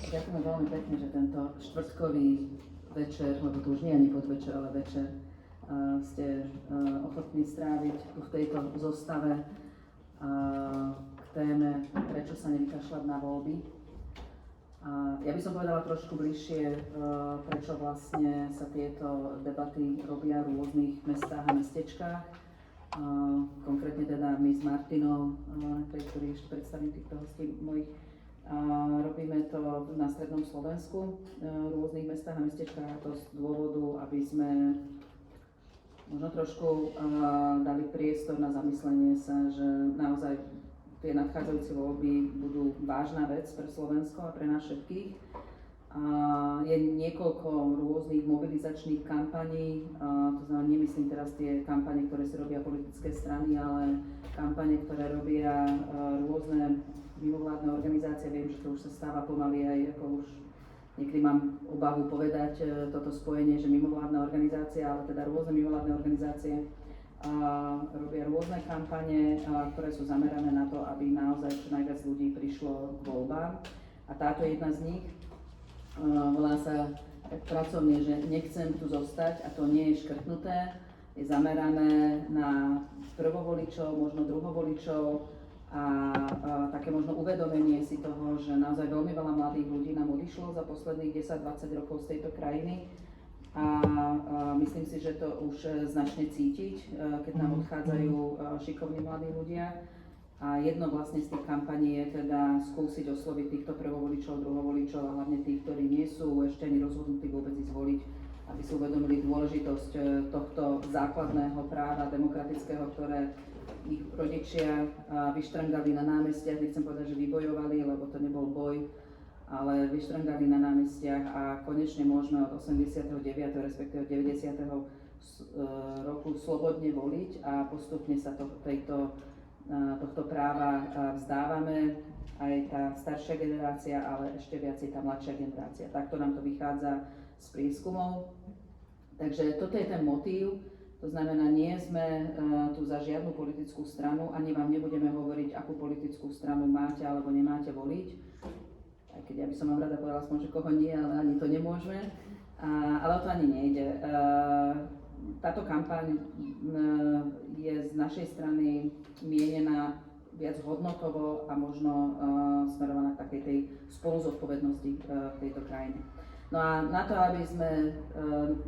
ďakujem veľmi pekne, že tento štvrtkový večer, lebo to už nie je ani podvečer, ale večer, ste ochotní stráviť tu v tejto zostave k téme, prečo sa nevykašľať na voľby. Ja by som povedala trošku bližšie, prečo vlastne sa tieto debaty robia v rôznych mestách a mestečkách. Konkrétne teda my s Martinou, ktorý ešte predstavím týchto hostí mojich, robíme to na strednom Slovensku, v rôznych mestách a mestečkách, a to z dôvodu, aby sme možno trošku dali priestor na zamyslenie sa, že naozaj tie nadchádzajúce voľby budú vážna vec pre Slovensko a pre nás všetkých. Je niekoľko rôznych mobilizačných kampaní, to znamená, nemyslím teraz tie kampane, ktoré si robia politické strany, ale kampane, ktoré robia rôzne mimovládne organizácie. Viem, že to už sa stáva pomaly aj, ako už niekedy mám obavu povedať toto spojenie, že mimovládna organizácia, ale teda rôzne mimovládne organizácie robia rôzne kampane, ktoré sú zamerané na to, aby naozaj čo najviac ľudí prišlo k voľbám. A táto je jedna z nich. Volá sa pracovne, že nechcem tu zostať, a to nie je škrtnuté. Je zamerané na prvovoličov, možno druhovoličov, a také možno uvedomenie si toho, že naozaj veľmi veľa mladých ľudí nám odišlo za posledných 10-20 rokov z tejto krajiny, a myslím si, že to už značne cítiť, keď nám odchádzajú šikovní mladí ľudia. A jedno vlastne z tých kampaní je teda skúsiť osloviť týchto prvovoličov, druhovoličov a hlavne tých, ktorí nie sú ešte ani rozhodnutí vôbec ísť voliť, aby si uvedomili dôležitosť tohto základného práva demokratického, ktoré ich rodičia vyštrangali na námestiach. Nechcem povedať, že vybojovali, lebo to nebol boj, ale vyštrangali na námestiach, a konečne môžeme od 89. respektíve 90. roku slobodne voliť, a postupne sa tohto práva vzdávame, aj tá staršia generácia, ale ešte viac tá mladšia generácia. Takto nám to vychádza z prieskumov. Takže toto je ten motív. To znamená, nie sme tu za žiadnu politickú stranu, ani vám nebudeme hovoriť, akú politickú stranu máte alebo nemáte voliť. Aj keď ja by som vám rada povedala aspoň, že koho nie, ale ani to nemôžeme. Ale o to ani nejde. Táto kampaň je z našej strany mienená viac hodnotovo a možno smerovaná k takej tej spoluzodpovednosti v tejto krajine. No a na to, aby sme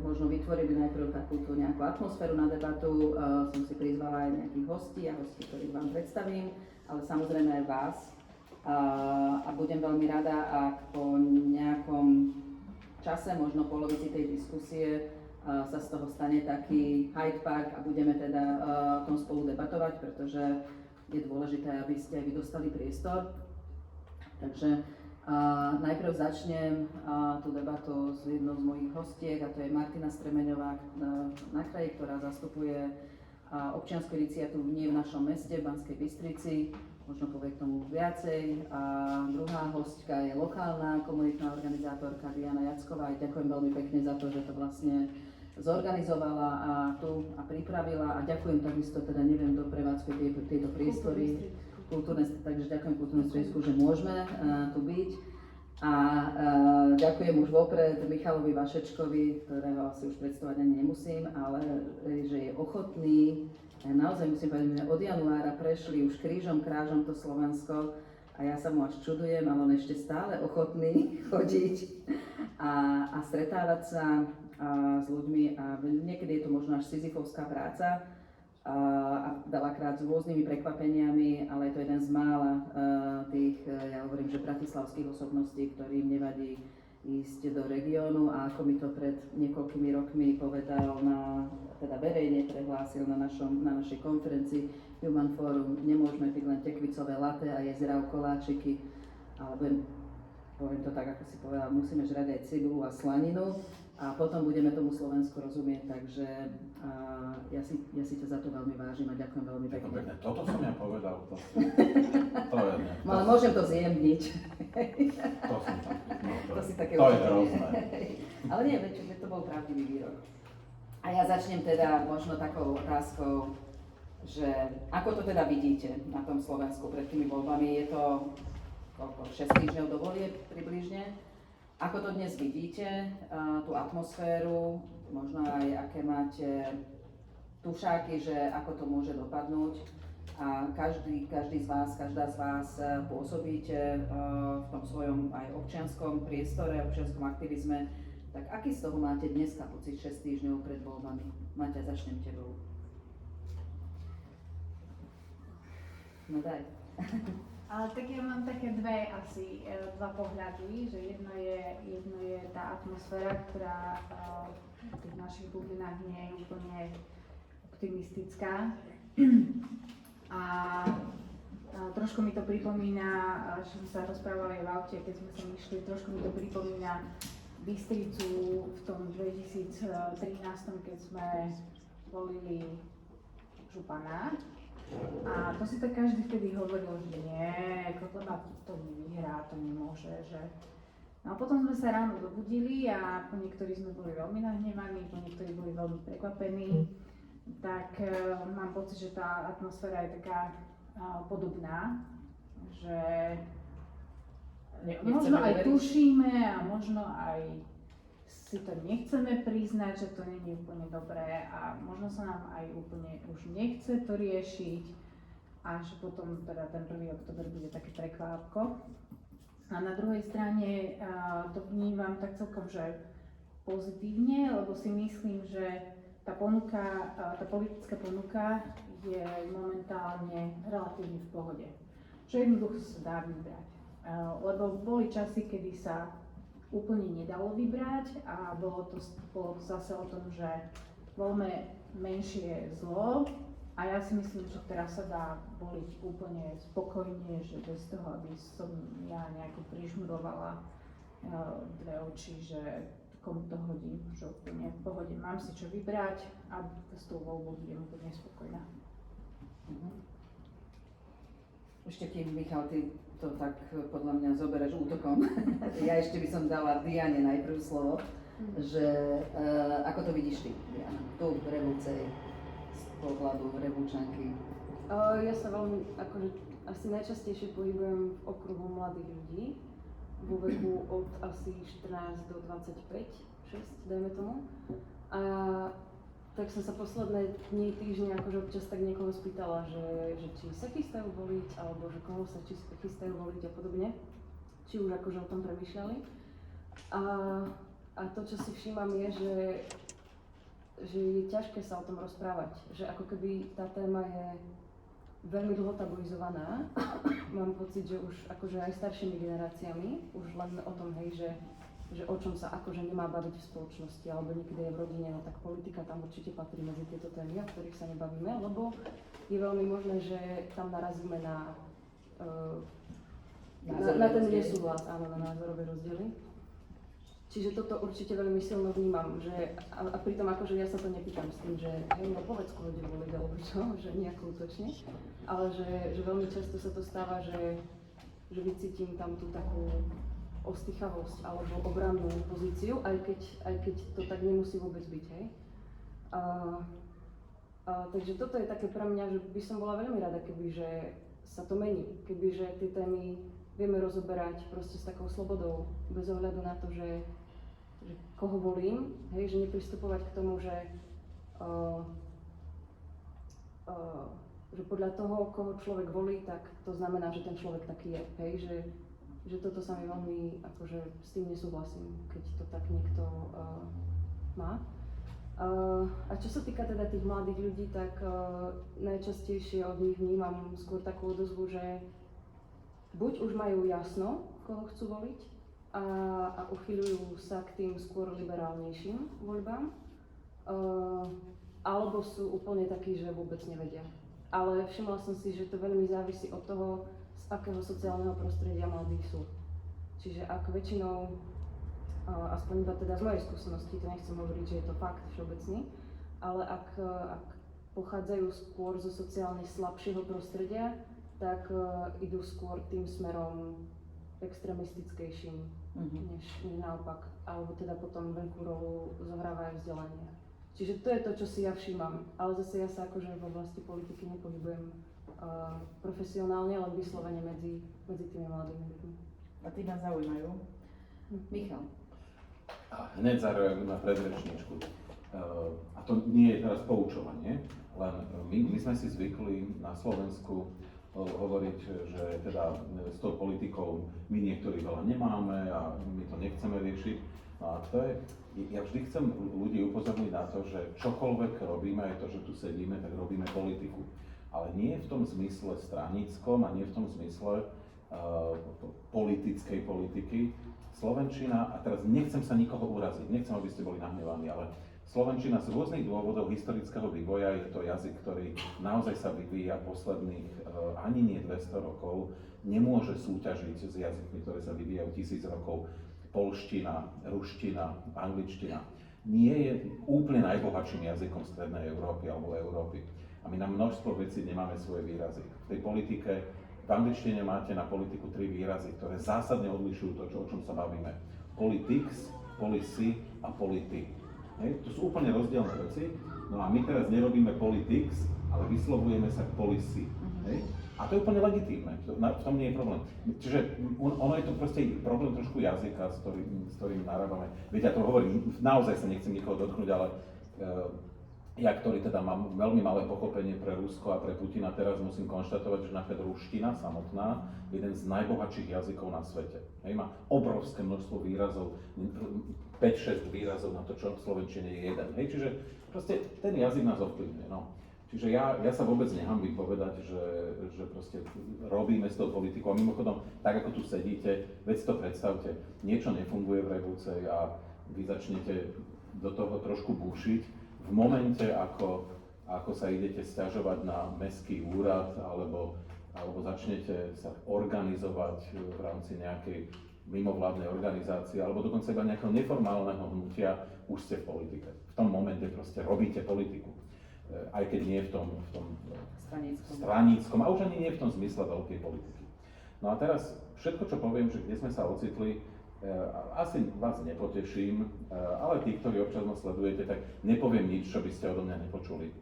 možno vytvorili najprv takúto nejakú atmosféru na debatu, som si prizvala aj nejakých hostí a hostí, ktorých vám predstavím, ale samozrejme aj vás. A budem veľmi rada, ak po nejakom čase, možno polovici tej diskusie, sa z toho stane taký Hyde Park a budeme teda o tom spolu debatovať, pretože je dôležité, aby ste aj vy dostali priestor. Takže najprv začnem tú debatu s jednou z mojich hostiek, a to je Martina Stremeňová na kraji, ktorá zastupuje občiansku iniciatívu Nie v našom meste v Banskej Bystrici. Možno povie k tomu viacej. A druhá hostka je lokálna komunitná organizátorka Diana Jacková. Ďakujem veľmi pekne za to, že to vlastne zorganizovala a pripravila, a ďakujem takisto, teda neviem, kto prevádzkuje tieto priestory. Takže ďakujem kultúrnemu stredisku, že môžeme tu byť. A ďakujem už vopred Michalovi Vašečkovi, ktorého asi už predstavovať ani nemusím, ale že je ochotný. Ja naozaj musím povedať, že od januára prešli už krížom krážom to Slovensko, a ja sa mu až čudujem, ale on ešte stále ochotný chodiť a stretávať sa s ľuďmi, a niekedy je to možno až sizifovská práca, a veľakrát s rôznymi prekvapeniami, ale je to jeden z mála tých, ja hovorím, že bratislavských osobností, ktorým nevadí ísť do regiónu, a ako mi to pred niekoľkými rokmi povedal, teda verejne prehlásil na našej konferencii Human Forum, nemôžeme piť len tekvicové latte a jesť koláčiky, ale poviem to tak, ako si povedal, musíme žrať aj cibulu a slaninu, a potom budeme tomu Slovensku rozumieť, takže ja si ťa za to veľmi vážim a ďakujem veľmi pekne. Toto som ja povedal. To je ne. Ale môžem to zjemniť. To si také to je hrozné. Ale nie, veď to bol pravdivý výrok. A ja začnem teda možno takou otázkou, že ako to teda vidíte na tom Slovensku pred tými voľbami? Je to 6 týždňov do volieb približne. Ako to dnes vidíte, tú atmosféru, možno aj aké máte tušáky, že ako to môže dopadnúť a každý z vás, každá z vás pôsobíte v tom svojom aj občianskom priestore, občianskom aktivizme, tak aký z toho máte dneska pocit 6 týždňov pred voľbami? Maťa, začnem tebou. No daj. Ale tak ja mám také dva pohľady, že jedno je tá atmosféra, ktorá v tých našich bublinách nie je úplne optimistická. A trošku mi to pripomína, že sme sa rozprávali v aute, keď sme sa išli, trošku mi to pripomína Bystricu v tom 2013, keď sme volili župana. A to si tak každý vtedy hovoril, že nie, Kotleba to nevyhrá, to nemôže, že... No a potom sme sa ráno zobudili a po niektorí sme boli veľmi nahnevaní, po niektorí boli veľmi prekvapení. Tak mám pocit, že tá atmosféra je taká podobná, že možno aj tušíme a možno aj si to nechceme priznať, že to nie je úplne dobré a možno sa nám aj úplne už nechce to riešiť a že potom teda ten 1. október bude také prekvápko. A na druhej strane to vnímam tak celkom, že pozitívne, lebo si myslím, že tá politická ponuka je momentálne relatívne v pohode. Čo jednoducho sa dá vybrať. Lebo boli časy, kedy sa úplne nedalo vybrať a bolo to zase o tom, že voľme menšie zlo a ja si myslím, že teraz sa dá voliť úplne spokojne, že bez toho, aby som ja nejako prižmurovala dve oči, že komu to hodím, že úplne v pohode mám si čo vybrať a s tou voľbou budem úplne spokojná. Ešte kým, Michal, ty to tak podľa mňa zobereš útokom. Ja ešte by som dala Diane najprv slovo, že ako to vidíš ty, Diana, tu v Revúcej z pohľadu Revúčanky? Ja sa veľmi, akože asi najčastejšie pohybujem v okruhu mladých ľudí, vo veku od asi 14 do 25, 6, dajme tomu. A tak som sa posledné dni, týždne akože občas tak niekoho spýtala, že či sa chystajú voliť, alebo že koho sa či chystajú voliť a podobne. Či už akože o tom premýšľali. A to, čo si všímam je, že je ťažké sa o tom rozprávať. Že ako keby tá téma je veľmi dlho tabuizovaná. Mám pocit, že už akože aj staršími generáciami, už len o tom, hej, že o čom sa akože nemá baviť v spoločnosti, alebo niekde je v rodine, no tak politika tam určite patrí medzi tieto témy, o ktorých sa nebavíme, lebo je veľmi možné, že tam narazíme na ten nesúhlas, áno, na názorové rozdiely. Čiže toto určite veľmi silno vnímam, že a pritom akože ja sa to nepýtam s tým, že hej, no povedz, koho ide voliť, alebo čo, že nejako útočne, ale že veľmi často sa to stáva, že vycítim tam tú takú ostýchavosť alebo obrannú pozíciu, aj keď to tak nemusí vôbec byť, hej. Takže toto je také pre mňa, že by som bola veľmi rada, kebyže sa to mení, kebyže tie témy vieme rozoberať proste s takou slobodou, bez ohľadu na to, že koho volím, hej, že nepristupovať k tomu, že podľa toho, koho človek volí, tak to znamená, že ten človek taký je, hej, že toto sa mi veľmi, akože s tým nesúhlasím, keď to tak niekto má. A čo sa týka teda tých mladých ľudí, tak najčastejšie od nich vnímam skôr takú odozvu, že buď už majú jasno, koho chcú voliť a uchyľujú sa k tým skôr liberálnejším voľbám, alebo sú úplne takí, že vôbec nevedia. Ale všimla som si, že to veľmi závisí od toho, z akého sociálneho prostredia mladí sú. Čiže ak väčšinou, aspoň iba teda z mojej skúsenosti, to nechcem hovoriť, že je to fakt všeobecný, ale ak pochádzajú skôr zo sociálne slabšieho prostredia, tak idú skôr tým smerom extremistickejším, než naopak. Alebo teda potom veľkú rolu zohráva aj vzdelanie. Čiže to je to, čo si ja všímam. Ale zase ja sa akože v oblasti politiky nepohybujem profesionálne, len vyslovene medzi tými mladými ľuďmi. A tí ma zaujímajú. Michal. A hneď zareagujem na predrečníčku. A to nie je teraz poučovanie, len my sme si zvykli na Slovensku hovoriť, že teda s tou politikou my niektorí veľa nemáme a my to nechceme riešiť. No a to je, ja vždy chcem ľudí upozorniť na to, že čokoľvek robíme, aj to, že tu sedíme, tak robíme politiku. Ale nie v tom zmysle straníckom a nie v tom zmysle politickej politiky. Slovenčina, a teraz nechcem sa nikoho uraziť, nechcem, aby ste boli nahnevaní, ale slovenčina z rôznych dôvodov historického vývoja je to jazyk, ktorý naozaj sa vyvíja posledných ani nie 200 rokov, nemôže súťažiť s jazykmi, ktoré sa vyvíjajú 1000 rokov. Polština, ruština, angličtina nie je úplne najbohatším jazykom Strednej Európy alebo Európy. A my na množstvo vecí nemáme svoje výrazy. V tej politike, v angličtine máte na politiku 3 výrazy, ktoré zásadne odlišujú to, o čom sa bavíme. Politics, policy a politik. To sú úplne rozdielne veci. No a my teraz nerobíme politics, ale vyslovujeme sa k policy. A to je úplne legitímne, v tom nie je problém. Čiže ono je to proste problém trošku jazyka, s ktorým narábame. Viete, ja to hovorím, naozaj sa nechcem nikoho dotknúť, ale ja, ktorý teda mám veľmi malé pochopenie pre Rusko a pre Putina, teraz musím konštatovať, že napríklad ruština samotná je jeden z najbohatších jazykov na svete. Má obrovské množstvo výrazov, 5-6 výrazov na to, čo v slovenčine je jeden. Čiže proste ten jazyk nás ovplyvňuje. No. Čiže ja sa vôbec nehanbím povedať, že proste robíme s tou politikou. A mimochodom, tak ako tu sedíte, veď si to predstavte, niečo nefunguje v Revúcej a vy začnete do toho trošku bušiť. V momente, ako sa idete sťažovať na mestský úrad, alebo začnete sa organizovať v rámci nejakej mimovládnej organizácie, alebo dokonca iba nejakého neformálneho hnutia, už ste v politike. V tom momente proste robíte politiku. Aj keď nie v tom straníckom, a už ani nie v tom zmysle veľkej politiky. No a teraz všetko, čo poviem, že kde sme sa ocitli, asi vás nepoteším, ale tí, ktorí občas ma sledujete, tak nepoviem nič, čo by ste odo mňa nepočuli.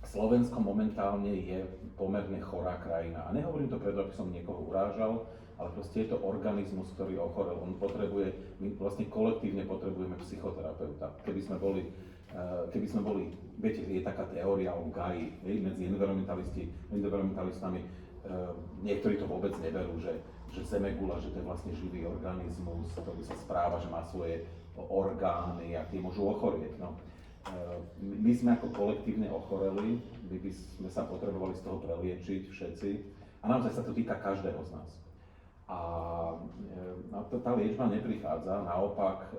Slovensko momentálne je pomerne chorá krajina. A nehovorím to preto, aby som niekoho urážal, ale proste je to organizmus, ktorý ochorel. On potrebuje, my vlastne kolektívne potrebujeme psychoterapeuta. Keby sme boli, viete, je taká teória o Gaji, medzi environmentalistami, niektorí to vôbec neberú, že zemegula, že to je vlastne živý organizmus, ktorý sa správa, že má svoje orgány a tie môžu ochorieť. No. My sme ako kolektívne ochoreli, my by sme sa potrebovali z toho preliečiť všetci a naozaj sa to týka každého z nás. A tá liečba neprichádza, naopak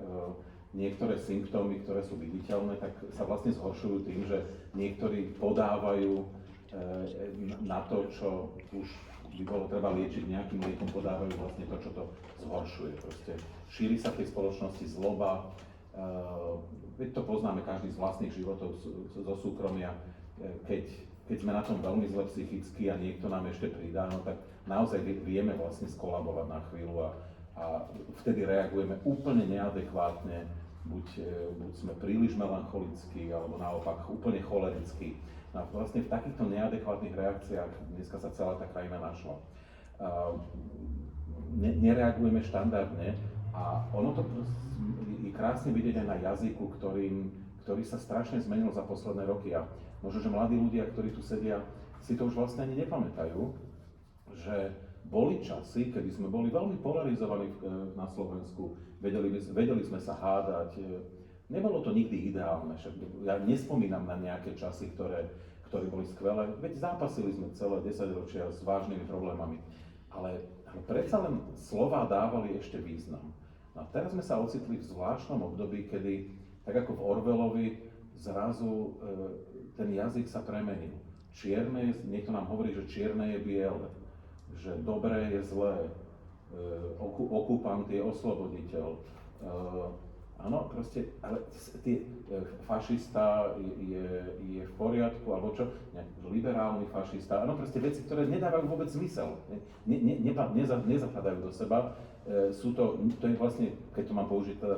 niektoré symptómy, ktoré sú viditeľné, tak sa vlastne zhoršujú tým, že niektorí podávajú na to, čo už by bolo treba liečiť nejakým liekom, podávajú vlastne to, čo to zhoršuje. Proste šíri sa v tej spoločnosti zloba, veď to poznáme každý z vlastných životov zo súkromia, keď sme na tom veľmi zle psychicky a niekto nám ešte pridá, no tak naozaj vieme vlastne skolabovať na chvíľu a vtedy reagujeme úplne neadekvátne, buď sme príliš melancholickí, alebo naopak úplne cholerickí. No a vlastne v takýchto neadekvátnych reakciách dneska sa celá tá krajina našla. Nereagujeme štandardne a ono to je krásne vidieť aj na jazyku, ktorý sa strašne zmenil za posledné roky. A možno, že mladí ľudia, ktorí tu sedia, si to už vlastne ani nepamätajú, že boli časy, kedy sme boli veľmi polarizovaní na Slovensku, vedeli sme sa hádať, nebolo to nikdy ideálne, ja nespomínam na nejaké časy, ktoré boli skvelé, veď zápasili sme celé 10 ročia s vážnymi problémami, ale predsa len slová dávali ešte význam. A teraz sme sa ocitli v zvláštnom období, kedy, tak ako v Orwellovi, zrazu ten jazyk sa premenil. Niekto nám hovorí, že čierne je biele, že dobré je zlé, okupant je osloboditeľ. Áno, proste, ale fašista je v poriadku, alebo čo, liberálny fašista, áno, proste veci, ktoré nedávajú vôbec zmysel, nezapadajú do seba. To je vlastne, keď to mám použiť teda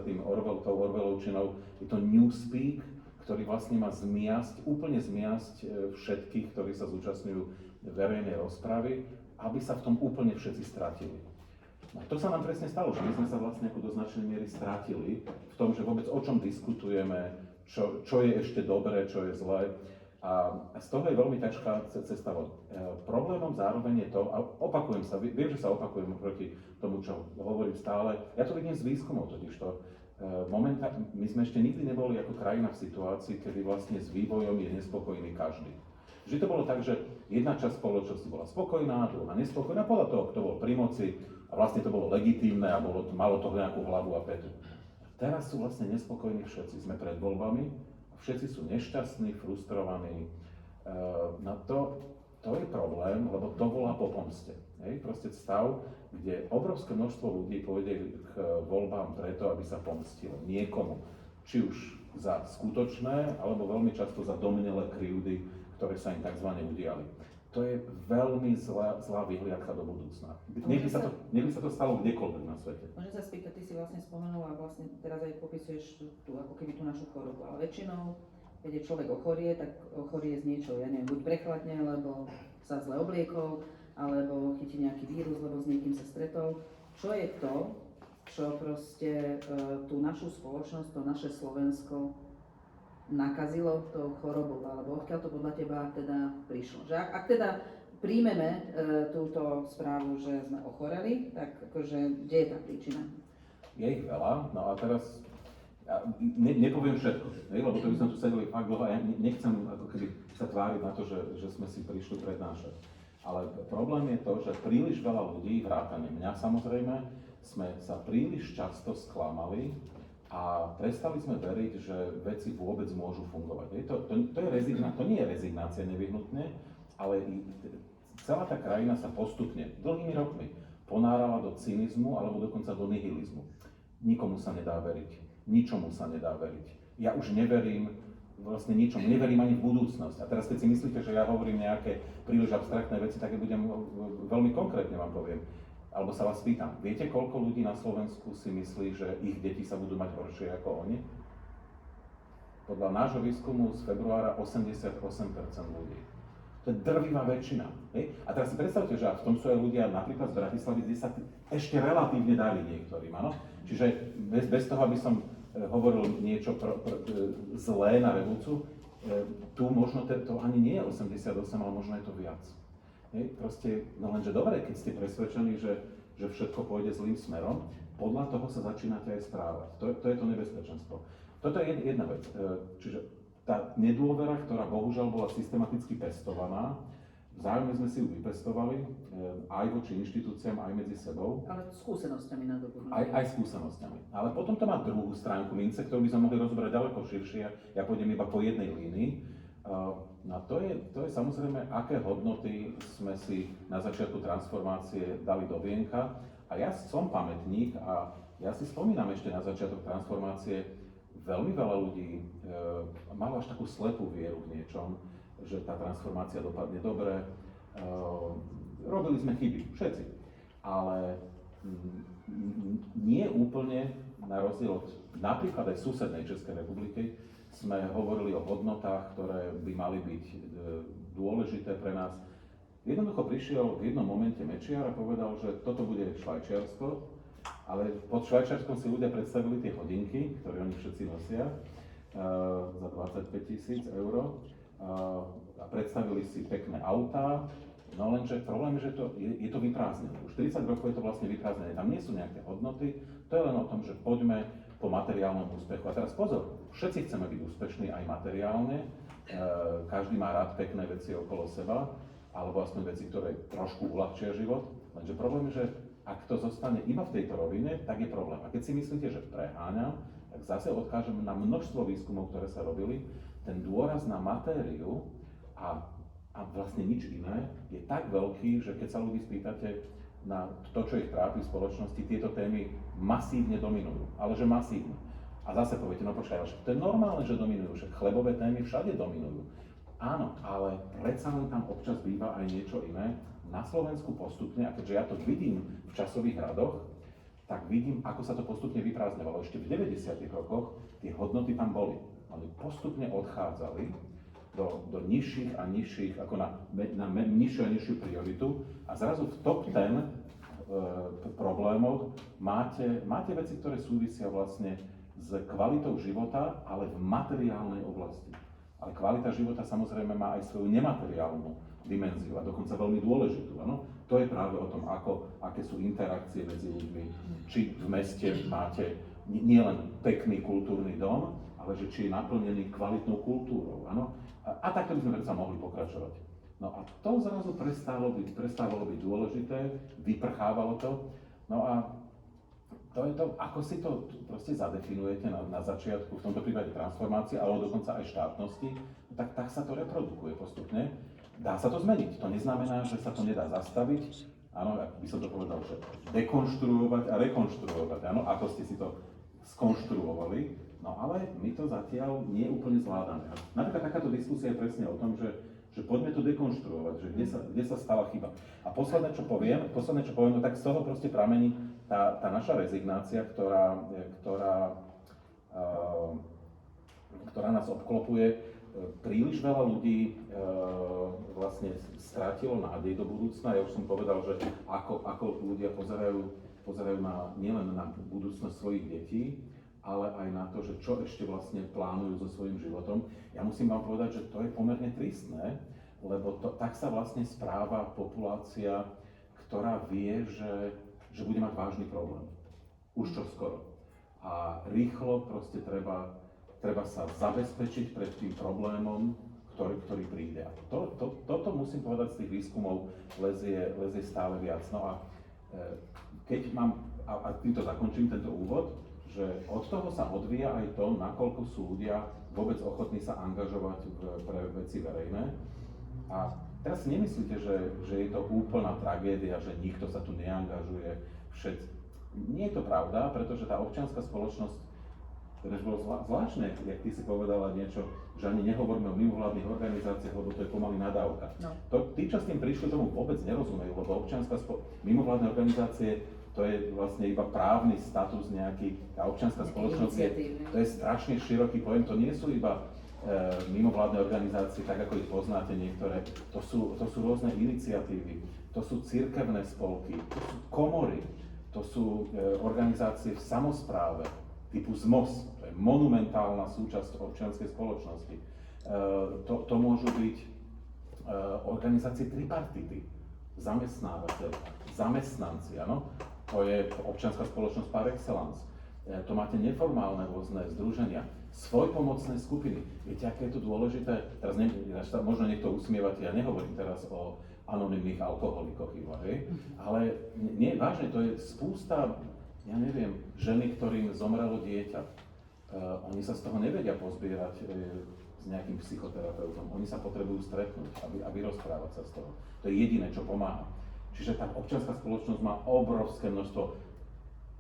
tou Orwellovčinou, je to newspeak, ktorý vlastne má úplne zmiasť všetkých, ktorí sa zúčastňujú verejnej rozpravy, aby sa v tom úplne všetci stratili. No to sa nám presne stalo, že my sme sa vlastne ako do značnej miery strátili v tom, že vôbec o čom diskutujeme, čo je ešte dobré, čo je zlé. A z toho je veľmi ťažká cesta von. Problémom zároveň je to, a opakujem sa, viem, že sa opakujem proti tomu, čo hovorím stále, ja to vidím z výskumov totižto. My sme ešte nikdy neboli ako krajina v situácii, kedy vlastne s vývojom je nespokojný každý. Vždy to bolo tak, že jedna časť spoločnosti bola spokojná, druhá nespokojná, podľa toho, kto bol pri moci, a vlastne to bolo legitímne a malo to nejakú hlavu a petu. Teraz sú vlastne nespokojní všetci. Sme pred voľbami, všetci sú nešťastní, frustrovaní. No to je problém, lebo to volá po pomste. Proste stav, kde obrovské množstvo ľudí pôjde k voľbám preto, aby sa pomstilo niekomu. Či už za skutočné, alebo veľmi často za domnelé krivdy, ktoré sa im tzv. Udiali. To je veľmi zlá vyhliadka do budúcna. Nech by sa to stalo kdekoľvek na svete. Môžem sa spýtať, ty si vlastne spomenula a vlastne teraz aj popisuješ tú ako keby tú našu chorobu, ale väčšinou, keď je človek ochorie, tak ochorie z niečo, ja neviem, buď prechladne, lebo sa zle obliekol, alebo chytí nejaký vírus, lebo s niekým sa stretol. Čo je to, čo proste tú našu spoločnosť, to naše Slovensko nakazilo tou chorobou, alebo odkiaľ to podľa teba teda prišlo? Že ak teda príjmeme túto správu, že sme ochoreli, tak akože, kde je tá príčina? Je ich veľa, no a teraz nepoviem všetko, lebo to by sme tu sedeli fakt dlho a ja nechcem ako keby sa tváriť na to, že sme si prišli prednášať. Ale problém je to, že príliš veľa ľudí, vrátane mňa samozrejme, sme sa príliš často sklamali a prestali sme veriť, že veci vôbec môžu fungovať. To nie je rezignácia nevyhnutne, ale celá tá krajina sa postupne, dlhými rokmi, ponárala do cynizmu alebo dokonca do nihilizmu. Nikomu sa nedá veriť, ničomu sa nedá veriť. Ja už neverím vlastne ničomu, neverím ani v budúcnosť. A teraz keď si myslíte, že ja hovorím nejaké príliš abstraktné veci, tak ja budem veľmi konkrétne vám poviem. Alebo sa vás pýtam, viete, koľko ľudí na Slovensku si myslí, že ich deti sa budú mať horšie ako oni? Podľa nášho výskumu z februára 88% ľudí. To je drvivá väčšina. A teraz si predstavte, že v tom sú aj ľudia napríklad z Bratislavy, kde sa ešte relatívne darí niektorým, áno? Čiže bez toho, aby som hovoril niečo zlé na revolúciu, tu možno to ani nie je 88, ale možno je to viac. Proste, no lenže dobre, keď ste presvedčení, že všetko pôjde zlým smerom, podľa toho sa začínate aj správať. To je to nebezpečenstvo. Toto je jedna vec. Čiže tá nedôvera, ktorá bohužiaľ bola systematicky pestovaná, vzájomne sme si ju vypestovali, aj voči inštitúciám, aj medzi sebou. Ale skúsenosťami na dobu. Aj skúsenosťami. Ale potom to má druhú stránku mince, ktorú by sme mohli rozoberať ďaleko širšie. Ja pôjdem iba po jednej línii. No to je samozrejme, aké hodnoty sme si na začiatku transformácie dali do vienka. A ja som pamätník a ja si spomínam ešte na začiatok transformácie, veľmi veľa ľudí malo až takú slepú vieru v niečom, že tá transformácia dopadne dobre. Robili sme chyby, všetci. Ale nie úplne, na rozdiel od napríklad aj susednej Českej republiky, sme hovorili o hodnotách, ktoré by mali byť dôležité pre nás. Jednoducho prišiel v jednom momente Mečiar a povedal, že toto bude Švajčiarsko, ale pod Švajčiarskom si ľudia predstavili tie hodinky, ktoré oni všetci nosia, za 25 000 eur. A predstavili si pekné autá, no lenže problém je, že je to vyprázdnené. Už 30 rokov je to vlastne vyprázdnené. Tam nie sú nejaké hodnoty, to je len o tom, že poďme po materiálnom úspechu. A teraz pozor, všetci chceme byť úspešní aj materiálne, každý má rád pekné veci okolo seba, alebo aspoň veci, ktoré trošku uľahčia život, lenže problém je, že ak to zostane iba v tejto rovine, tak je problém. A keď si myslíte, že preháňam, tak zase odkážem na množstvo výskumov, ktoré sa robili, ten dôraz na matériu a vlastne nič iné je tak veľký, že keď sa ľudí spýtate na to, čo ich trápi v spoločnosti, tieto témy masívne dominujú. Ale že masívne. A zase poviete, no počkaj, ale to je normálne, že dominujú, však chlebové témy všade dominujú. Áno, ale predsa len tam občas býva aj niečo iné. Na Slovensku postupne, a keďže ja to vidím v časových radoch, tak vidím, ako sa to postupne vyprázdňovalo. Ešte v 90. rokoch tie hodnoty tam boli. Oni postupne odchádzali do nižších a nižších, ako na nižšiu a nižšiu prioritu a zrazu v top 10 problémoch máte veci, ktoré súvisia vlastne s kvalitou života, ale v materiálnej oblasti. Ale kvalita života samozrejme má aj svoju nemateriálnu dimenziu a dokonca veľmi dôležitú. Ano? To je práve o tom, aké sú interakcie medzi ľuďmi. Či v meste máte nielen pekný kultúrny dom, ale že či je naplnený kvalitnou kultúrou. Ano? A takto by sme predsa mohli pokračovať. No a to zrazu prestávalo byť dôležité, vyprchávalo to. No a to je to, ako si to proste zadefinujete na začiatku, v tomto prípade transformácie, alebo dokonca aj štátnosti, tak sa to reprodukuje postupne. Dá sa to zmeniť, to neznamená, že sa to nedá zastaviť. Áno, ak by som to povedal, že dekonštruovať a rekonštruovať, áno, ako ste si to skonštruovali, no ale my to zatiaľ nie úplne zvládame. A napríklad takáto diskusia je presne o tom, že poďme to dekonštruovať, že kde sa stala chyba. A posledné, čo poviem, no tak z toho proste pramení tá naša rezignácia, ktorá nás obklopuje. Príliš veľa ľudí vlastne strátilo nádej do budúcna. Ja už som povedal, že ako ľudia pozerajú nielen na budúcnosť svojich detí, ale aj na to, že čo ešte vlastne plánujú so svojím životom. Ja musím vám povedať, že to je pomerne tristné, lebo tak sa vlastne správa populácia, ktorá vie, že bude mať vážny problém. Už čoskoro. A rýchlo proste treba sa zabezpečiť pred tým problémom, ktorý príde. A toto musím povedať z tých výskumov lezie stále viac. No a keď mám, a týmto zakončím tento úvod, že od toho sa odvíja aj to, nakoľko sú ľudia vôbec ochotní sa angažovať pre veci verejné. A teraz si nemyslíte, že je to úplná tragédia, že nikto sa tu neangažuje, všetci. Nie je to pravda, pretože tá občianska spoločnosť, ktoré bolo zvláštne, jak ty si povedala niečo, že ani nehovoríme o mimovládnych organizáciách, lebo to je pomaly nadávka. No. Tí, čo s tým prišli, tomu vôbec nerozumejú, lebo mimovládne organizácie, to je vlastne iba právny status nejaký, tá občianska spoločnosť to je strašne široký pojem, to nie sú iba mimovládne organizácie, tak ako ich poznáte niektoré, to sú rôzne iniciatívy, to sú cirkevné spolky, to sú komory, to sú organizácie v samospráve, typu ZMOS, to je monumentálna súčasť občianskej spoločnosti. To môžu byť organizácie tripartity, zamestnávateľ, zamestnanci, áno? To je občianská spoločnosť par excellence. To máte neformálne rôzne združenia, svojpomocné skupiny. Viete, aké je to dôležité? Teraz možno niekto usmievate, ja nehovorím teraz o anonymných alkoholikoch iba, hej? Ale nie, vážne, to je spústa, ja neviem, ženy, ktorým zomrelo dieťa. Oni sa z toho nevedia pozbierať s nejakým psychoterapeutom. Oni sa potrebujú stretnúť a vyrozprávať sa z toho. To je jediné, čo pomáha. Čiže tá občianská spoločnosť má obrovské množstvo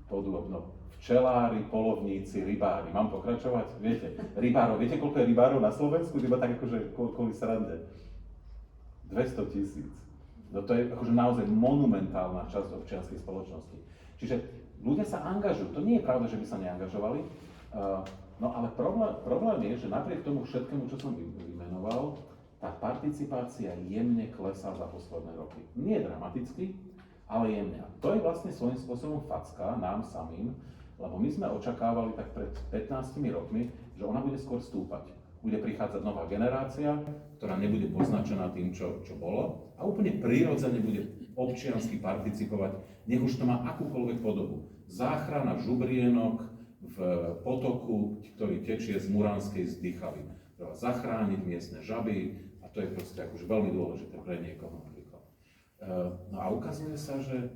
podôb. Včelári, polovníci, rybári. Mám pokračovať? Viete, rybárov. Viete, koľko je rybárov na Slovensku? Iba tak akože kvôli srande. 200 000. No to je akože naozaj monumentálna časť občianskej spoločnosti. Čiže ľudia sa angažujú. To nie je pravda, že by sa neangažovali. No ale problém je, že napriek tomu všetkému, čo som vymenoval, tá participácia jemne klesá za posledné roky. Nie dramaticky, ale jemne. A to je vlastne svojím spôsobom facka nám samým, lebo my sme očakávali tak pred 15 rokmi, že ona bude skôr stúpať. Bude prichádzať nová generácia, ktorá nebude poznačená tým, čo bolo a úplne prirodzene bude občiansky participovať, nech už to má akúkoľvek podobu. Záchrana žubrienok v potoku, ktorý tečie z Muranskej zdychaly. Treba zachrániť miestne žaby a to je proste akože veľmi dôležité pre niekoho napríklad. No a ukazuje sa, že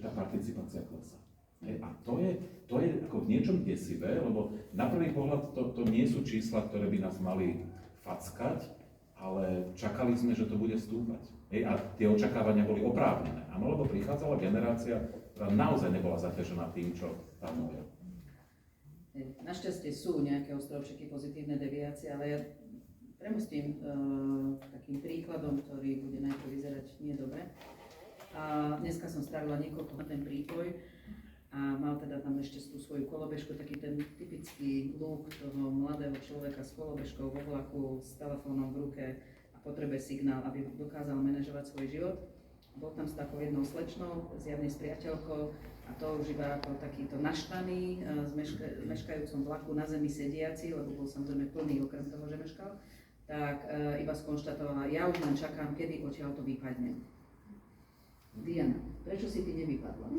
tá participácia klesá. A to je ako v niečom desivé, lebo na prvý pohľad to nie sú čísla, ktoré by nás mali fackať, ale čakali sme, že to bude stúpať. A tie očakávania boli oprávnené. Áno, lebo prichádzala generácia, ktorá naozaj nebola zaťažená tým, čo tam je. Našťastie sú nejaké ostrovčeky pozitívne deviácie, ale ja premostím takým príkladom, ktorý bude najprv vyzerať nie dobre. A dneska som strávila niekoľko na ten prípoj a mal teda tam ešte tú svoju kolobežku, taký ten typický look toho mladého človeka s kolobežkou vo vlaku, s telefónom v ruke a potrebuje signál, aby dokázal manažovať svoj život. A bol tam s takou jednou slečnou, zjavne s priateľkou, a to už iba ako takýto naštvaný, s meškajúcom vlaku na zemi sediaci, lebo bol samozrejme plný okrem toho, že meškal, tak iba skonštatovala, ja už len čakám, kedy odtiaľ to vypadne. Diana, prečo si ty nevypadla?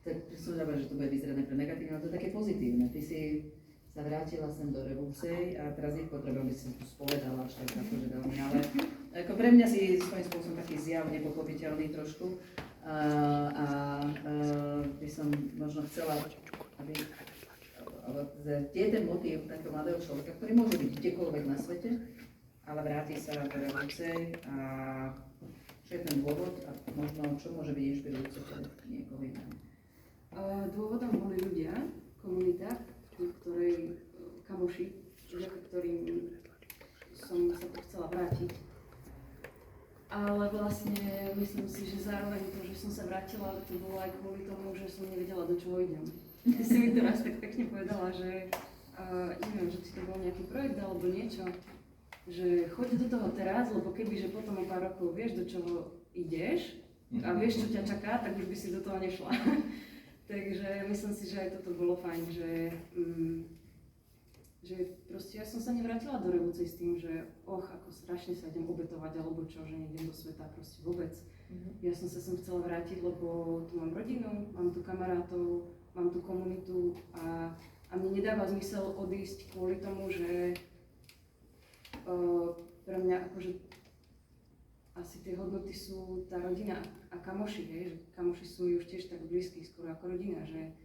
Tak som žaba, že to bude vyzerať najprv negatívne, ale to je také pozitívne. Ty si sa vrátila sem do Revúcej a teraz ich potrebujem, aby si sa tu spovedala až tak akože veľmi, ale ako pre mňa si svojím spôsobom taký zjav nepochopiteľný trošku a by som možno chcela, aby je ten motív takého mladého človeka, ktorý môže byť kdekoľvek na svete, ale vráti sa do Revúcej a čo je ten dôvod a možno čo môže byť inšpirujúce pre niekoho iného. Dôvodom boli ľudia, komunita, ktorej kamoši, vďaka ktorým som sa tu chcela vrátiť. Ale vlastne myslím si, že zároveň to, že som sa vrátila, to bolo aj kvôli tomu, že som nevedela, do čoho idem. Ty si mi teraz tak pekne povedala, že neviem, že či to bol nejaký projekt alebo niečo, že choď do toho teraz, lebo kebyže potom o pár rokov vieš, do čoho ideš a vieš, čo ťa čaká, tak už by si do toho nešla. Takže myslím si, že aj toto bolo fajn, že proste ja som sa nevrátila do Revúcej s tým, že ako strašne sa idem obetovať alebo čo, že nejdem do sveta, proste vôbec. Ja som sa sem chcela vrátiť, lebo tu mám rodinu, mám tu kamarátov, mám tu komunitu a mne nedáva zmysel odísť kvôli tomu, že pre mňa akože asi tie hodnoty sú tá rodina a kamoši, že kamoši sú mi už tiež tak blízki, skoro ako rodina, že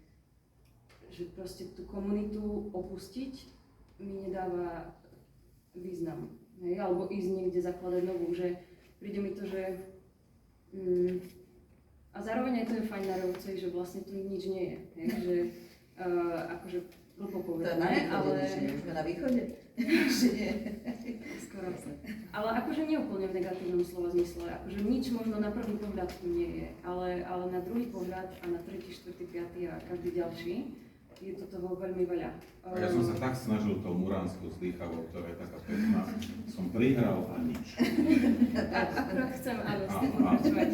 proste tú komunitu opustiť mi nedáva význam, hej? Alebo ísť niekde zakladať novú, že príde mi to, že a zároveň aj to je fajn na Revúcej, že vlastne tu nič nie je, hej? Že akože blbo povedané, ale... Už sme na východe? Skoro. Ale akože nie úplne v negatívnom slova zmysle, akože nič možno na prvý pohľad tu nie je, ale na druhý pohľad a na tretí, štvrtý, piatý a každý ďalší je to toho veľmi veľa. A ja som sa tak snažil tou muránskou zdýchavou, ktorá je taká pekná, som prihral a nič. Akurát chcem, áno, s tým pokračovať.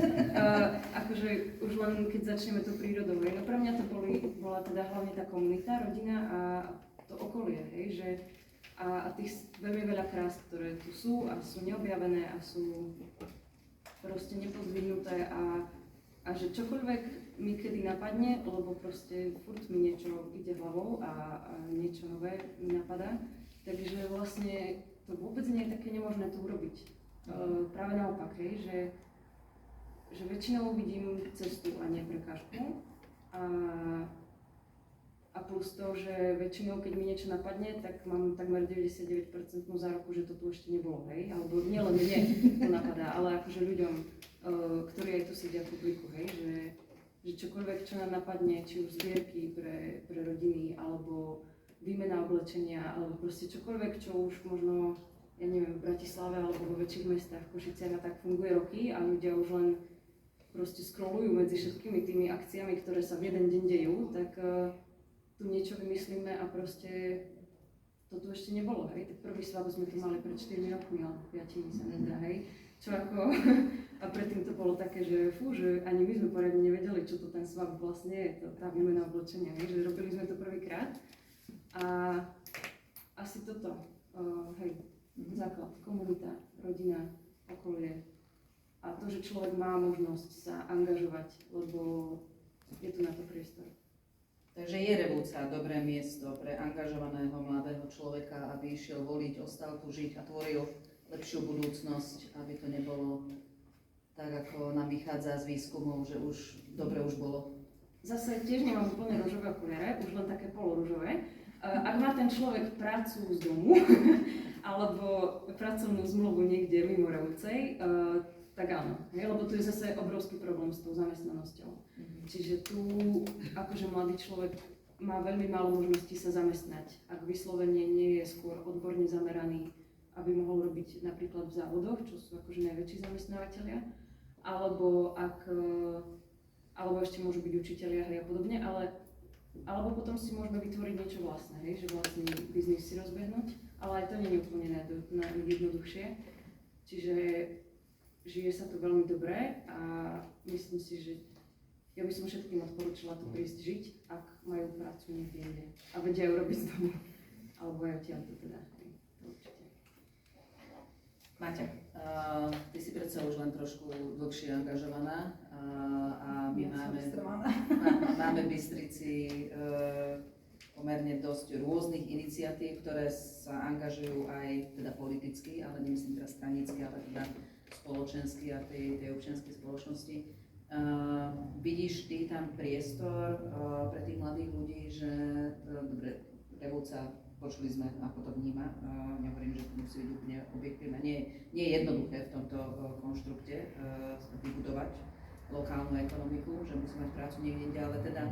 Akože už len keď začneme to prírodou, no pre mňa to bola teda hlavne tá komunita, rodina a to okolie, hej, že a tých veľmi veľa krás, ktoré tu sú a sú neobjavené a sú proste nepodvihnuté a že čokoľvek mi kedy napadne, lebo proste furt mi niečo ide hlavou a niečo nové mi napadá. Takže vlastne to vôbec nie je také nemožné to urobiť. Práve naopak, hej, že väčšinou vidím cestu a nie prekážku. A plus to, že väčšinou, keď mi niečo napadne, tak mám takmer 99% záruku, že to tu ešte nebolo, hej? Alebo nielen mne to napadá, ale akože ľuďom, ktorí aj tu sedia v publiku, hej? Že čokoľvek, čo nám napadne, či už zbierky pre rodiny, alebo výmena oblečenia, alebo proste čokoľvek, čo už možno, ja neviem, v Bratislave alebo vo väčších mestách, v Košiciach a tak funguje roky a ľudia už len proste scrollujú medzi všetkými tými akciami, ktoré sa v jeden deň dejú, tak tu niečo vymyslíme a proste to tu ešte nebolo, hej. Tak prvý svadok sme tu mali pred 4 rokmi, alebo 5 sa mi zdá, hej. Čo ako, a predtým to bolo také, že že ani my sme poriadne nevedeli, čo to ten svadok vlastne je, tá výmena oblečenia, hej, že robili sme to prvýkrát. A asi toto, hej, základ, komunita, rodina, okolie a to, že človek má možnosť sa angažovať, lebo je tu na to priestor. Takže je Revúca dobré miesto pre angažovaného mladého človeka, aby išiel voliť, ostal tu žiť a tvoril lepšiu budúcnosť, aby to nebolo tak, ako nám vychádza z výskumov, že už dobre už bolo. Zase tiež nemám úplne ružové okuliare, už len také poloružové. Ak má ten človek prácu z domu alebo pracovnú zmluvu niekde mimo Revúcej, tak áno, lebo tu je zase obrovský problém s tou zamestnanosťou. Čiže tu akože mladý človek má veľmi málo možností sa zamestnať, ak vyslovene nie je skôr odborne zameraný, aby mohol robiť napríklad v závodoch, čo sú akože najväčší zamestnávateľia, alebo ešte môžu byť učitelia a podobne, alebo potom si môžeme vytvoriť niečo vlastné, že vlastný biznis si rozbehnúť, ale aj to nie je úplne najjednoduchšie. Čiže žije sa tu veľmi dobre a myslím si, že ja by som všetkým odporúčila tu prísť žiť, ak majú prácu niekde inde a vedia ju robiť z domu. Alebo aj odtiaľto teda. Hej, to určite. Maťa, ty si predsa už len trošku dlhšie angažovaná a my máme v Bystrici pomerne dosť rôznych iniciatív, ktoré sa angažujú aj teda politicky, ale nemyslím teraz stranicky, ale teda spoločensky a tej občianskej spoločnosti. Vidíš ty tam priestor pre tých mladých ľudí, že dobre, Revúca, počuli sme, ako to vníma, nehovorím, že to musí byť úplne objektívne, nie je jednoduché v tomto konštrukte vybudovať lokálnu ekonomiku, že musí mať prácu niekde inde, ale teda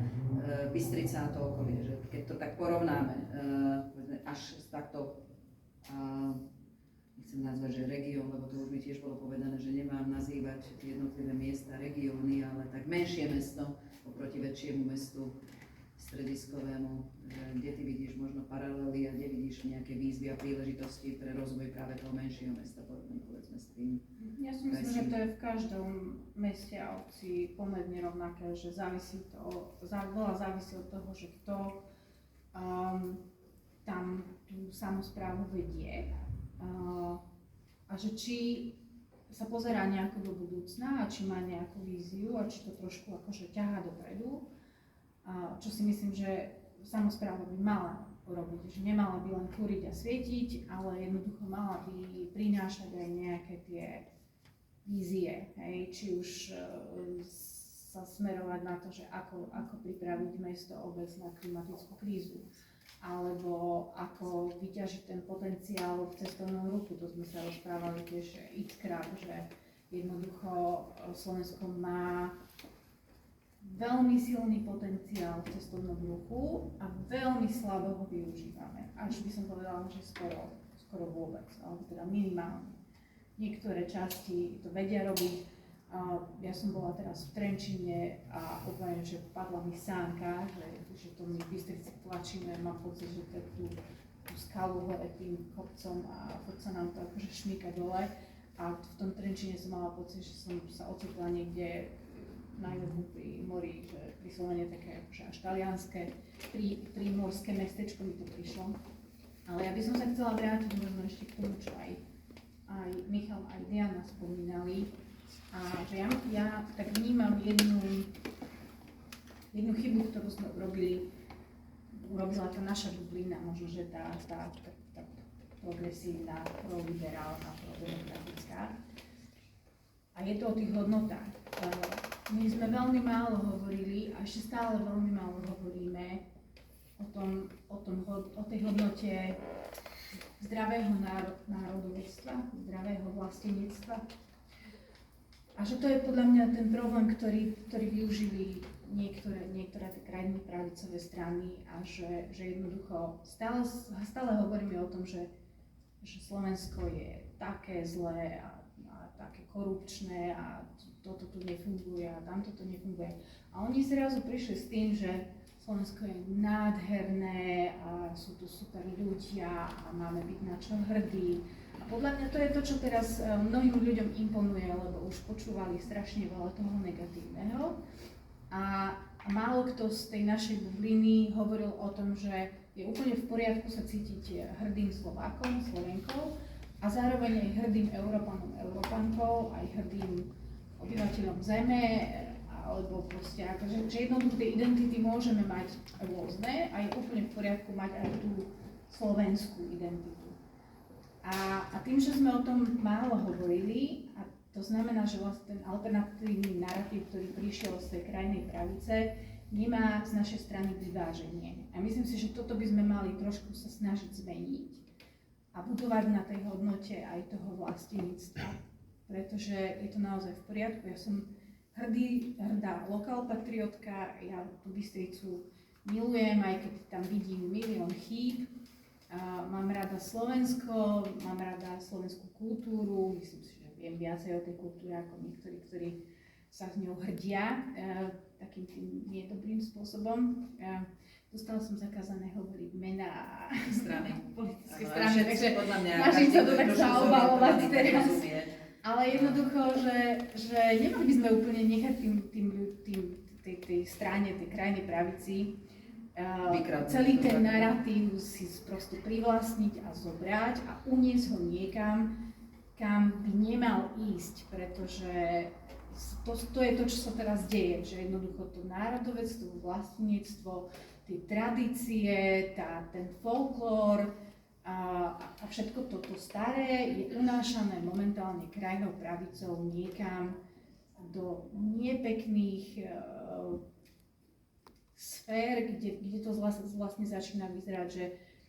Bystrica a to okolie, že keď to tak porovnáme, až takto, nechcem nazvať, že región, lebo to už mi tiež bolo povedané, že nemám nazývať jednotlivé miesta regióny, ale tak menšie mesto oproti väčšiemu mestu strediskovému, kde ty vidíš možno paralely a kde vidíš nejaké výzvy a príležitosti pre rozvoj práve toho menšieho mesta, povedzme s tým. Ja si myslím, že to je v každom meste a obci pomerne rovnaké, že závisí to, veľa závisí od toho, že kto tam tú samosprávu vedie a že či sa pozerá nejako do budúcna a či má nejakú víziu a či to trošku akože ťahá dopredu. Čo si myslím, že samospráva by mala urobiť, že nemala by len kúriť a svietiť, ale jednoducho mala by prinášať aj nejaké tie vízie, hej? Či už sa smerovať na to, že ako pripraviť mesto, obec na klimatickú krízu, alebo ako vyťažiť ten potenciál v cestovnom ruchu. To sme sa rozprávali tiež x-krát, že jednoducho Slovensko má veľmi silný potenciál v cestovnom ruchu a veľmi slabo ho využívame. Až by som povedala, že skoro vôbec, alebo teda minimálne. Niektoré časti to vedia robiť. Ja som bola teraz v Trenčíne a úplne, že padla mi sánka, že to my v Bystrici tlačíme, mám pocit, že tú skalu hore tým kopcom a furt sa nám to akože šmýka dole. A v tom Trenčíne som mala pocit, že som sa ocitla niekde na juhu pri mori, že vyslovene také akože až talianské, prímorské mestečko mi to prišlo. Ale ja by som sa chcela vrátiť možno ešte k tomu, čo aj Michal, aj Diana spomínali. A že ja tak vnímam jednu chybu, ktorú sme urobila tá naša bublina, možno, že tá progresívna, proliberálna, prodemokratická. A je to o tých hodnotách. My sme veľmi málo hovorili a ešte stále veľmi málo hovoríme o tej hodnote zdravého národovectva, zdravého vlastenectva. A že to je podľa mňa ten problém, ktorý využili niektoré tie krajiny pravicové strany a že jednoducho stále hovoríme o tom, že Slovensko je také zlé a také korupčné a toto tu nefunguje a tamto tu nefunguje. A oni zrazu prišli s tým, že Slovensko je nádherné a sú tu super ľudia a máme byť na čo hrdí. A podľa mňa to je to, čo teraz mnohým ľuďom imponuje, lebo už počúvali strašne veľa toho negatívneho. A málo kto z tej našej bubliny hovoril o tom, že je úplne v poriadku sa cítiť hrdým Slovákom, Slovenkou a zároveň aj hrdým Európanom, Európankou, aj hrdým obyvateľom Zeme, alebo proste akože, že jednoducho tie identity môžeme mať rôzne a je úplne v poriadku mať aj tú slovenskú identitu. A tým, že sme o tom málo hovorili, a to znamená, že vlastne ten alternatívny narratív, ktorý prišiel z tej krajnej pravice, nemá z našej strany vyváženie. A myslím si, že toto by sme mali trošku sa snažiť zmeniť a budovať na tej hodnote aj toho vlastenectva. Pretože je to naozaj v poriadku. Ja som hrdá lokálpatriotka, ja tú Bystricu milujem, aj keď tam vidím milión chýb. Mám rada Slovensko, mám rada slovenskú kultúru, myslím si, že viem viacej o tej kultúre ako niektorí, ktorí sa s ňou hrdia takým tým nedobrým spôsobom. Dostala som zakázané hovoriť mená politické strany, takže snažím sa to tak zaobalovať teraz. Ale jednoducho, že nemali by sme úplne nechať tej strane, tej krajnej pravici celý ten narratív si proste privlastniť a zobrať a uniesť ho niekam, kam by nemal ísť, pretože to je to, čo sa teraz deje, že jednoducho to národovectvo, vlastníctvo, tie tradície, ten folklór a všetko toto staré je unášané momentálne krajnou pravicou niekam do nepekných sfér, kde to vlastne začína vyzerať,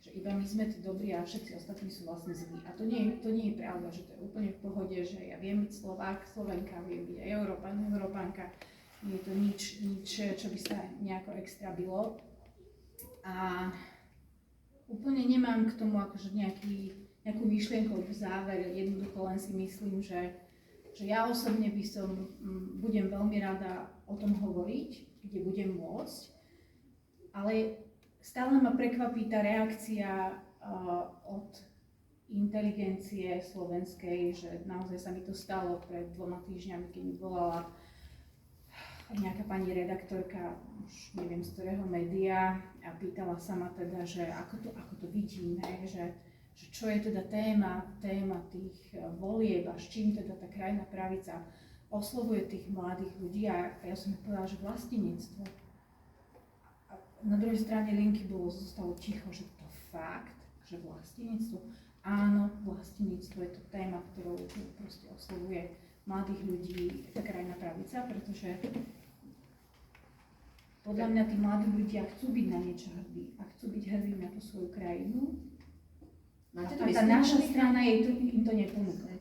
že iba my sme tí dobrí a všetci ostatní sú vlastne zlí. A to nie je pravda, že to je úplne v pohode, že ja viem byť Slovák, Slovenka, viem byť aj Európan, Európanka. Nie je to nič, čo by sa nejako extra bylo. A úplne nemám k tomu akože nejakú myšlienkovú záver, jednoducho len si myslím, že ja osobne budem veľmi rada o tom hovoriť, kde budem môcť. Ale stále ma prekvapí tá reakcia od inteligencie slovenskej, že naozaj sa mi to stalo pred 2 týždňami, keď mi volala nejaká pani redaktorka, už neviem z ktorého média, a pýtala sa ma teda, že ako to vidíme, že čo je teda téma tých volieb a s čím teda tá krajná pravica oslovuje tých mladých ľudí, a ja som povedala, že vlastníctvo. Na druhej strane linky zostalo ticho, že to fakt, že vlastníctvo. Áno, vlastníctvo je to téma, ktorou proste oslovuje mladých ľudí tá krajná pravica, pretože podľa mňa tí mladí ľudia chcú byť na niečo hrdí a chcú byť hrdí na tú svoju krajinu. A tá naša strana im to neponúka.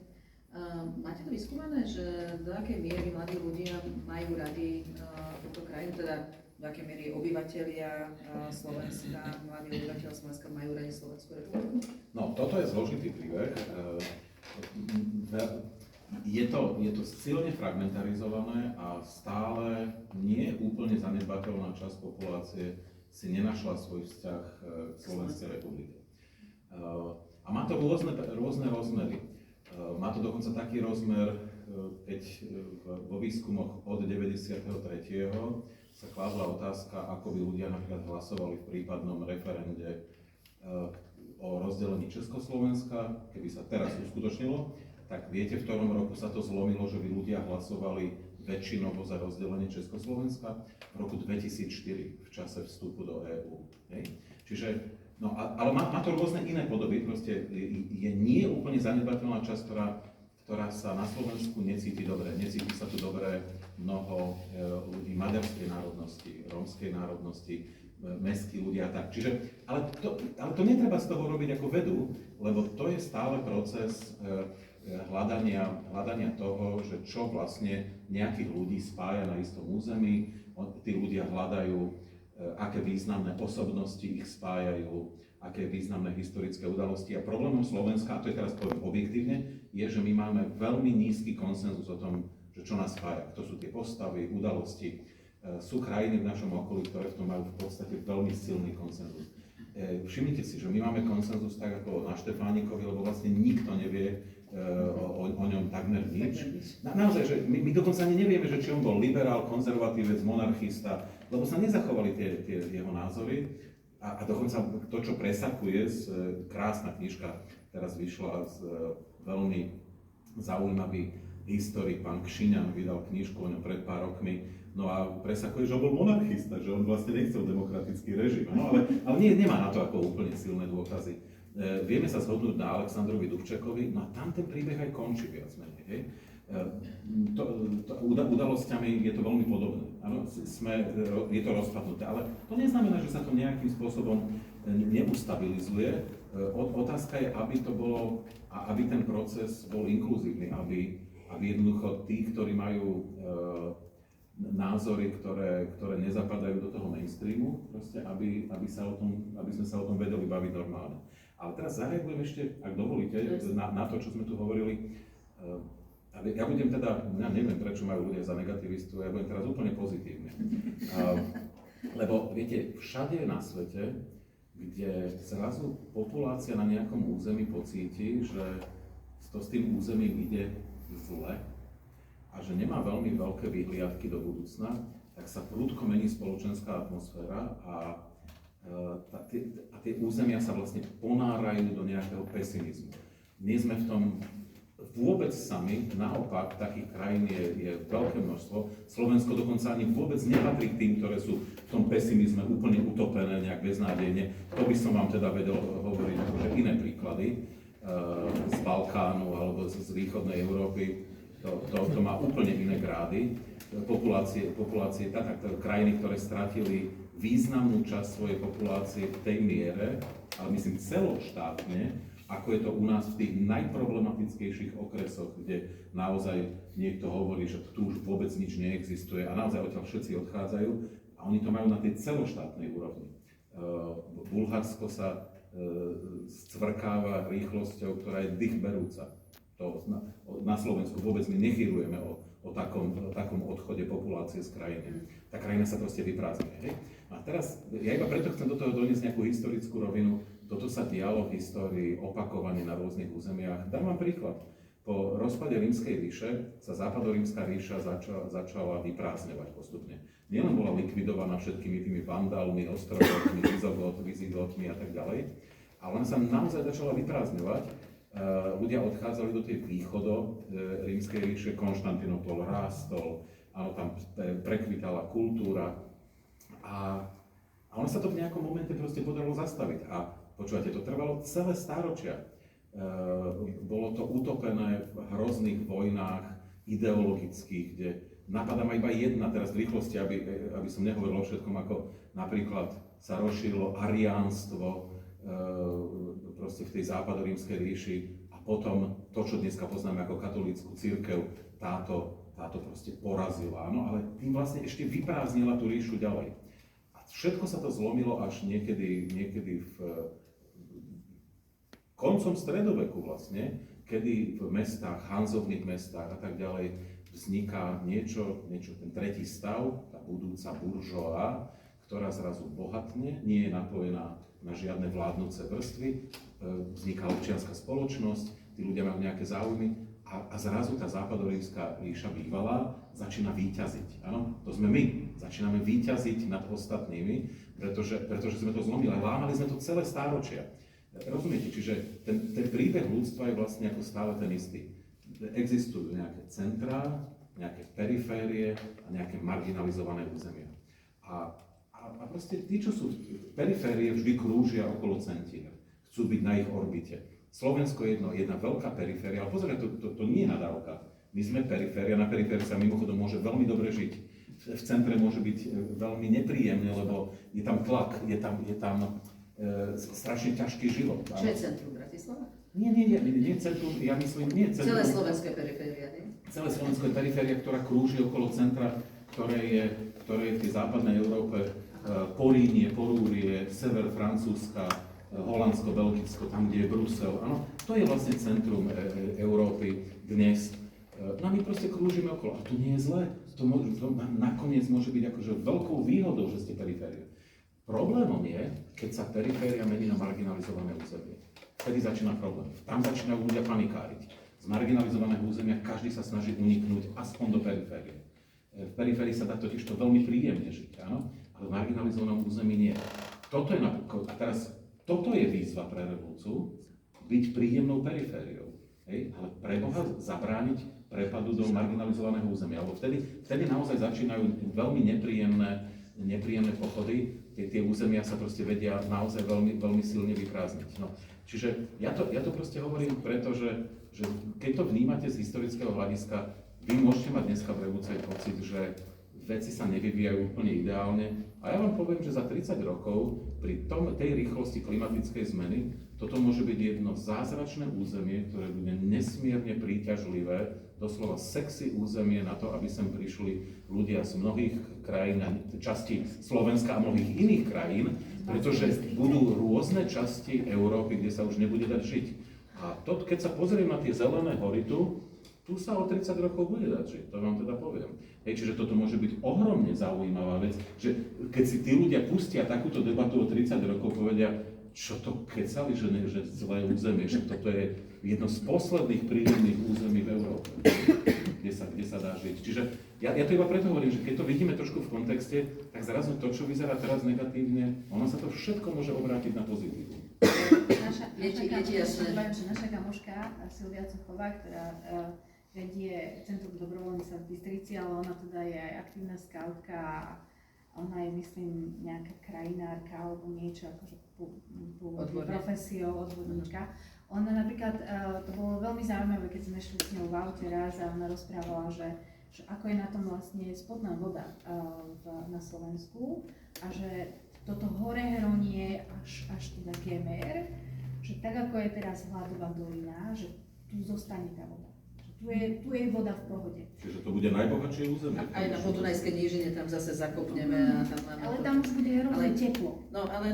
Máte to vyskúmané, že do akej miery mladí ľudia majú radi túto krajinu, teda do akej miery obyvatelia Slovenska, mladí obyvateľia Slovenska majú radi Slovenskú republiku? No, toto je zložitý príbeh. Je to silne fragmentarizované a stále nie úplne zanedbateľná časť populácie si nenašla svoj vzťah k Slovenskej republike. A má to rôzne rozmery. Má to dokonca taký rozmer, keď vo výskumoch od 93. sa kládla otázka, ako by ľudia napríklad hlasovali v prípadnom referende o rozdelení Československa, keby sa teraz uskutočnilo, tak viete, v ktorom roku sa to zlomilo, že by ľudia hlasovali väčšinovo za rozdelenie Československa? V roku 2004, v čase vstupu do EÚ. Čiže, no, ale má to rôzne iné podoby, proste je nie úplne zanedbateľná časť, ktorá sa na Slovensku necíti dobre. Necíti sa tu dobre mnoho ľudí maďarskej národnosti, rómskej národnosti, mestskí ľudia a tak. Čiže, ale to netreba z toho robiť ako vedu, lebo to je stále proces hľadania toho, že čo vlastne nejakých ľudí spája na istom území. Tí ľudia hľadajú, aké významné osobnosti ich spájajú, aké významné historické udalosti. A problémom Slovenska, a to je teraz poviem objektívne, je, že my máme veľmi nízky konsenzus o tom, že čo nás spája. To sú tie postavy, udalosti. Sú krajiny v našom okolí, ktoré v tom majú v podstate veľmi silný konsenzus. Všimnite si, že my máme konsenzus tak ako na Štefánikovi, lebo vlastne nikto nevie o ňom takmer nič. Naozaj, že my dokonca ani nevieme, že či on bol liberál, konzervatívec, monarchista, lebo sa nezachovali tie jeho názory. A dokonca to, čo presakuje, krásna knižka, teraz vyšla veľmi zaujímavý historik, pán Kšiňan, vydal knižku o ňom pred pár rokmi, no a presakuje, že on bol monarchista, že on vlastne nechcel demokratický režim, no ale nemá na to ako úplne silné dôkazy. Vieme sa zhodnúť na Alexandrovi Dubčekovi, no a tam ten príbeh aj končí viac menej, hej. Udalosťami je to veľmi podobné, áno, je to rozpadnuté, ale to neznamená, že sa to nejakým spôsobom neustabilizuje. Otázka je, aby ten proces bol inkluzívny, aby jednoducho tí, ktorí majú názory, ktoré nezapadajú do toho mainstreamu, proste, aby sme sa o tom vedeli baviť normálne. Ale teraz zareagujem ešte, ak dovolíte, na to, čo sme tu hovorili. Ja budem teda, ja neviem, prečo majú ľudia za negativistu, ja budem teraz úplne pozitívne. Lebo viete, všade na svete, kde zrazu populácia na nejakom území pocíti, že to s tým územím ide zle a že nemá veľmi veľké vyhliadky do budúcna, tak sa prudko mení spoločenská atmosféra a tie územia sa vlastne ponárajú do nejakého pesimizmu. Nie sme v tom vôbec sami, naopak takých krajín je veľké množstvo. Slovensko dokonca ani vôbec nepatrí k tým, ktoré sú v tom pesimizme úplne utopené, nejak beznádejne. To by som vám teda vedel hovoriť akože iné príklady z Balkánu alebo z východnej Európy. To má úplne iné grády. Populácie krajiny, ktoré stratili významnú časť svojej populácie v tej miere, ale myslím celoštátne, ako je to u nás v tých najproblematickejších okresoch, kde naozaj niekto hovorí, že tu už vôbec nič neexistuje a naozaj odtiaľ všetci odchádzajú a oni to majú na tej celoštátnej úrovni. Bulharsko sa scvrkáva rýchlosťou, ktorá je dýchberúca. Na Slovensku vôbec my nechýrujeme o takom odchode populácie z krajiny. Tá krajina sa proste vyprázdňuje. A teraz, ja iba preto chcem do toho doniesť nejakú historickú rovinu. Toto sa dialo v histórii opakovane na rôznych územiach. Dám vám príklad. Po rozpade Rímskej ríše sa Západorímska ríša začala vyprázdňovať postupne. Nielen bola likvidovaná všetkými tými vandálmi, ostrovmi, vizigotmi a tak ďalej, ale ona sa naozaj začala vyprázdňovať. Ľudia odchádzali do tej východo Rímskej ríše, Konštantinopol rástol, áno, tam prekvitala kultúra a ono sa to v nejakom momente proste podarilo zastaviť. A počúvate, to trvalo celé stáročia. Bolo to utopené v hrozných vojnách ideologických, kde napadá ma iba jedna teraz v rýchlosti, aby som nehovoril o všetkom, ako napríklad sa rozšírilo ariánstvo proste v tej západorímskej ríši a potom to, čo dneska poznáme ako katolícku cirkev, táto proste porazila, áno, ale tým vlastne ešte vyprázdnila tú ríšu ďalej. A všetko sa to zlomilo až niekedy v koncom stredoveku vlastne, kedy v mestách, hanzovných mestách a tak ďalej vzniká niečo, ten tretí stav, tá budúca buržoá, ktorá zrazu bohatne, nie je napojená na žiadne vládnúce vrstvy, vzniká občianska spoločnosť, tí ľudia majú nejaké záujmy a zrazu tá západorímska ríša bývalá začína víťaziť. Áno, to sme my. Začíname víťaziť nad ostatnými, pretože sme to zlomili, ale lámali sme to celé stáročia. Rozumiete? Čiže ten príbeh ľudstva je vlastne ako stále ten istý. Existujú nejaké centrá, nejaké periférie a nejaké marginalizované územia. A proste tí, čo sú v periférie, vždy krúžia okolo centier. Chcú byť na ich orbite. Slovensko je jedna veľká periféria, ale pozorne, to nie je nadávka. My sme periféria, na periférii sa mimochodom môže veľmi dobre žiť. V centre môže byť veľmi nepríjemne, lebo je tam tlak, je tam strašne ťažký život. Čo je centrum Bratislava? Nie centrum, ja myslím, nie centrum. Celé slovenské periféria, nie? Celé slovenské periféria, ktorá krúži okolo centra, ktoré je v tej západnej Európe, Porínie, Porúrie, sever Francúzska, Holandsko, Belgicko, tam, kde je Brusel. Áno, to je vlastne centrum Európy dnes. No my proste krúžime okolo. A to nie je zlé. To nakoniec môže byť akože veľkou výhodou, že ste periféria. Problémom je, keď sa periféria mení na marginalizované územie. Vtedy začína problém. Tam začínajú ľudia panikáriť. Z marginalizovaného územia každý sa snaží uniknúť aspoň do periférie. V periférii sa dá totiž to veľmi príjemne žiť, áno? Ale v marginalizovanom území nie. Toto je výzva pre revolúciu, byť príjemnou perifériou. Ale pre Boha zabrániť prepadu do marginalizovaného územia. Lebo vtedy naozaj začínajú veľmi nepríjemné pochody. Tie územia sa proste vedia naozaj veľmi, veľmi silne vyprázdniť. No, čiže ja to proste hovorím preto, že keď to vnímate z historického hľadiska, vy môžete mať dneska v revolúcii pocit, že veci sa nevyvíjajú úplne ideálne. A ja vám poviem, že za 30 rokov pri tej rýchlosti klimatickej zmeny toto môže byť jedno zázračné územie, ktoré bude nesmierne príťažlivé, doslova sexy územie na to, aby sem prišli ľudia z mnohých krajín, časti Slovenska a mnohých iných krajín, pretože budú rôzne časti Európy, kde sa už nebude dať žiť. A keď sa pozriem na tie zelené hory tu sa o 30 rokov bude dať žiť, to vám teda poviem. Čiže toto môže byť ohromne zaujímavá vec, že keď si tí ľudia pustia takúto debatu o 30 rokov, povedia, čo to kecali, že zlé územie, že toto je jedno z posledných prírodných území v Európe, kde sa dá žiť. Čiže ja to iba preto hovorím, že keď to vidíme trošku v kontexte, tak zrazu to, čo vyzerá teraz negatívne, ono sa to všetko môže obrátiť na pozitívne. Naša kamoška Silvia Cochová, ktorá vedie Centrum dobrovoľníctva v Bystrici, ale ona teda je aj aktívna skautka a ona je, myslím, nejaká krajinárka alebo niečo, akože profesiou, odborníčka. Ona napríklad, to bolo veľmi zaujímavé, keď sme šli s ňou v aute raz a ona rozprávala, že ako je na tom vlastne spodná voda na Slovensku a že toto hore hronie až teda Gemer, že tak ako je teraz Hladová dolina, že tu zostane tá voda. Tu je voda v pohode. Čiže to bude najbohatšie územie. Aj na Podunajskej nížine tam zase zakopneme a tam máme. Ale tam už bude hrozne teplo. No ale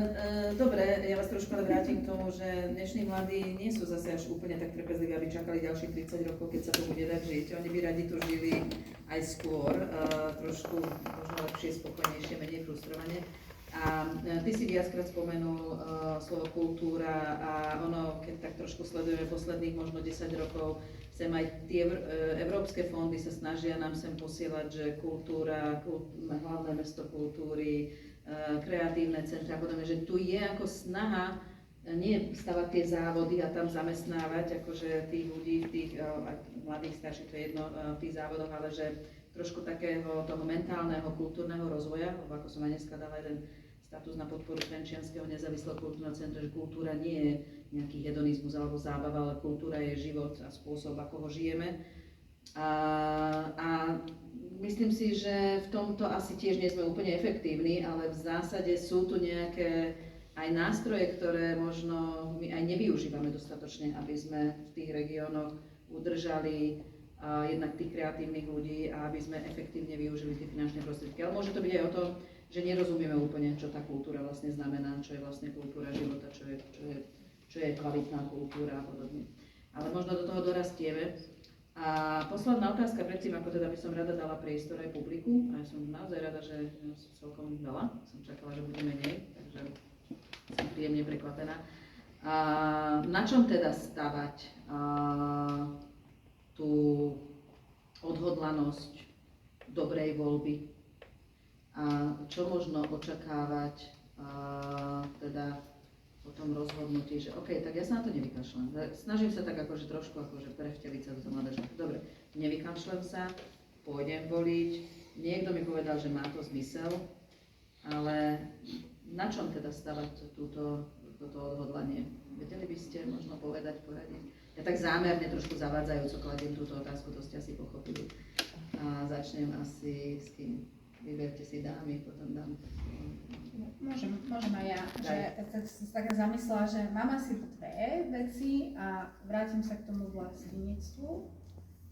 dobre, ja vás trošku ale vrátim k tomu, že dnešní mladí nie sú zase až úplne tak trpezliví, aby čakali ďalších 30 rokov, keď sa to bude dať žiť. Oni by radi tu žili aj skôr, trošku možno lepšie, spokojnejšie, menej frustrovane. A ty si viackrát spomenul slovo kultúra a ono, keď tak trošku sledujeme posledných možno 10 rokov, sem aj tie európske fondy sa snažia nám sem posielať, že kultúra, hlavné mesto kultúry, kreatívne centra a podobne, že tu je ako snaha nie stavať tie závody a tam zamestnávať akože tých ľudí, tých mladých, starších, to je jedno v tých závodoch, ale že trošku takého toho mentálneho, kultúrneho rozvoja, lebo ako som aj dneska dala jeden status na podporu Trenčianskeho nezávislého kultúrneho centra, že kultúra nie je nejaký hedonizmus alebo zábava, ale kultúra je život a spôsob, ako ho žijeme. A myslím si, že v tomto asi tiež nie sme úplne efektívni, ale v zásade sú tu nejaké aj nástroje, ktoré možno my aj nevyužívame dostatočne, aby sme v tých regiónoch udržali jednak tých kreatívnych ľudí a aby sme efektívne využili tie finančné prostriedky. Ale môže to byť aj o tom, že nerozumieme úplne, čo tá kultúra vlastne znamená, čo je vlastne kultúra života, čo je kvalitná kultúra a podobne. Ale možno do toho dorastieme. A posledná otázka predtým, ako teda by som rada dala priestor aj publiku. A ja som naozaj rada, že celkom veľa. Som čakala, že bude menej, takže som príjemne prekvapená. A na čom teda stavať tú odhodlanosť dobrej voľby? A čo možno očakávať teda po tom rozhodnutí, že OK, tak ja sa na to nevykašľam. Snažím sa tak akože trošku akože prevteliť sa do toho mládeža. Dobre, nevykašľam sa, pôjdem voliť. Niekto mi povedal, že má to zmysel, ale na čom teda stavať toto odhodlanie? Vedeli by ste možno povedať, poradiť? Ja tak zámerne trošku zavádzajúco kladiem túto otázku, to ste asi pochopili. A začnem asi s kým. Vyberte si dámy, potom dám. Môžem aj ja. Tak som sa tak zamyslela, že mám asi dve veci a vrátim sa k tomu vlastníctvu.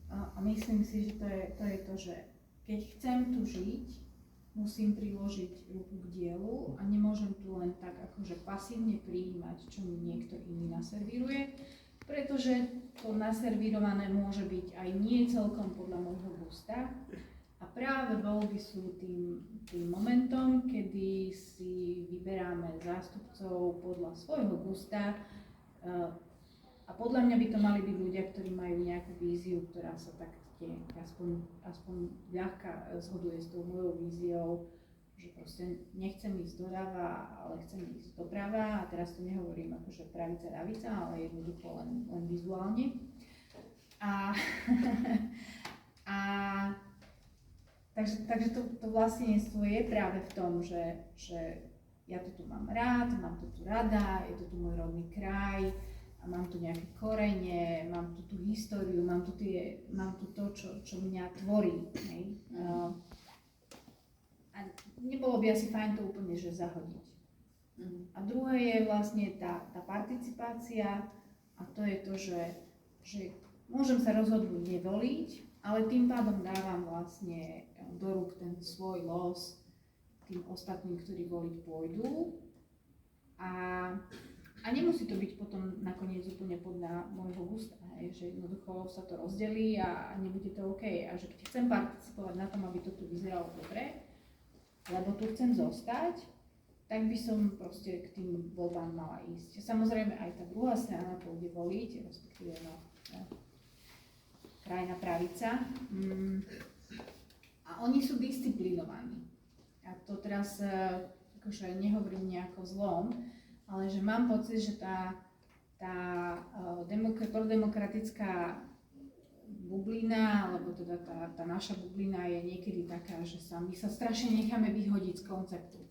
A myslím si, že to je to, že keď chcem tu žiť, musím priložiť ruku k dielu a nemôžem tu len tak akože pasívne prijímať, čo mi niekto iný naservíruje, pretože to naservírované môže byť aj nie celkom podľa môjho gusta. A práve voľby sú tým momentom, kedy si vyberáme zástupcov podľa svojho gusta a podľa mňa by to mali byť ľudia, ktorí majú nejakú víziu, ktorá sa tak aspoň ľahká zhoduje s tou mojou víziou, že proste nechcem ísť doľava, ale chcem ísť doprava a teraz to nehovorím akože pravica, ľavica, ale jednoducho len vizuálne. Takže to vlastníctvo je práve v tom, že ja to tu mám rád, mám to tu rada, je to tu môj rodný kraj, a mám tu nejaké korene, mám tu tú históriu, mám tu to, čo mňa tvorí. Hej? A nebolo by asi fajn to úplne že zahodiť. A druhé je vlastne tá participácia a to je to, že môžem sa rozhodnúť nevoliť, ale tým pádom dávam vlastne do rúk ten svoj los tým ostatným, ktorí voliť pôjdu. A nemusí to byť potom nakoniec úplne podľa môjho gusta, že jednoducho sa to rozdelí a nebude to OK. A že keď chcem participovať na tom, aby to tu vyzeralo dobre, lebo tu chcem zostať, tak by som proste k tým voľbám mala ísť. Samozrejme aj tá druhá strana pôjde voliť, respektíve krajná pravica. A oni sú disciplinovaní. A to teraz akože nehovorím nejako zlom, ale že mám pocit, že tá prodemokratická bublina, alebo teda tá naša bublina je niekedy taká, že my sa strašne necháme vyhodiť z konceptu.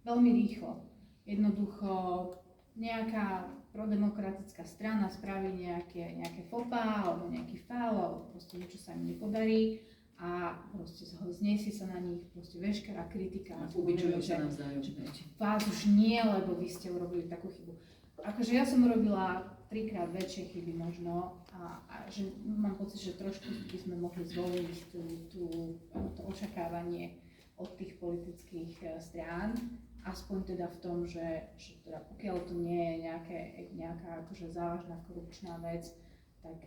Veľmi rýchlo. Jednoducho nejaká prodemokratická strana spraví nejaké fopa, alebo nejaký faul, alebo proste niečo sa im nepodarí a proste znesie sa na nich proste veškerá kritika. Ubičujú sa navzájom. Vás už nie, lebo vy ste urobili takú chybu. Akože ja som urobila 3-krát väčšie chyby možno a že mám pocit, že trošku by sme mohli zvoliť to očakávanie od tých politických strán, aspoň teda v tom, že teda pokiaľ to nie je nejaká akože závažná korupčná vec, tak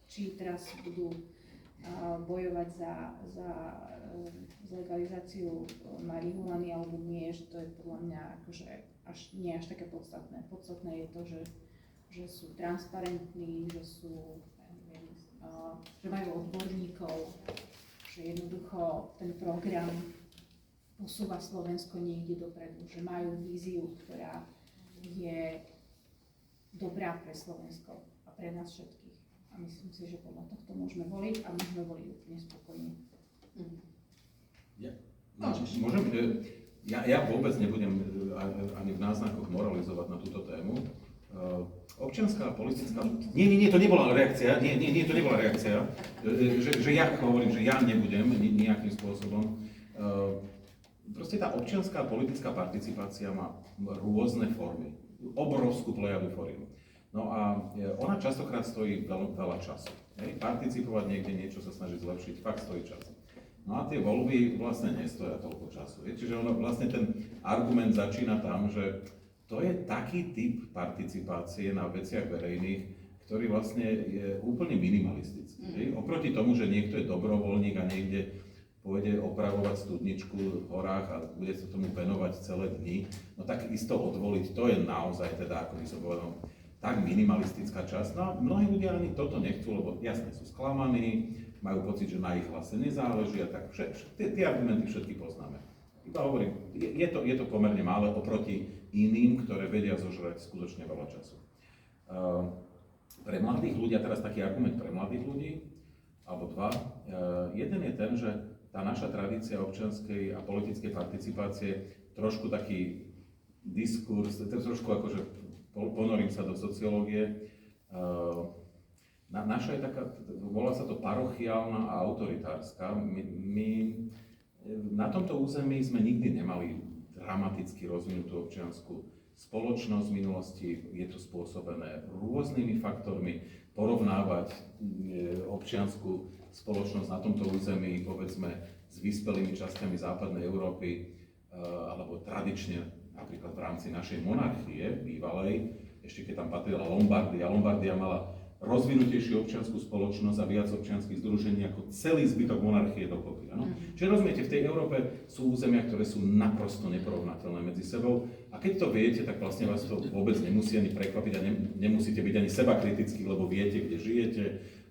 či teraz budú bojovať za legalizáciu marihuany alebo nie, že to je podľa mňa akože nie až také podstatné. Podstatné je to, že sú transparentní, že majú odborníkov, že jednoducho ten program posúva Slovensko niekde dopredu, že majú víziu, ktorá je dobrá pre Slovensko a pre nás všetkých. A myslím si, že podľa tohto môžeme voliť a môžeme voliť úplne spokojne. Ja vôbec nebudem ani v náznakoch moralizovať na túto tému. Občianská politická... Nie, to nebola reakcia. Nie, to nebola reakcia. Že ja hovorím, že ja nebudem nejakým spôsobom. Proste tá občianská politická participácia má rôzne formy. Obrovskú plejadu foriem. No a ona častokrát stojí veľa času. Participovať niekde, niečo sa snažiť zlepšiť, fakt stojí čas. No a tie voľby vlastne nestoja toľko času. Čiže ono vlastne ten argument začína tam, že to je taký typ participácie na veciach verejných, ktorý vlastne je úplne minimalistický. Oproti tomu, že niekto je dobrovoľník a niekde pôjde opravovať studničku v horách a bude sa tomu venovať celé dni, no tak isto odvoliť, to je naozaj teda, ako by som povedal, tak minimalistická časť. No a mnohí ľudia ani toto nechcú, lebo jasne sú sklamaní, majú pocit, že na ich hlase nezáleží a tak tie argumenty všetky poznáme. Iba hovorím, je to pomerne mále oproti iným, ktoré vedia zožrať skutočne veľa času. Pre mladých ľudí, a teraz taký argument pre mladých ľudí, alebo dva. Jeden je ten, že tá naša tradícia občianskej a politickej participácie, trošku taký diskurs, trošku akože ponorím sa do sociológie, naša je taká, volá sa to parochiálna a autoritárska. My na tomto území sme nikdy nemali dramaticky rozvinutú občiansku spoločnosť v minulosti. Je to spôsobené rôznymi faktormi. Porovnávať občiansku spoločnosť na tomto území, povedzme, s vyspelými časťami západnej Európy, alebo tradične, napríklad v rámci našej monarchie bývalej, ešte keď tam patrila Lombardia. Lombardia mala rozvinutejšiu občiansku spoločnosť a viac občianskych združení ako celý zbytok monarchie dokopy. Čiže rozumiete, v tej Európe sú územia, ktoré sú naprosto neporovnateľné medzi sebou a keď to viete, tak vlastne vás to vôbec nemusí ani prekvapiť a nemusíte byť ani sebakritickí, lebo viete, kde žijete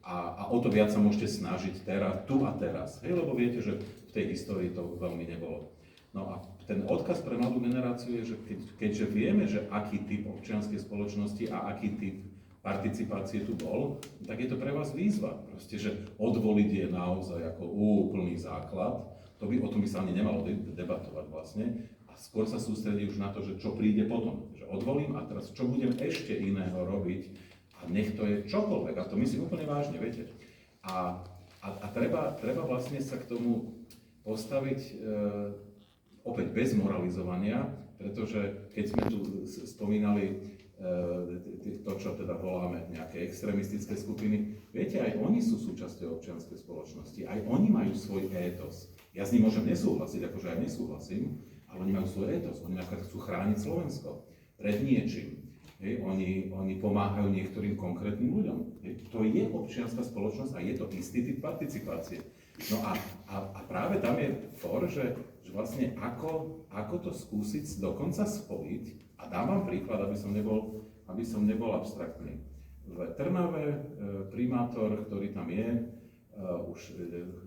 a o to viac sa môžete snažiť teraz, tu a teraz. Lebo viete, že v tej histórii to veľmi nebolo. No a ten odkaz pre mladú generáciu je, že keďže vieme, že aký typ občianskej spoločnosti a aký typ participácie tu bol, tak je to pre vás výzva. Proste, že odvoliť je naozaj ako úplný základ. O tom by sa ani nemalo debatovať vlastne. A skôr sa sústredí už na to, že čo príde potom. Že odvolím a teraz čo budem ešte iného robiť a nech to je čokoľvek. A to myslím úplne vážne, viete. A treba vlastne sa k tomu postaviť opäť bez moralizovania, pretože keď sme tu spomínali to, čo teda voláme nejaké extrémistické skupiny, viete, aj oni sú súčasťou občianskej spoločnosti, aj oni majú svoj étos. Ja s ním môžem nesúhlasiť, akože aj nesúhlasím, ale oni majú svoj étos, oni napríklad chcú chrániť Slovensko pred niečím. Oni pomáhajú niektorým konkrétnym ľuďom. To je občianská spoločnosť a je to istý typ participácie. No a práve tam je for, že vlastne ako to skúsiť dokonca spojiť, a dám vám príklad, aby som nebol abstraktný. V Trnave primátor, ktorý tam je už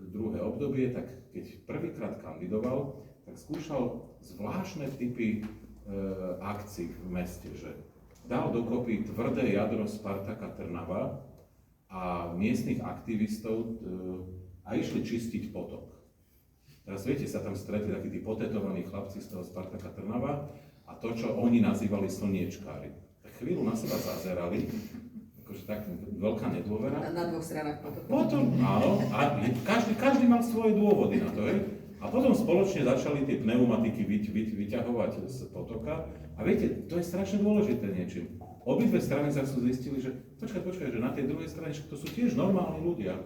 druhé obdobie, tak keď prvýkrát kandidoval, tak skúšal zvláštne typy akcií v meste, že dal dokopy tvrdé jadro Spartaka Trnava a miestnych aktivistov a išli čistiť potok. Teraz viete, sa tam stretli takí tí potetovaní chlapci z toho Spartaka Trnava a to, čo oni nazývali slniečkári. Tak chvíľu na seba zazerali, akože tak veľká nedôvera. Na dvoch stranách potoku. Potom, áno, a každý mal svoje dôvody na to, hej. A potom spoločne začali tie pneumatiky vyťahovať z potoka. A viete, to je strašne dôležité niečím. Obidve strany zase zistili, že počkaj, že na tej druhej strane, že to sú tiež normálni ľudia.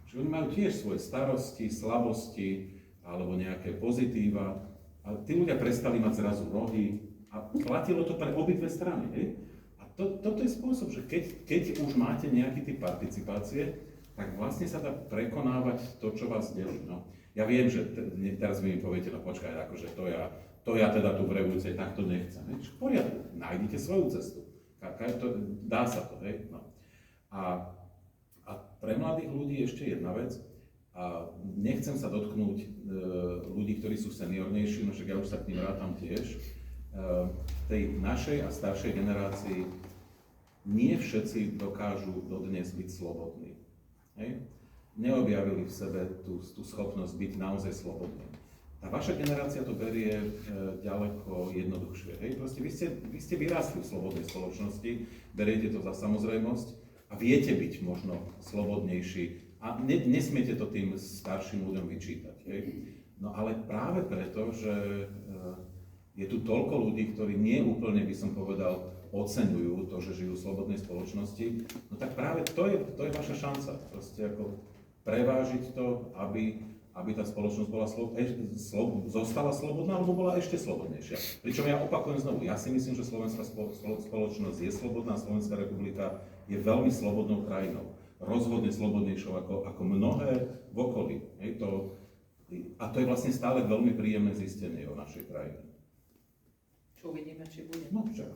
Že oni majú tiež svoje starosti, slabosti, alebo nejaké pozitíva. A tí ľudia prestali mať zrazu rohy. A platilo to pre obidve strany, hej. A toto je spôsob, že keď už máte nejaký typ participácie, tak vlastne sa dá prekonávať to, čo vás delí. No. Ja viem, že teraz vy mi poviete, no počkaj, akože to ja teda tu v revolúcii takto nechcem. V poriadku, nájdite svoju cestu. Dá sa to, hej? No. A pre mladých ľudí ešte jedna vec. A nechcem sa dotknúť ľudí, ktorí sú seniornejší, no však ja už sa k ním rátam tiež. Tej našej a staršej generácii nie všetci dokážu dodnes byť slobodní. Hej? Neobjavili v sebe tú schopnosť byť naozaj slobodný. Tá vaša generácia to berie ďaleko jednoduchšie. Hej? Proste vy ste vyrástli v slobodnej spoločnosti, beriete to za samozrejmosť a viete byť možno slobodnejší a nesmiete to tým starším ľuďom vyčítať. Hej? No ale práve preto, že je tu toľko ľudí, ktorí nie úplne, by som povedal, oceňujú to, že žijú v slobodnej spoločnosti, no tak práve to je vaša šanca. Proste ako prevážiť to, aby tá spoločnosť zostala slobodná, alebo bola ešte slobodnejšia. Pričom ja opakujem znovu, ja si myslím, že slovenská spoločnosť je slobodná, Slovenská republika je veľmi slobodnou krajinou. Rozhodne slobodnejšou ako mnohé v okolí. A to je vlastne stále veľmi príjemné zistenie o našej krajine. Čo uvidíme, či bude. No však,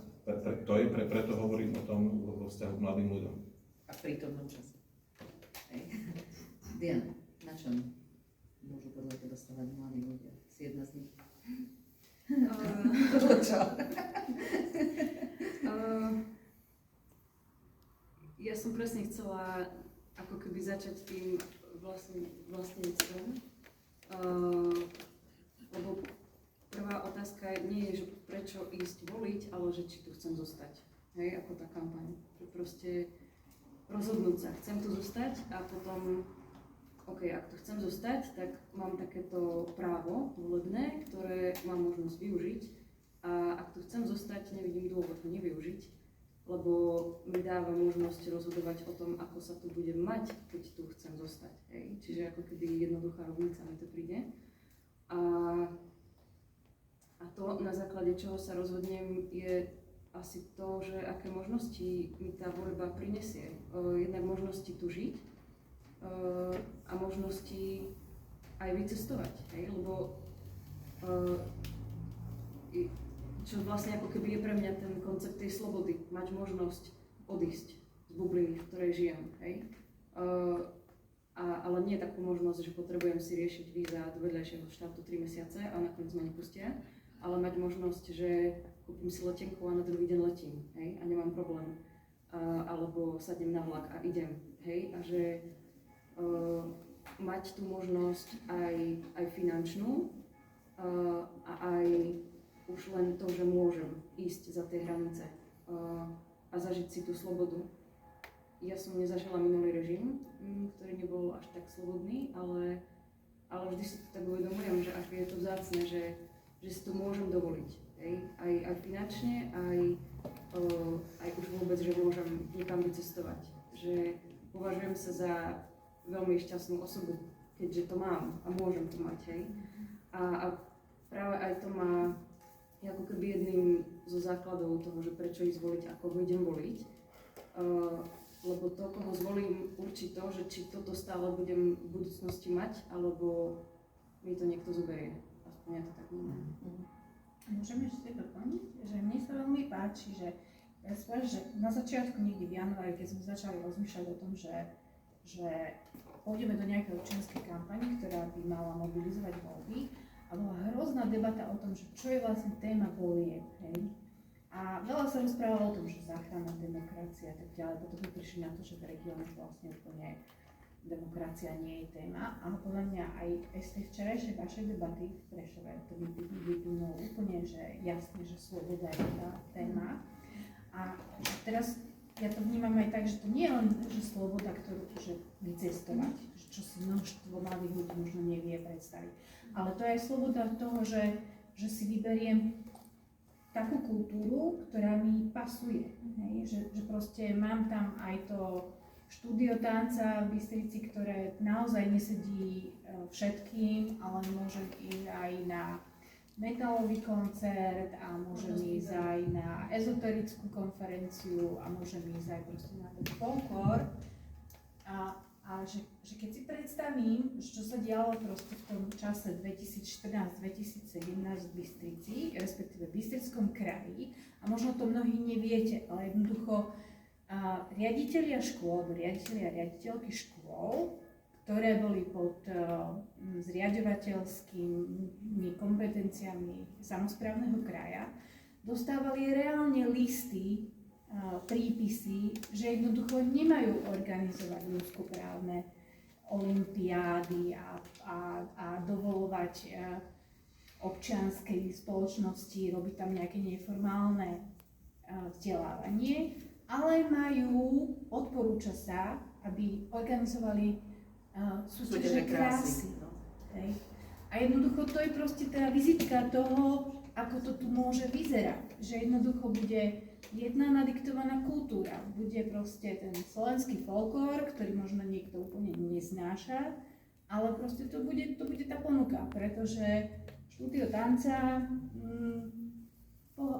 preto hovorím o tom vo vzťahu k mladým ľuďom. A v prítomnom čase. Hej. Diana, na čom môžu podľa teba stavať mladí ľudia? Si jedna z nich? Čo? Ja som presne chcela ako keby začať tým vlastníctvom, lebo prvá otázka nie je, že prečo ísť voliť, ale že či tu chcem zostať, hej, ako tá kampaň. Že proste rozhodnúť sa, chcem tu zostať a potom, OK, ak tu chcem zostať, tak mám takéto právo volebné, ktoré mám možnosť využiť a ak tu chcem zostať, nevidím dôvod ho nevyužiť, lebo mi dáva možnosť rozhodovať o tom, ako sa tu budem mať, keď tu chcem zostať. Hej. Čiže ako keby jednoduchá rovnica mi to príde. A to, na základe čoho sa rozhodnem, je asi to, že aké možnosti mi tá voľba prinesie. Jednak možnosti tu žiť a možnosti aj vycestovať. Hej. Lebo čo vlastne ako keby je pre mňa ten koncept tej slobody, mať možnosť odísť z bubliny, v ktorej žijem, hej. Ale nie takú možnosť, že potrebujem si riešiť víza do vedľajšieho štátu 3 mesiace a nakoniec ma nepustia, ale mať možnosť, že kúpim si letenku a na druhý deň letím, hej, a nemám problém. Alebo sadnem na vlak a idem, hej, a že mať tú možnosť aj finančnú a aj už len to, že môžem ísť za tie hranice a zažiť si tú slobodu. Ja som nezažila minulý režim, ktorý nebol až tak slobodný, ale vždy si to tak uvedomujem, že aké je to vzácne, že si to môžem dovoliť. Aj finančne, aj už vôbec, že môžem niekam vycestovať. Že považujem sa za veľmi šťastnú osobu, keďže to mám a môžem to mať. Hej. A práve aj to má ako keby jedným zo základov toho, že prečo ísť voliť, ako ho idem voliť, lebo to, koho zvolím, určí to, že či toto stále budem v budúcnosti mať, alebo mi to niekto zoberie. Aspoň ja to tak nemám. Môžem ešte doplniť, že mne sa veľmi páči, že na začiatku niekde v januári, keď sme začali rozmýšľať o tom, že pôjdeme do nejakej občianskej kampane, ktorá by mala mobilizovať voľby, a bola hrozná debata o tom, že čo je vlastne téma volieb, hej. A veľa sa rozprávalo o tom, že záchrana demokracie a tak ďalej, potom sme prišli na to, že v regiónoch vlastne úplne demokracia nie je téma, ale podľa mňa aj z tej včerajšej vašej debaty v Prešove to vyplynulo úplne, že jasne, že sloboda je tá téma. A teraz ja to vnímam aj tak, že to nie je len že sloboda, ktorú že vycestovať, čo si množstvo mladých ľudí možno nevie predstaviť, ale to je aj sloboda toho, že si vyberiem takú kultúru, ktorá mi pasuje, hej? Že proste mám tam aj to štúdio tanca v Bystrici, ktoré naozaj nesedí všetkým, ale môžem ísť aj na metalový koncert a môžem ísť aj na ezoterickú konferenciu a môžem ísť aj proste na ten folklór. A že keď si predstavím, čo sa dialo proste v tom čase 2014-2017 v Bystrici, respektíve v Bystrickom kraji, a možno to mnohí neviete, ale jednoducho riaditelia škôl, riaditelia a riaditeľky škôl, ktoré boli pod zriaďovateľskými kompetenciami samosprávneho kraja, dostávali reálne listy, prípisy, že jednoducho nemajú organizovať ľudskoprávne olympiády a dovolovať občianskej spoločnosti, robiť tam nejaké neformálne vzdelávanie, ale odporúča sa, aby organizovali súťaže krásy. A jednoducho to je proste tá vizitka toho, ako to tu môže vyzerať. Že jednoducho bude jedna nadiktovaná kultúra. Bude proste ten slovenský folklór, ktorý možno niekto úplne neznáša, ale proste to bude tá ponuka, pretože štúdio tanca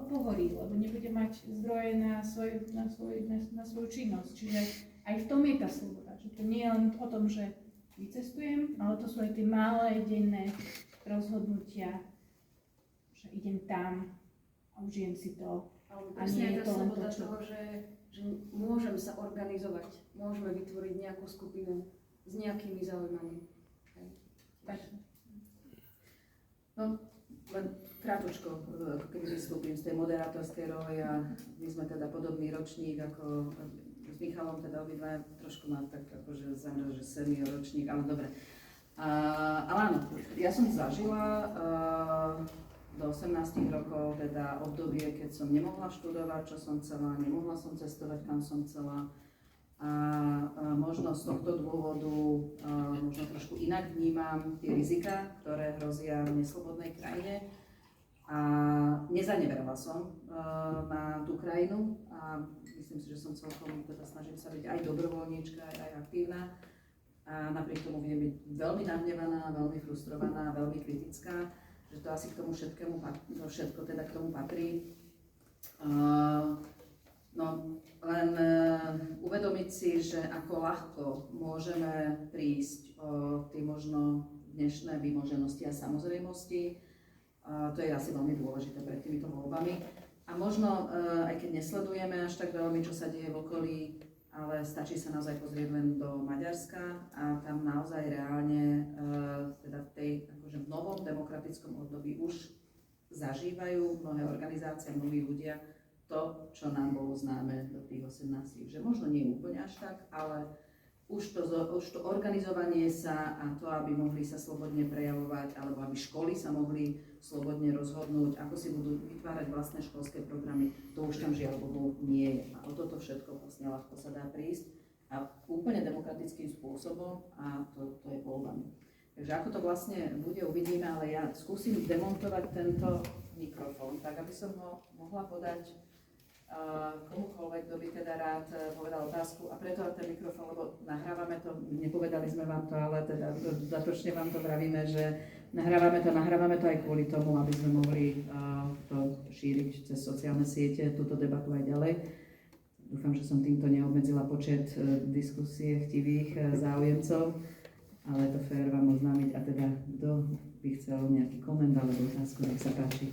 pohorí, lebo nebude mať zdroje na svoju činnosť. Čiže aj v tom je tá sloboda. Že to nie je len o tom, že vycestujem, ale to sú aj tie malé denné rozhodnutia, že idem tam a užijem si to. Ale presne je tá sloboda toho, že môžem sa organizovať, môžeme vytvoriť nejakú skupinu s nejakými záujmami. Tak. No, len krátko, keby vystúpim z tej moderátorskej role, a my sme teda podobný ročník ako s Michalom, teda obidva, trošku mám tak akože zamrel, že senior ročník, ale dobre. Ale áno, ja som zažila do 18 rokov teda obdobie, keď som nemohla študovať, čo som chcela, nemohla som cestovať, kam som chcela. A možno z tohto dôvodu možno trošku inak vnímam tie rizika, ktoré hrozia v neslobodnej krajine. A nezaneverala som na tú krajinu a myslím si, že som celkom, teda snažím sa byť aj dobrovoľníčka, aj aktívna. A napriek tomu budem byť veľmi nahnevaná, veľmi frustrovaná, veľmi kritická, že to asi k tomu všetko teda k tomu patrí. No, len uvedomiť si, že ako ľahko môžeme prísť o tie možno dnešné vymoženosti a samozrejmosti. To je asi veľmi dôležité pred týmito voľbami. A možno, aj keď nesledujeme až tak veľmi, čo sa deje v okolí, ale stačí sa naozaj pozrieť len do Maďarska a tam naozaj reálne, teda akože v novom demokratickom období už zažívajú mnohé organizácie, mnohí ľudia to, čo nám bolo známe do tých 18. Že možno nie úplne až tak, ale už to organizovanie sa a to, aby mohli sa slobodne prejavovať, alebo aby školy sa mohli slobodne rozhodnúť, ako si budú vytvárať vlastné školské programy, to už tam žiaľ Bohu nie je. A o toto všetko vlastne ľahko sa dá prísť a úplne demokratickým spôsobom a to je voľbami. Takže ako to vlastne bude, uvidíme, ale ja skúsim demontovať tento mikrofón, tak aby som ho mohla podať komukoľvek, kto by teda rád povedal otázku, a preto ten mikrofón, lebo nahrávame to, nepovedali sme vám to, ale teda dodatočne vám to vravíme, že nahrávame to aj kvôli tomu, aby sme mohli to šíriť cez sociálne siete, túto debatu aj ďalej. Dúfam, že som týmto neobmedzila počet diskusie chtivých záujemcov, ale je to fér vám oznámiť. A teda, kto by chcel nejaký koment alebo otázku, nech sa páči.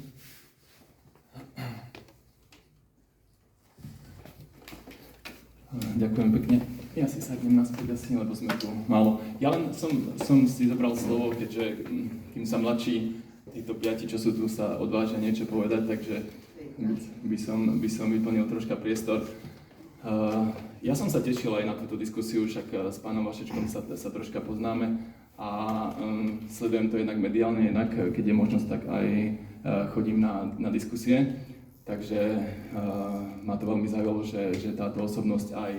Ďakujem pekne. Ja si sadnem naspäť asi, lebo sme tu málo. Ja len som si zobral slovo, keďže kým sa mladší, títo 5, čo sú tu, sa odvážia niečo povedať, takže by som vyplnil troška priestor. Ja som sa tešil aj na túto diskusiu, však s pánom Vašečkom sa troška poznáme a sledujem to jednak mediálne, jednak keď je možnosť, tak aj chodím na diskusie. Takže ma to veľmi zaujalo, že táto osobnosť aj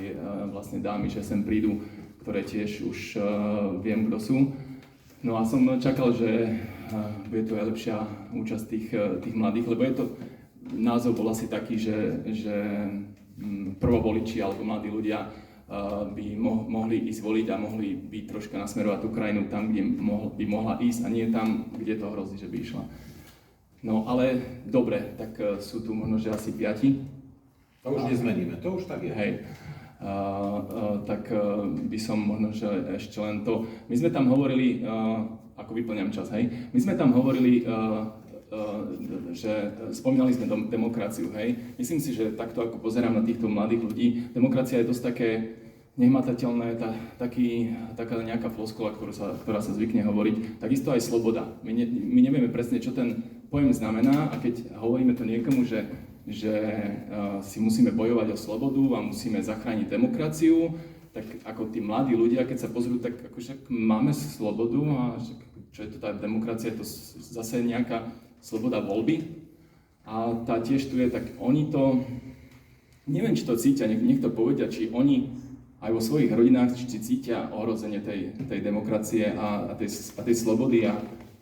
vlastne dámy, že sem prídu, ktoré tiež už viem, kto sú. No a som čakal, že bude to aj lepšia účasť tých mladých, lebo je to, názov bol asi taký, že prvovoliči alebo mladí ľudia by mohli ísť voliť a mohli by troška nasmerovať tú krajinu tam, kde by mohla ísť a nie tam, kde to hrozí, že by išla. No ale dobre, tak sú tu možno, že asi 5. To už nezmeníme, to už tak je. Hej. Tak by som možno, že ešte len to... My sme tam hovorili, ako vyplňam čas, hej? My sme tam hovorili, že spomínali sme demokraciu, hej? Myslím si, že takto ako pozerám na týchto mladých ľudí, demokracia je dosť také nehmatateľné, taká nejaká floskula, ktorá sa zvykne hovoriť. Takisto aj sloboda. My nevieme presne, čo ten pojem znamená a keď hovoríme to niekomu, že si musíme bojovať o slobodu a musíme zachrániť demokraciu, tak ako tí mladí ľudia, keď sa pozrú, tak akože máme slobodu a čo je to tá demokracia, je to zase nejaká sloboda voľby a tá tiež tu je, tak oni to, neviem, či to cítia, nech to povedia, či oni aj vo svojich rodinách, či cítia ohrozenie tej demokracie a tej slobody a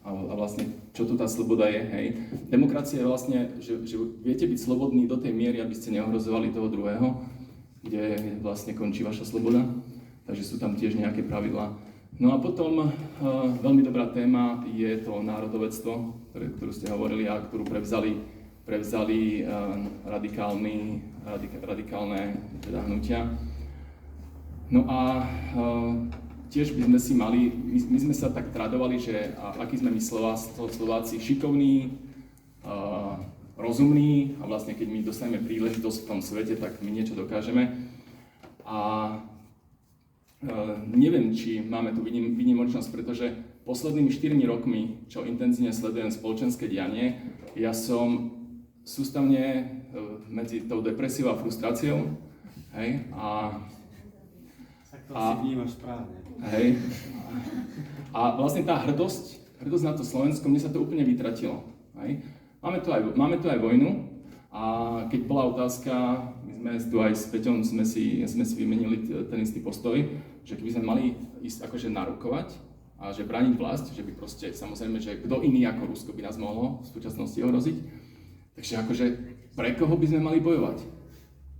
vlastne, čo tu tá sloboda je, hej. Demokracia je vlastne, že viete byť slobodní do tej miery, aby ste neohrozovali toho druhého, kde vlastne končí vaša sloboda, takže sú tam tiež nejaké pravidlá. No a potom veľmi dobrá téma je to národovectvo, ktorú ste hovorili a ktorú prevzali radikálne teda hnutia. No a tiež by sme si mali, my sme sa tak tradovali, že akí sme my Slováci šikovní, rozumní a vlastne keď my dostaneme príležitosť v tom svete, tak my niečo dokážeme. A neviem, či máme tu výnimočnosť, pretože poslednými 4 rokmi, čo intenzívne sledujem spoločenské dianie, ja som sústavne medzi tou depresiou a frustráciou, hej, to si vnímaš správne. Hej. A vlastne tá hrdosť na to Slovensko, mne sa to úplne vytratilo. Hej. Máme tu aj vojnu a keď bola otázka, my sme tu aj s Peťom sme si vymenili ten istý postoj, že keby sme mali ísť akože narukovať a že brániť vlast, že by proste, samozrejme, že kto iný ako Rusko by nás mohlo v súčasnosti ohroziť, takže akože pre koho by sme mali bojovať?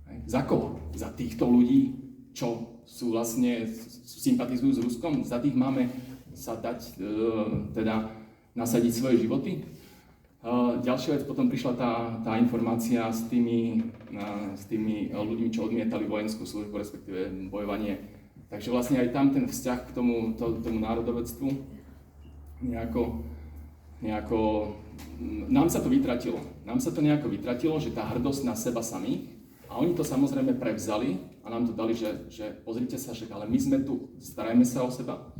Hej. Za koho? Za týchto ľudí, čo sú vlastne, sympatizujú s Ruskom, za tých máme sa dať, teda nasadiť svoje životy. Ďalšia vec, potom prišla tá informácia s tými ľuďmi, čo odmietali vojenskú službu, respektíve bojovanie. Takže vlastne aj tam ten vzťah k tomu národovectvu nejako nám sa to vytratilo. Nám sa to nejako vytratilo, že tá hrdosť na seba samých, a oni to samozrejme prevzali a nám to dali, že pozrite sa, však, ale my sme tu, starajme sa o seba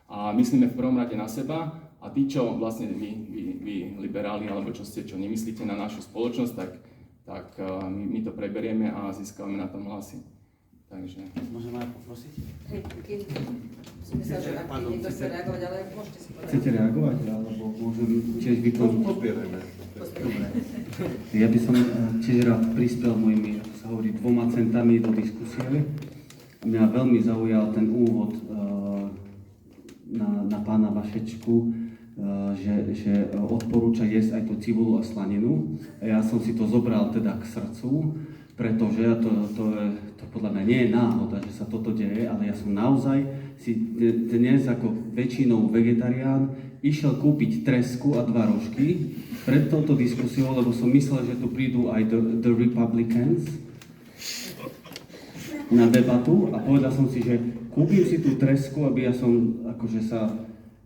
a myslíme v prvom rade na seba a tí, čo vlastne vy liberáli, alebo čo nemyslíte na našu spoločnosť, tak my to preberieme a získame na tom hlasy. Takže... Môžem aj poprosiť? Keď si myslel, že ak niekto chce reagovať, ale môžete si povedať. Chcete reagovať, alebo môžem tiež vypovedať? Pospierajme. Ja by som tiež rád prispel mojimi, ako sa hovorí, 2 centami do diskusie. Mňa veľmi zaujal ten úvod na pána Vašečku, že odporúča jesť aj tú cibulu a slaninu. A ja som si to zobral teda k srdcu, pretože to podľa mňa nie je náhoda, že sa toto deje, ale ja som naozaj si dnes ako väčšinou vegetarián išiel kúpiť tresku a 2 rožky pred touto diskusiou, lebo som myslel, že tu prídu aj the Republicans. na debatu a povedal som si, že kúpim si tú tresku, aby ja som akože sa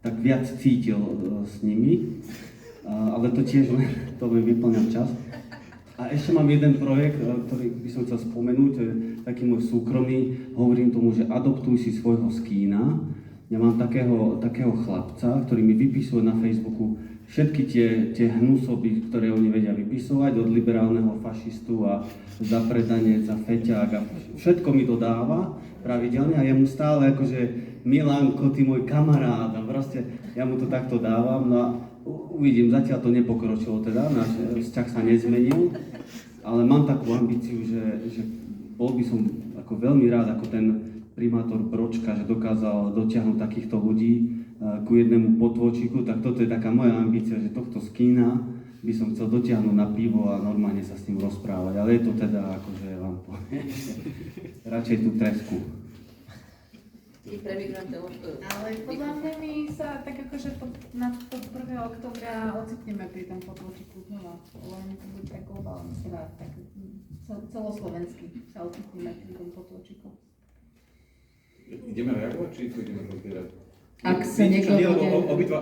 tak viac cítil s nimi, ale to tiež to len vyplňam čas. A ešte mám jeden projekt, ktorý by som chcel spomenúť, to je taký môj súkromný, hovorím tomu, že adoptuj si svojho skína. Ja mám takého chlapca, ktorý mi vypisuje na Facebooku všetky tie hnusoby, ktoré oni vedia vypisovať, od liberálneho fašistu a zapredanie, za feťák a všetko mi to dáva pravidelne a ja mu stále akože Milanko, ty môj kamarát a proste ja mu to takto dávam, no a uvidím, zatiaľ to nepokročilo teda, náš vzťah sa nezmenil, ale mám takú ambíciu, že bol by som ako veľmi rád, ako ten primátor Bročka, že dokázal dotiahnuť takýchto ľudí ku jednému potôčiku, tak toto je taká moja ambícia, že tohto skína by som chcel dotiahnuť na pivo a normálne sa s ním rozprávať, ale je to teda akože vám poviem, radšej tú tresku. Ale podľa mňa my sa tak akože na 1. októbra ocitneme pri tom potôčiku znova, len to bude tak globálne, teda tak celoslovensky sa ocitneme pri tom potôčiku. Ideme reagovať, či to ideme rozbierať? Ak sa niekto bude...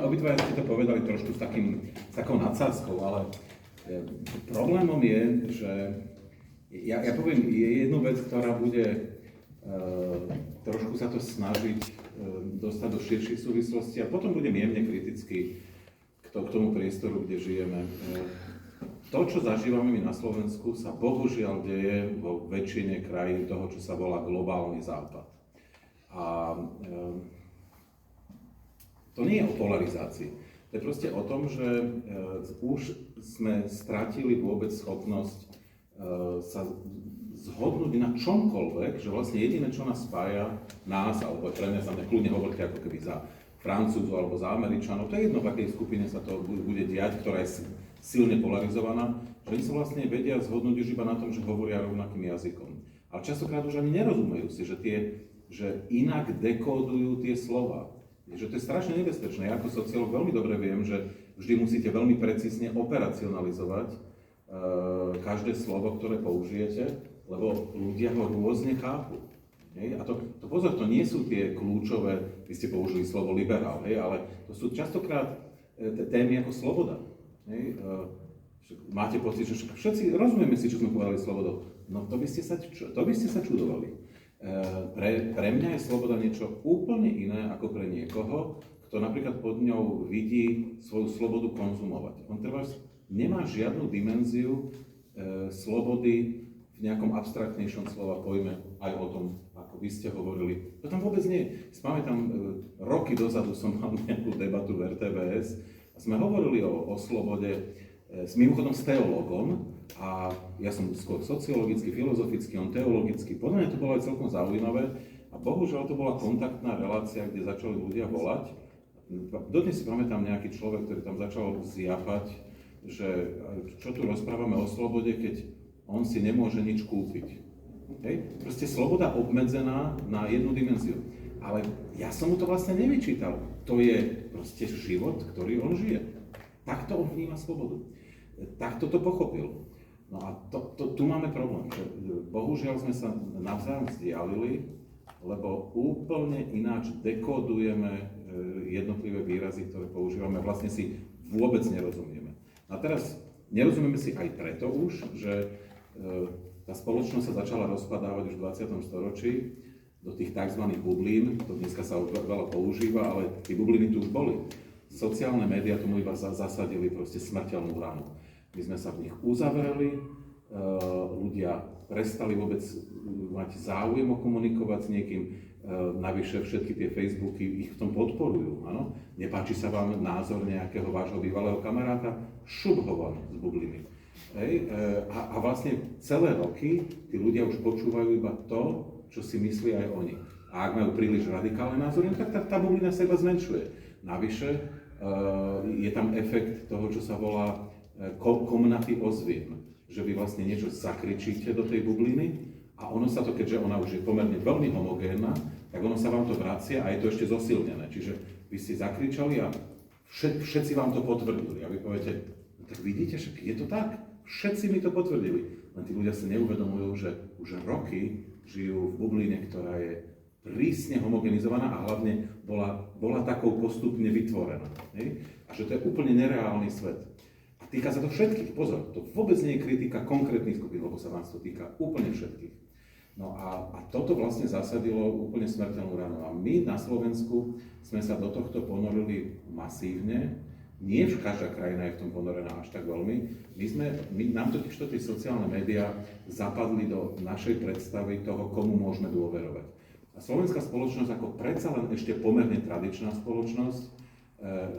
Obidva ste to povedali trošku s takou nadsázkou, ale problémom je, že ja poviem jednu vec, ktorá bude trošku sa to snažiť dostať do širších súvislostí a potom budem jemne kritický k tomu priestoru, kde žijeme. To, čo zažívame my na Slovensku, sa bohužiaľ deje vo väčšine krajín toho, čo sa volá globálny západ. A to nie je o polarizácii. To je proste o tom, že už sme stratili vôbec schopnosť sa zhodnúť na čomkoľvek, že vlastne jediné, čo nás spája, nás, alebo pre mňa, za mňa kľudne hovorte ako keby za Francúzov alebo za Američanov, to je jedno, v akej skupine sa to bude diať, ktorá je silne polarizovaná, že oni sa vlastne vedia zhodnúť už iba na tom, že hovoria rovnakým jazykom. Ale častokrát už ani nerozumejú si, že inak dekódujú tie slova. Že to je strašne nebezpečné. Ja ako sociológ veľmi dobre viem, že vždy musíte veľmi precízne operacionalizovať každé slovo, ktoré použijete, lebo ľudia ho rôzne chápu. A to pozor, to nie sú tie kľúčové, vy ste použili slovo liberál, ale to sú častokrát témy ako sloboda. Máte pocit, že všetci rozumieme si, čo sme povedali slobodou. No to by ste sa čudovali. Pre mňa je sloboda niečo úplne iné ako pre niekoho, kto napríklad pod ňou vidí svoju slobodu konzumovať. On treba nemá žiadnu dimenziu slobody v nejakom abstraktnejšom slova pojme aj o tom, ako vy ste hovorili. To tam vôbec nie je. Pamätám, roky dozadu som mal nejakú debatu v RTVS a sme hovorili o slobode mimochodom s teológom a ja som skôr sociologicky, filozoficky, on teologicky. Podľa mňa to bolo aj celkom zaujímavé a bohužiaľ to bola kontaktná relácia, kde začali ľudia volať. Dodnes si pamätám nejaký človek, ktorý tam začal zjapať, že čo tu rozprávame o slobode, keď on si nemôže nič kúpiť. Proste sloboda obmedzená na jednu dimenziu. Ale ja som mu to vlastne nevyčítal. To je proste život, ktorý on žije. Takto on vníma slobodu. Takto to pochopil. No a tu máme problém, že bohužiaľ sme sa navzájom vzdialili, lebo úplne ináč dekódujeme jednotlivé výrazy, ktoré používame, vlastne si vôbec nerozumieme. A teraz nerozumieme si aj preto už, že tá spoločnosť sa začala rozpadávať už v 20. storočí do tých tzv. Bublín, to dneska sa veľa používa, ale tie bubliny tu už boli. Sociálne médiá tomu iba zasadili proste smrteľnú ranu. My sme sa v nich uzavreli, ľudia prestali vôbec mať záujem o komunikovať s niekým, navyše všetky tie Facebooky ich v tom podporujú, áno? Nepáči sa vám názor nejakého vášho bývalého kamaráta? Šup ho von z bubliny. A vlastne celé roky tí ľudia už počúvajú iba to, čo si myslí aj oni. A ak majú príliš radikálne názory, tak tá bublina sa iba zmenšuje. Navyše je tam efekt toho, čo sa volá komnaty ozvien. Že vy vlastne niečo zakričíte do tej bubliny a ono sa to, keďže ona už je pomerne veľmi homogénna, tak ono sa vám to vracia a je to ešte zosilnené. Čiže vy ste zakričali a všetci vám to potvrdili. A vy poviete, no tak vidíte, že je to tak. Všetci mi to potvrdili. Len tí ľudia si neuvedomujú, že už roky žijú v bubline, ktorá je prísne homogenizovaná a hlavne bola takou postupne vytvorená. Hej? A že to je úplne nereálny svet. A týka sa to všetkých, pozor, to vôbec nie je kritika konkrétnych skupín, lebo sa nás to týka úplne všetkých. No a toto vlastne zasadilo úplne smrteľnú ranu. A my na Slovensku sme sa do tohto ponorili masívne. Nie každá krajina je v tom ponorená až tak veľmi. Nám totižto tie sociálne médiá zapadli do našej predstavy toho, komu môžeme dôverovať. A slovenská spoločnosť ako predsa len ešte pomerne tradičná spoločnosť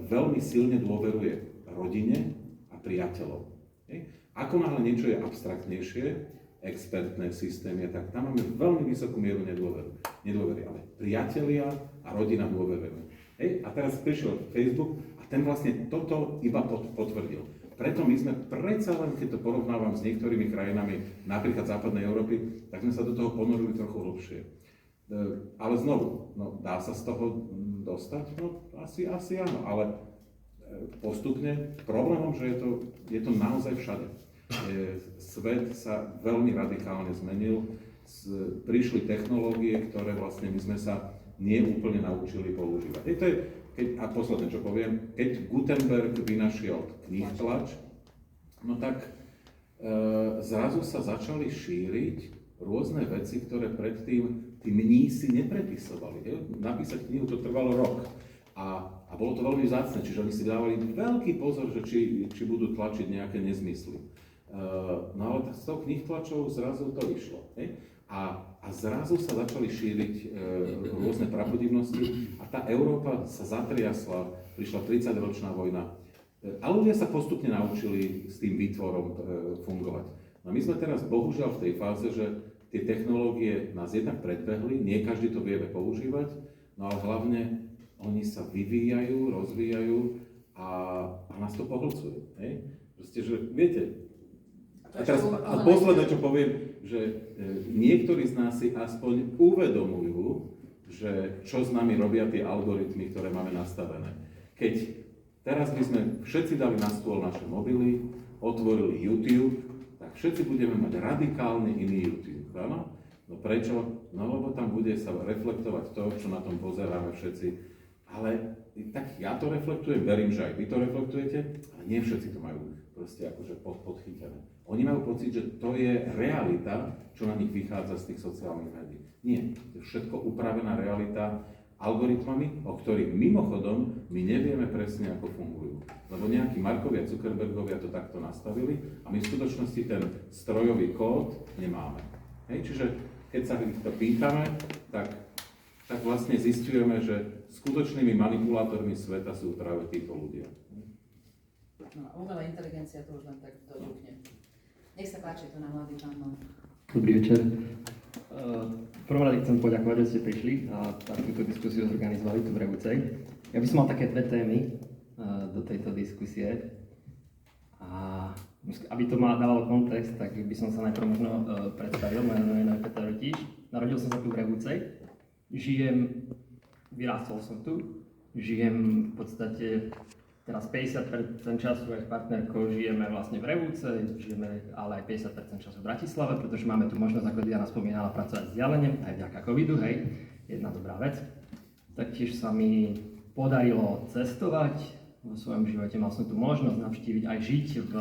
veľmi silne dôveruje rodine a priateľom. Ako náhle niečo je abstraktnejšie, expertné systémy, tak tam máme veľmi vysokú mieru nedôvery. Ale priatelia a rodina dôverujú. A teraz prišiel Facebook a ten vlastne toto iba potvrdil. Preto my sme predsa len, keď to porovnávam s niektorými krajinami, napríklad západnej Európy, tak sme sa do toho ponorili trochu hlbšie. Ale znovu, dá sa z toho dostať? No asi áno, ale postupne problémom, že je to naozaj všade. Svet sa veľmi radikálne zmenil, prišli technológie, ktoré vlastne my sme sa neúplne naučili používať. A posledné, čo poviem, keď Gutenberg vynašiel knihtlač, no tak zrazu sa začali šíriť rôzne veci, ktoré predtým tí mnísi neprepisovali. Napísať knihu to trvalo rok. A bolo to veľmi vzácne, čiže oni si dávali veľký pozor, že či budú tlačiť nejaké nezmysly. No ale s tou knihtlačou zrazu to išlo. A zrazu sa začali šíriť rôzne prapodivnosti a tá Európa sa zatriasla, prišla 30-ročná vojna. A ľudia sa postupne naučili s tým výtvorom fungovať. No my sme teraz bohužiaľ v tej fáze, že tie technológie nás jednak predbehli, nie každý to vieme používať, no ale hlavne oni sa vyvíjajú, rozvíjajú a nás to pohlcuje. Proste, že viete, a posledné, čo poviem, že niektorí z nás si aspoň uvedomujú, že čo s nami robia tie algoritmy, ktoré máme nastavené. Keď teraz by sme všetci dali na stôl naše mobily, otvorili YouTube, tak všetci budeme mať radikálne iný YouTube, áno? No prečo? No lebo tam bude sa reflektovať to, čo na tom pozeráme všetci. Ale tak ja to reflektujem, verím, že aj vy to reflektujete, ale nie všetci to majú proste akože podchytené. Oni majú pocit, že to je realita, čo na nich vychádza z tých sociálnych médií. Nie, to je všetko upravená realita algoritmami, o ktorých mimochodom my nevieme presne, ako fungujú. Lebo nejakí Markovia, Zuckerbergovia to takto nastavili a my v skutočnosti ten strojový kód nemáme. Čiže keď sa ich to pýtame, tak vlastne zisťujeme, že skutočnými manipulátormi sveta sú práve títo ľudia. No a umelá inteligencia to už len tak doďukne. Nech sa páči, to na mladý pán mal. Dobrý večer. V prvom rade chcem poďakovať, že ste prišli a takúto diskusiu zorganizovali tu v Revúcej. Ja by som mal také dve témy do tejto diskusie. A aby to dávalo kontext, tak by som sa najprv možno predstavil. Moje meno je Peter Rotiš. Narodil som sa tu v Revúcej. Vyrástol som tu. Žijem v podstate teraz 50% času aj s partnerkou žijeme vlastne v Revúce, žijeme ale aj 50% času v Bratislave, pretože máme tu možnosť, ako Diana spomínala, pracovať s vzdialením, aj vďaka covidu, hej, jedna dobrá vec. Taktiež sa mi podarilo cestovať vo svojom živote, mal som tu možnosť navštíviť aj žiť v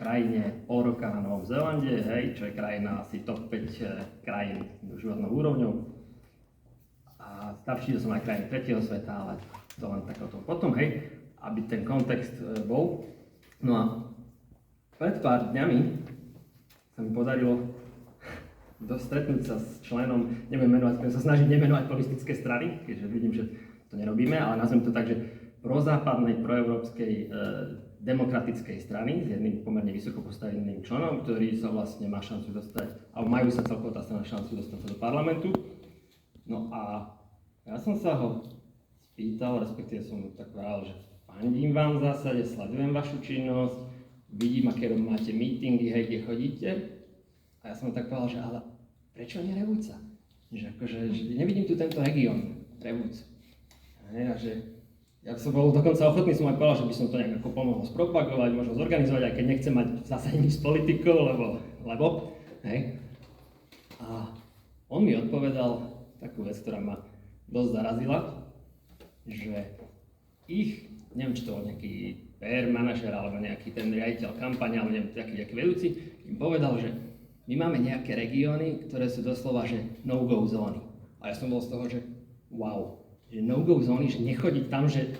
krajine pol roka na Novom Zélande, hej, čo je krajina asi top 5 krajín životnou úrovňou. A navštívil som aj krajiny tretieho sveta, ale to len takoto potom, hej, aby ten kontext bol. No a pred pár dňami sa mi podarilo stretnúť sa s členom, budem sa snažiť nemenovať politické strany, keďže vidím, že to nerobíme, ale nazvem to tak, že prozápadnej, proeurópskej demokratickej strany s jedným pomerne vysoko postaveným členom, ktorý sa vlastne má šancu dostať, alebo majú sa celkovo tá strana šancu dostať sa do parlamentu. No a ja som sa ho spýtal, respektíve som mu tak povedal, že fandím vám v zásade, sledujem vašu činnosť, vidím, aké máte meetingy, hej, kde chodíte. A ja som mu tak povedal, že ale prečo nie Revúca? Že nevidím tu tento región, Revúc. A že ja som bol dokonca ochotný, som aj povedal, že by som to nejak ako pomohol spropagovať, možno zorganizovať, aj keď nechcem mať v zásade nič s politikou, lebo hej. A On mi odpovedal takú vec, ktorá ma dosť zarazila, že ich, neviem, či to bol nejaký PR manažer alebo nejaký ten riaditeľ kampane alebo neviem, nejaký vedúci, im povedal, že my máme nejaké regióny, ktoré sú doslova, že no-go zóny. A ja som bol z toho, že wow, že no-go zóny, že nechodiť tam, že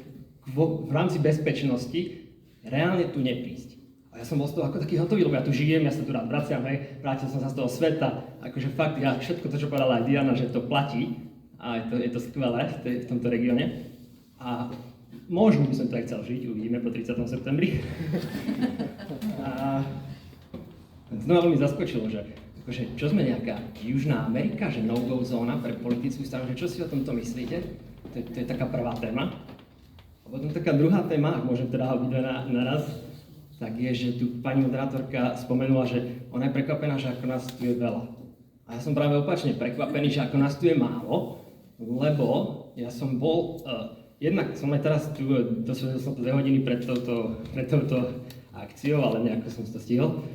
v rámci bezpečnosti reálne tu neprísť. A ja som bol z toho ako taký hotový, lebo ja tu žijem, ja sa tu rád vraciam, hej, vrátil som sa z toho sveta, akože fakt, ja všetko to, čo povedala aj Diana, že to platí a je to skvelé v tomto regióne. A možno by som to aj chcel žiť, uvidíme po 30. septembri. A znova mi zaskočilo, že akože, čo sme nejaká Južná Amerika, že no-go zóna pre politickú stranu, že čo si o tomto myslíte? To je taká prvá téma. A potom taká druhá téma, ak môžem teda obidve naraz, tak je, že tu pani moderátorka spomenula, že ona je prekvapená, že ako nás tu je veľa. A ja som práve opačne prekvapený, že ako nás tu je málo, lebo ja som bol, jednak som aj teraz tu, dosvedel som to 2 hodiny pred touto akciou, ale nejako som to stihol.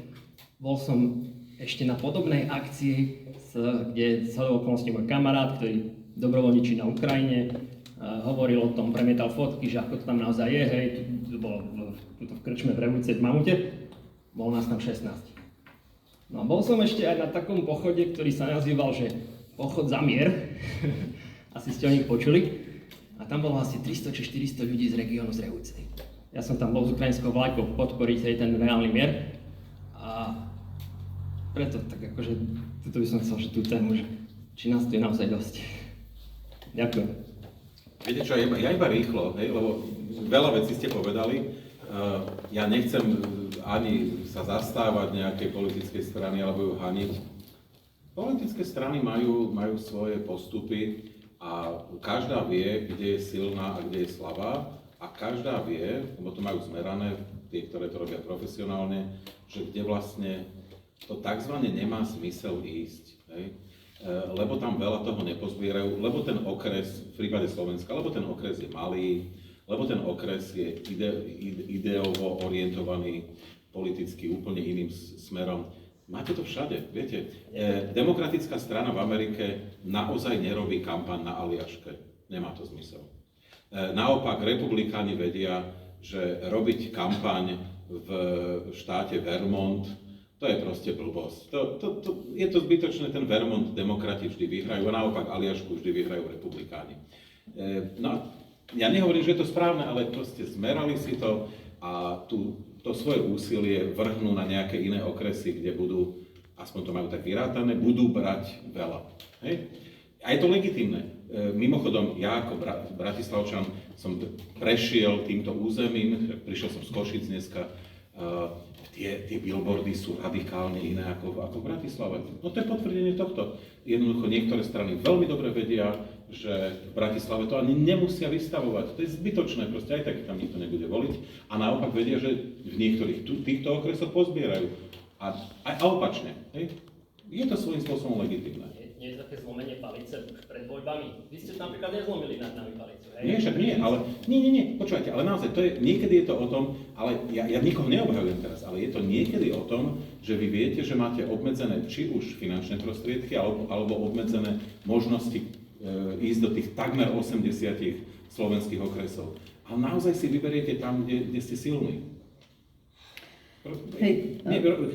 Bol som ešte na podobnej akcii, kde sa okolností môj kamarát, ktorý dobrovoľničí na Ukrajine, hovoril o tom, premietal fotky, že ako to tam naozaj je, hej, tu bolo v krčme v Revúce v Mamute, bolo nás tam 16. No a bol som ešte aj na takom pochode, ktorý sa nazýval, že Pochod za mier, asi ste o nich počuli, a tam bolo asi 300 či 400 ľudí z regiónu z Revúcej. Ja som tam bol s ukrajinskou vlajkou podporiť aj ten reálny mier a preto tak akože, tuto by som chcel, že tú tému, že či nás tu je naozaj dosť. Ďakujem. Viete čo, ja iba rýchlo, hej, lebo veľa vecí ste povedali. Ja nechcem ani sa zastávať nejakej politickej strany alebo ju haniť. Politické strany majú svoje postupy a každá vie, kde je silná a kde je slabá a každá vie, lebo to majú zmerané, tie, ktoré to robia profesionálne, že kde vlastne to takzvané nemá zmysel ísť. Hej? Lebo tam veľa toho nepozbierajú, lebo ten okres, v prípade Slovenska, lebo ten okres je malý, lebo ten okres je ideovo orientovaný politicky úplne iným smerom. Máte to všade, viete. Demokratická strana v Amerike naozaj nerobí kampaň na Aliaške. Nemá to zmysel. Naopak, republikáni vedia, že robiť kampaň v štáte Vermont, to je proste blbosť. Je to zbytočné, ten Vermont demokrati vždy vyhrajú, a naopak Aliašku vždy vyhrajú republikáni. No, ja nehovorím, že je to správne, ale proste zmerali si to a to svoje úsilie vrhnú na nejaké iné okresy, kde budú, aspoň to majú tak vyrátané, budú brať veľa. Hej? A je to legitímne. Mimochodom, ja ako Bratislavčan som prešiel týmto územím, prišiel som z Košíc dneska, tie billboardy sú radikálne iné ako v Bratislave. No to je potvrdenie tohto. Jednoducho niektoré strany veľmi dobre vedia, že v Bratislave to ani nemusia vystavovať. To je zbytočné, proste aj tak tam nikto nebude voliť. A naopak vedia, že v niektorých týchto okresoch pozbierajú. A opačne. Hej? Je to svojím spôsobom legitímne. Nie je také zlomenie palice už pred voľbami. Vy ste napríklad nezlomili nad nami palicu, hej? Nie, však nie, ale nie, počúvajte, ale naozaj, niekedy je to o tom, ale ja nikoho neobhajujem teraz, ale je to niekedy o tom, že vy viete, že máte obmedzené či už finančné prostriedky, alebo obmedzené možnosti ísť do tých takmer 80 slovenských okresov. A naozaj si vyberiete tam, kde ste silní. Hej.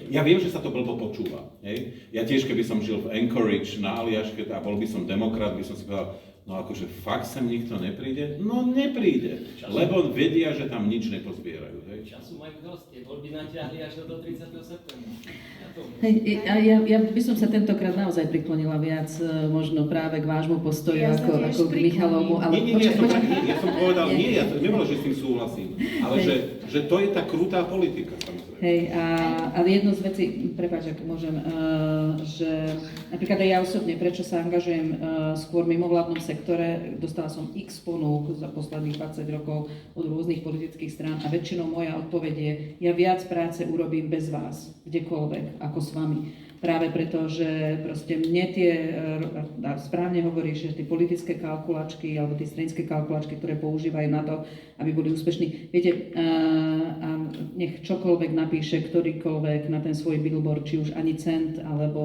Ja viem, že sa to blbo počúva. Hej? Ja tiež, keby som žil v Anchorage na Aliaške a bol by som demokrat, by som si povedal, no akože fakt sem nikto nepríde? No nepríde, lebo vedia, že tam nič nepozbierajú. Hej? Času majú dosť, tie voľby natiahli až do 30. septembra. Hej, ja by som sa tentokrát naozaj priklonila viac možno práve k vášmu postoju Ja sa tiež ako k Michalovmu. Ale Ja som povedal, ja to nebolo, že s tým súhlasím, ale že to je tá krutá politika, samozrejme. Hej, ale jednu z vecí, prepáč, ak môžem, že napríklad aj ja osobne, prečo sa angažujem skôr v mimovládnom sektore, dostala som x ponúk za posledných 20 rokov od rôznych politických strán a väčšinou moja odpoveď je, ja viac práce urobím bez vás, kdekoľvek, ako s vami. Práve preto, že proste mne správne hovoríš, že tie politické kalkulačky alebo tie stranické kalkulačky, ktoré používajú na to, aby boli úspešní. Viete, nech čokoľvek napíše ktorýkoľvek na ten svoj billboard, či už ani cent, alebo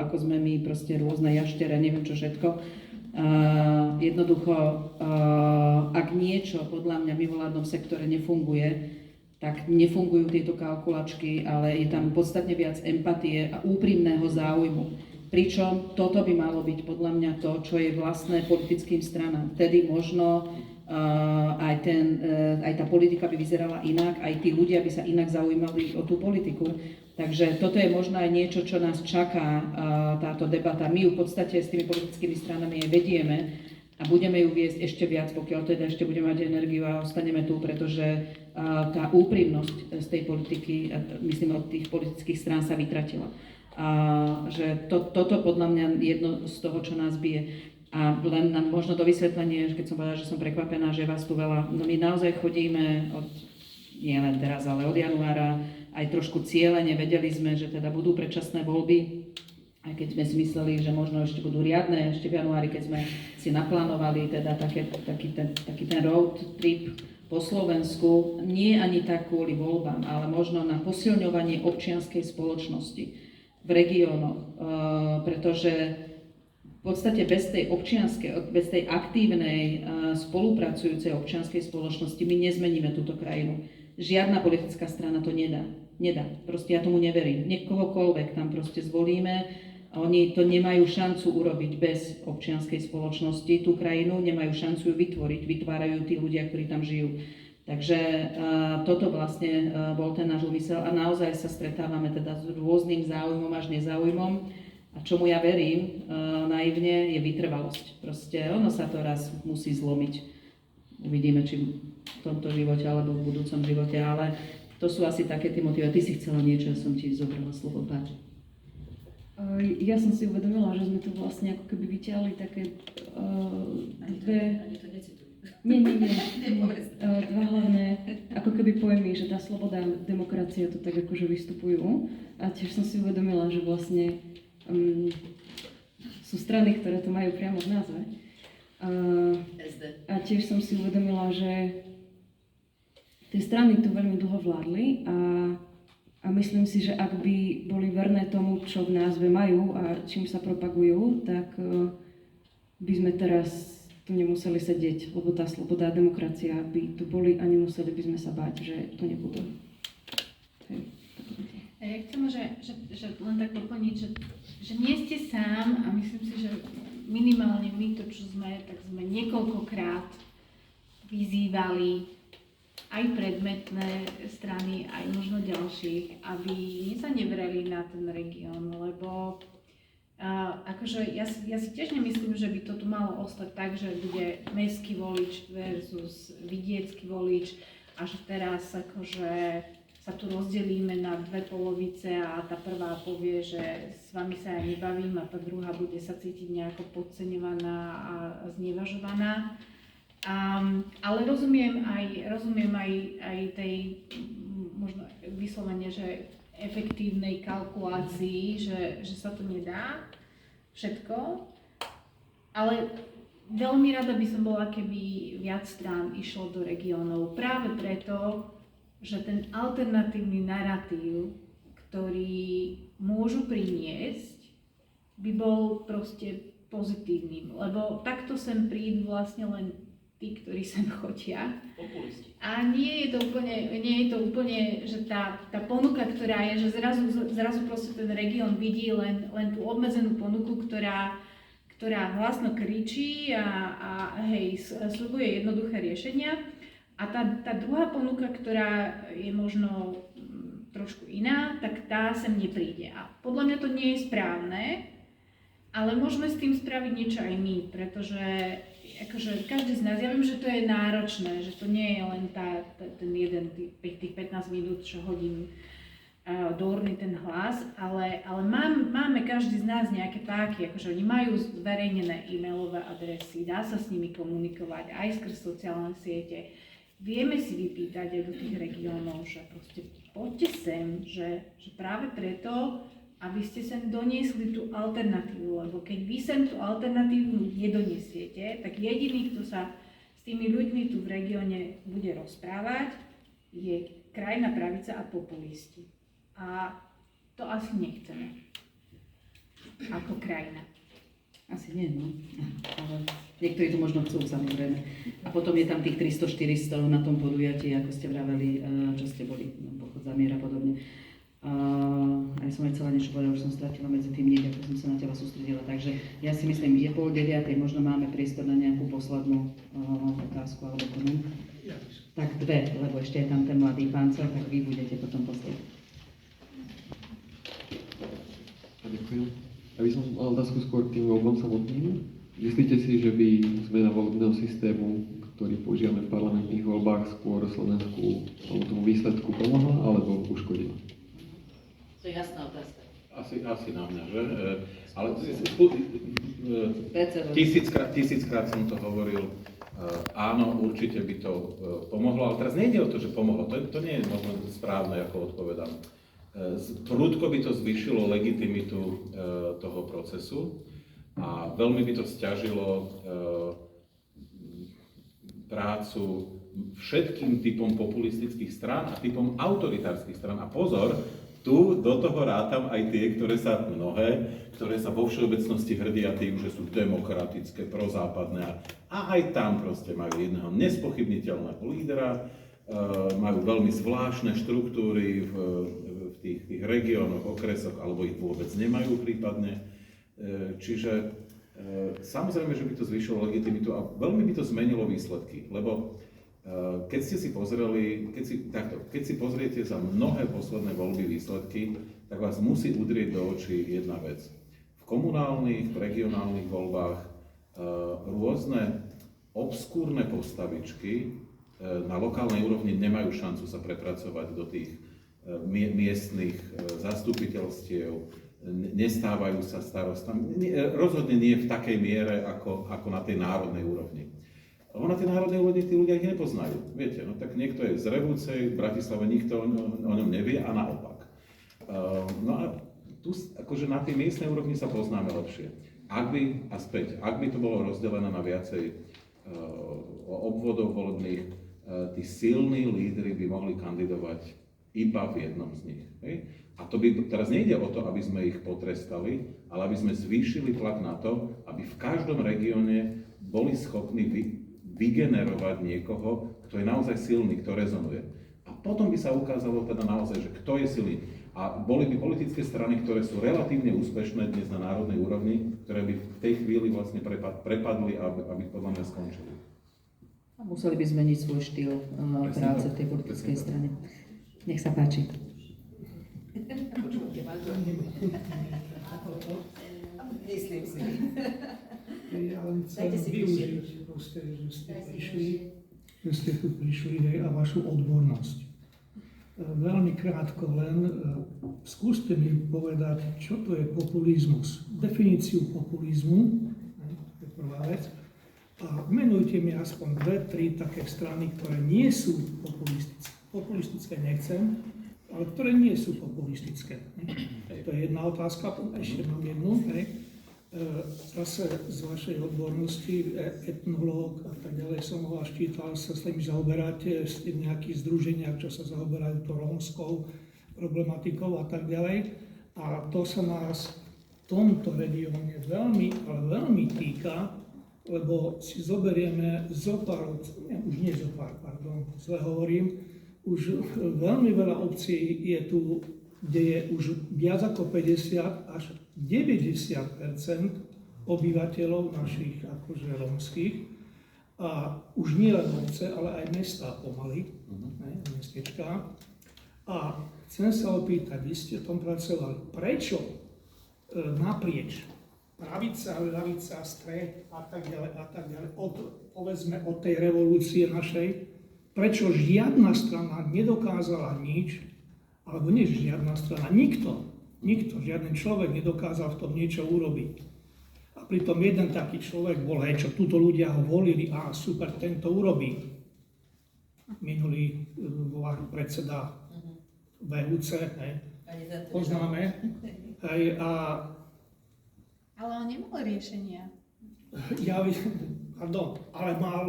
ako sme my, proste rôzne jaštere, neviem čo všetko. Jednoducho, ak niečo podľa mňa v mimovládnom sektore nefunguje, tak nefungujú tieto kalkulačky, ale je tam podstatne viac empatie a úprimného záujmu. Pričom toto by malo byť podľa mňa to, čo je vlastné politickým stranám. Vtedy možno aj tá politika by vyzerala inak, aj tí ľudia by sa inak zaujímali o tú politiku. Takže toto je možno aj niečo, čo nás čaká, táto debata. My ju v podstate s tými politickými stranami aj vedieme a budeme ju viesť ešte viac, pokiaľ teda ešte budeme mať energiu a ostaneme tu, pretože tá úprimnosť z tej politiky, myslím od tých politických strán sa vytratila. Že toto podľa mňa jedno z toho, čo nás bije. A len nám možno do vysvetlenia, keď som povedala, že som prekvapená, že vás tu veľa, no my naozaj chodíme nie len teraz, ale od januára, aj trošku cieľene, vedeli sme, že teda budú predčasné voľby, aj keď sme si mysleli, že možno ešte budú riadne, ešte v januári, keď sme si naplánovali teda taký ten road trip po Slovensku, nie ani tak kvôli voľbám, ale možno na posilňovanie občianskej spoločnosti v regiónoch, pretože v podstate bez tej aktívnej, spolupracujúcej občianskej spoločnosti my nezmeníme túto krajinu. Žiadna politická strana to nedá. Proste ja tomu neverím. Niekohokoľvek tam proste zvolíme a oni to nemajú šancu urobiť bez občianskej spoločnosti. Tú krajinu nemajú šancu ju vytvoriť. Vytvárajú tí ľudia, ktorí tam žijú. Takže toto vlastne bol ten náš úmysel a naozaj sa stretávame teda s rôznym záujmom až nezáujmom. A čomu ja verím naivne, je vytrvalosť. Proste ono sa to raz musí zlomiť. Uvidíme, či v tomto živote alebo v budúcom živote, ale to sú asi také tie motivy. Ty si chcela niečo, ja som ti zobrala slovo, páči. Ja som si uvedomila, že sme tu vlastne ako keby vyťahli také dve... Nie. Dva hlavné, ako keby pojmy, že tá sloboda a demokracia to tak akože vystupujú. A tiež som si uvedomila, že vlastne sú strany, ktoré to majú priamo v názve. A tiež som si uvedomila, že tie strany tu veľmi dlho vládli a myslím si, že ak by boli verné tomu, čo v názve majú a čím sa propagujú, tak by sme teraz tu nemuseli sedieť, lebo tá sloboda a demokracia by tu boli a nemuseli by sme sa báť, že to nebudú. Ja chcem, že len tak doplniť, že nie ste sám a myslím si, že minimálne my to, čo sme, tak sme niekoľkokrát vyzývali aj predmetné strany, aj možno ďalších, aby nezanevreli na ten región, lebo akože ja si tiež nemyslím, že by to tu malo ostať tak, že bude mestský volič versus vidiecký volič a že teraz akože sa tu rozdelíme na dve polovice a tá prvá povie, že s vami sa ja nebavím a tá druhá bude sa cítiť nejako podceňovaná a znevažovaná. Ale rozumiem aj tej možno vyslovene, že efektívnej kalkulácii, že sa to nedá všetko. Ale veľmi rada by som bola, keby viac strán išlo do regiónov. Práve preto, že ten alternatívny narratív, ktorý môžu priniesť, by bol proste pozitívnym. Lebo takto sem prídu vlastne len tí, ktorí sem chodia. Populisti. A nie je to úplne, že tá ponuka, ktorá je, že zrazu proste ten región vidí len tú obmedzenú ponuku, ktorá hlasno kričí a hej, sľubuje jednoduché riešenia. A tá druhá ponuka, ktorá je možno trošku iná, tak tá sem nepríde. A podľa mňa to nie je správne, ale môžeme s tým spraviť niečo aj my, pretože akože každý z nás, ja viem, že to je náročné, že to nie je len ten jeden, tých 15 minút, čo hodím do urny ten hlas, ale máme každý z nás nejaké páky, akože oni majú zverejnené e-mailové adresy, dá sa s nimi komunikovať aj skrz sociálne siete. Vieme si vypýtať aj do tých regiónov, že proste poďte sem, že práve preto, aby ste sem doniesli tú alternatívu, lebo keď vy sem tú alternatívu nedoniesiete, tak jediný, kto sa s tými ľuďmi tu v regióne bude rozprávať, je krajná pravica a populisti. A to asi nechceme. Ako krajina. Asi nie, no. Ale niektorí to možno chcú, samozrejme. A potom je tam tých 300-400 na tom podujatí, ako ste vraveli, čo ste boli, pochod za mier a podobne. A ja som aj chcela niečo povedať, už som stratila medzi tým niek, ako som sa na teba sústredila. Takže ja si myslím, je 8:30, možno máme priestor na nejakú poslednú otázku alebo koment. Tak 2, lebo ešte je tam ten mladý pán, tak vy budete potom poslať. Ďakujem. Ja by som mal otázku skôr k tým voľbám samotným. Myslíte si, že by zmena volebného systému, ktorý používame v parlamentných voľbách, skôr Slovensku alebo tomu výsledku pomohla alebo uškodila? To je jasná otázka. Asi na mňa, že? Ale tisíckrát som to hovoril. Áno, určite by to pomohlo, ale teraz nejde o to, že pomohlo. To nie je možno správne, ako odpovedám. Prudko by to zvýšilo legitimitu toho procesu a veľmi by to sťažilo prácu všetkým typom populistických strán a typom autoritárskych strán. A pozor, tu do toho rátam aj tie, ktoré sa vo všeobecnosti hrdia tým, že sú demokratické, prozápadné a aj tam proste majú jedného nespochybniteľného lídera, majú veľmi zvláštne štruktúry v tých regiónoch, okresoch, alebo ich vôbec nemajú prípadne. Čiže samozrejme, že by to zvýšilo legitimitu a veľmi by to zmenilo výsledky, lebo keď ste si pozreli, keď si pozriete za mnohé posledné voľby výsledky, tak vás musí udrieť do očí jedna vec. V komunálnych, v regionálnych voľbách rôzne obskúrne postavičky na lokálnej úrovni nemajú šancu sa prepracovať do tých miestnych zastupiteľstiev, nestávajú sa starostami, rozhodne nie v takej miere ako na tej národnej úrovni. Lebo na tej národnej úrovni tí ľudia ich nepoznajú. Viete, no tak niekto je z Revúcej, v Bratislave nikto o ňom nevie a naopak. No a tu akože na tej miestnej úrovni sa poznáme lepšie. Ak by to bolo rozdelené na viacej obvodov volebných, tí silní lídri by mohli kandidovať iba v jednom z nich. Hej? A to by teraz nejde o to, aby sme ich potrestali, ale aby sme zvýšili tlak na to, aby v každom regióne boli schopní vygenerovať niekoho, kto je naozaj silný, kto rezonuje. A potom by sa ukázalo teda naozaj, že kto je silný. A boli by politické strany, ktoré sú relatívne úspešné dnes na národnej úrovni, ktoré by v tej chvíli vlastne prepadli a aby podľa mňa skončili. A museli by zmeniť svoj štýl práce v tej politickej strane. Nech sa páči. Myslím si. Ja len chcem využiť proste, že ste tu prišli hej, a vašu odbornosť. Veľmi krátko len skúste mi povedať, čo to je populizmus. Definíciu populizmu, to je prvá vec. A menujte mi aspoň 2-3 také strany, ktoré nie sú populistické. Populistické nechcem, ale ktoré nie sú populistické. To je jedna otázka, ešte mám jednu. Zase z vašej odbornosti, etnológ a tak ďalej som ho až čítal, sa s tým zaoberáte, s tým nejakých združeniach, čo sa zaoberajú to rómskou problematikou a tak ďalej. A to sa nás v tomto regióne veľmi, ale veľmi týka, lebo si zoberieme zle hovorím, už veľmi veľa obcí je tu, kde je už viac ako 50 až 90% obyvateľov našich akože rómskych. A už nie len obce, ale aj mestá pomaly, mestečká. A chcem sa opýtať, vy ste v tom pracovali, prečo naprieč pravica, ľavica, stred a tak ďalej, povedzme od tej revolúcie našej, prečo žiadna strana nedokázala nič, alebo nie žiadna strana, nikto, žiaden človek nedokázal v tom niečo urobiť. A pritom jeden taký človek bol, čo túto ľudia ho volili, a super, tento urobí. Minulý predseda VUC, poznáme. Ale on nemal riešenia. Ale mal,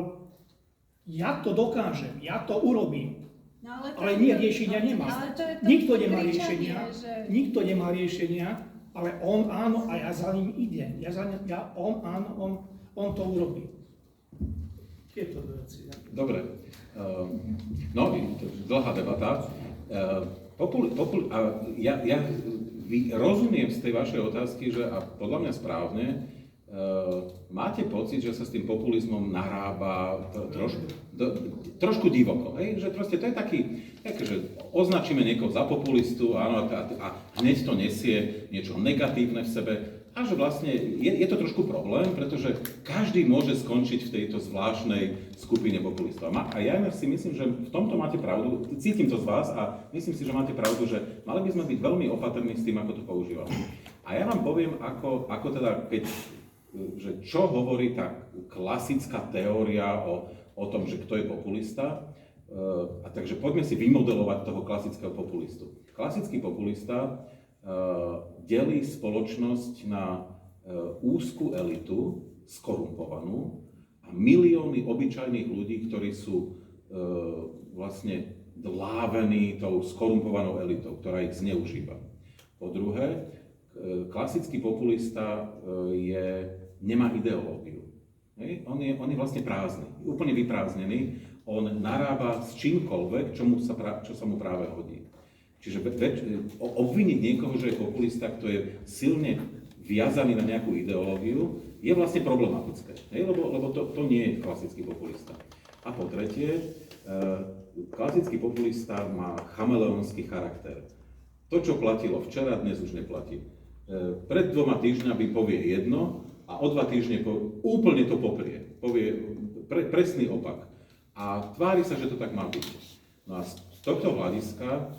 ja to dokážem, ja to urobím. No, ale, Ale nie, riešenia nemá. Ale to je to Nikto nemá kričanie, riešenia, že- nikto nemá riešenia, ale on áno a ja za ním idem. On áno, on to urobí. Tieto veci. Dobre. No, to je dlhá debata. Ja rozumiem z tej vašej otázky, že a podľa mňa správne, máte pocit, že sa s tým populizmom narába trošku divoko, hej? Že proste to je taký, že označíme niekoho za populistu áno, a hneď to nesie niečo negatívne v sebe a že vlastne je to trošku problém, pretože každý môže skončiť v tejto zvláštnej skupine populistov. A ja si myslím, že v tomto máte pravdu, cítim to z vás a myslím si, že máte pravdu, že mali by sme byť veľmi opatrní s tým, ako to používame. A ja vám poviem, ako teda, že čo hovorí tá klasická teória o tom, že kto je populista. A takže poďme si vymodelovať toho klasického populistu. Klasický populista delí spoločnosť na úzku elitu, skorumpovanú a milióny obyčajných ľudí, ktorí sú vlastne dlávení tou skorumpovanou elitou, ktorá ich zneužíva. Po druhé, klasický populista nemá ideológiu. On je vlastne prázdny, úplne vyprázdnený. On narába s čímkoľvek, čo sa mu práve hodí. Čiže obviniť niekoho, že je populista, kto je silne viazaný na nejakú ideológiu, je vlastne problematické. Lebo to nie je klasický populista. A po tretie, klasický populista má chameleonský charakter. To, čo platilo včera, dnes už neplatí. Pred 2 týždňami povie jedno a o 2 týždne úplne to poprie. Povie presný opak. A tvári sa, že to tak má byť. No a z tohto hľadiska,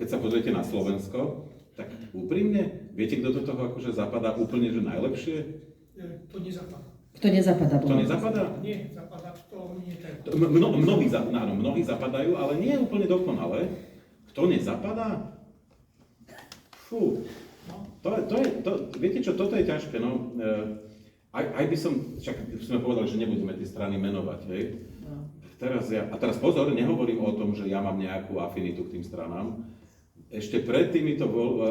keď sa pozriete na Slovensko, tak úprimne, viete, kto do toho akože zapadá úplne, že najlepšie? To nezapadá. Kto nezapadá? To nezapadá? Nie, zapadá, to nie je tak. Mnohí zapadajú, ale nie je úplne dokonale. Kto nezapadá? Fú. Viete čo, toto je ťažké, no. Aj by som, však sme povedali, že nebudeme tie strany menovať, hej. Teraz pozor, nehovorím o tom, že ja mám nejakú afinitu k tým stranám. Ešte pred týmito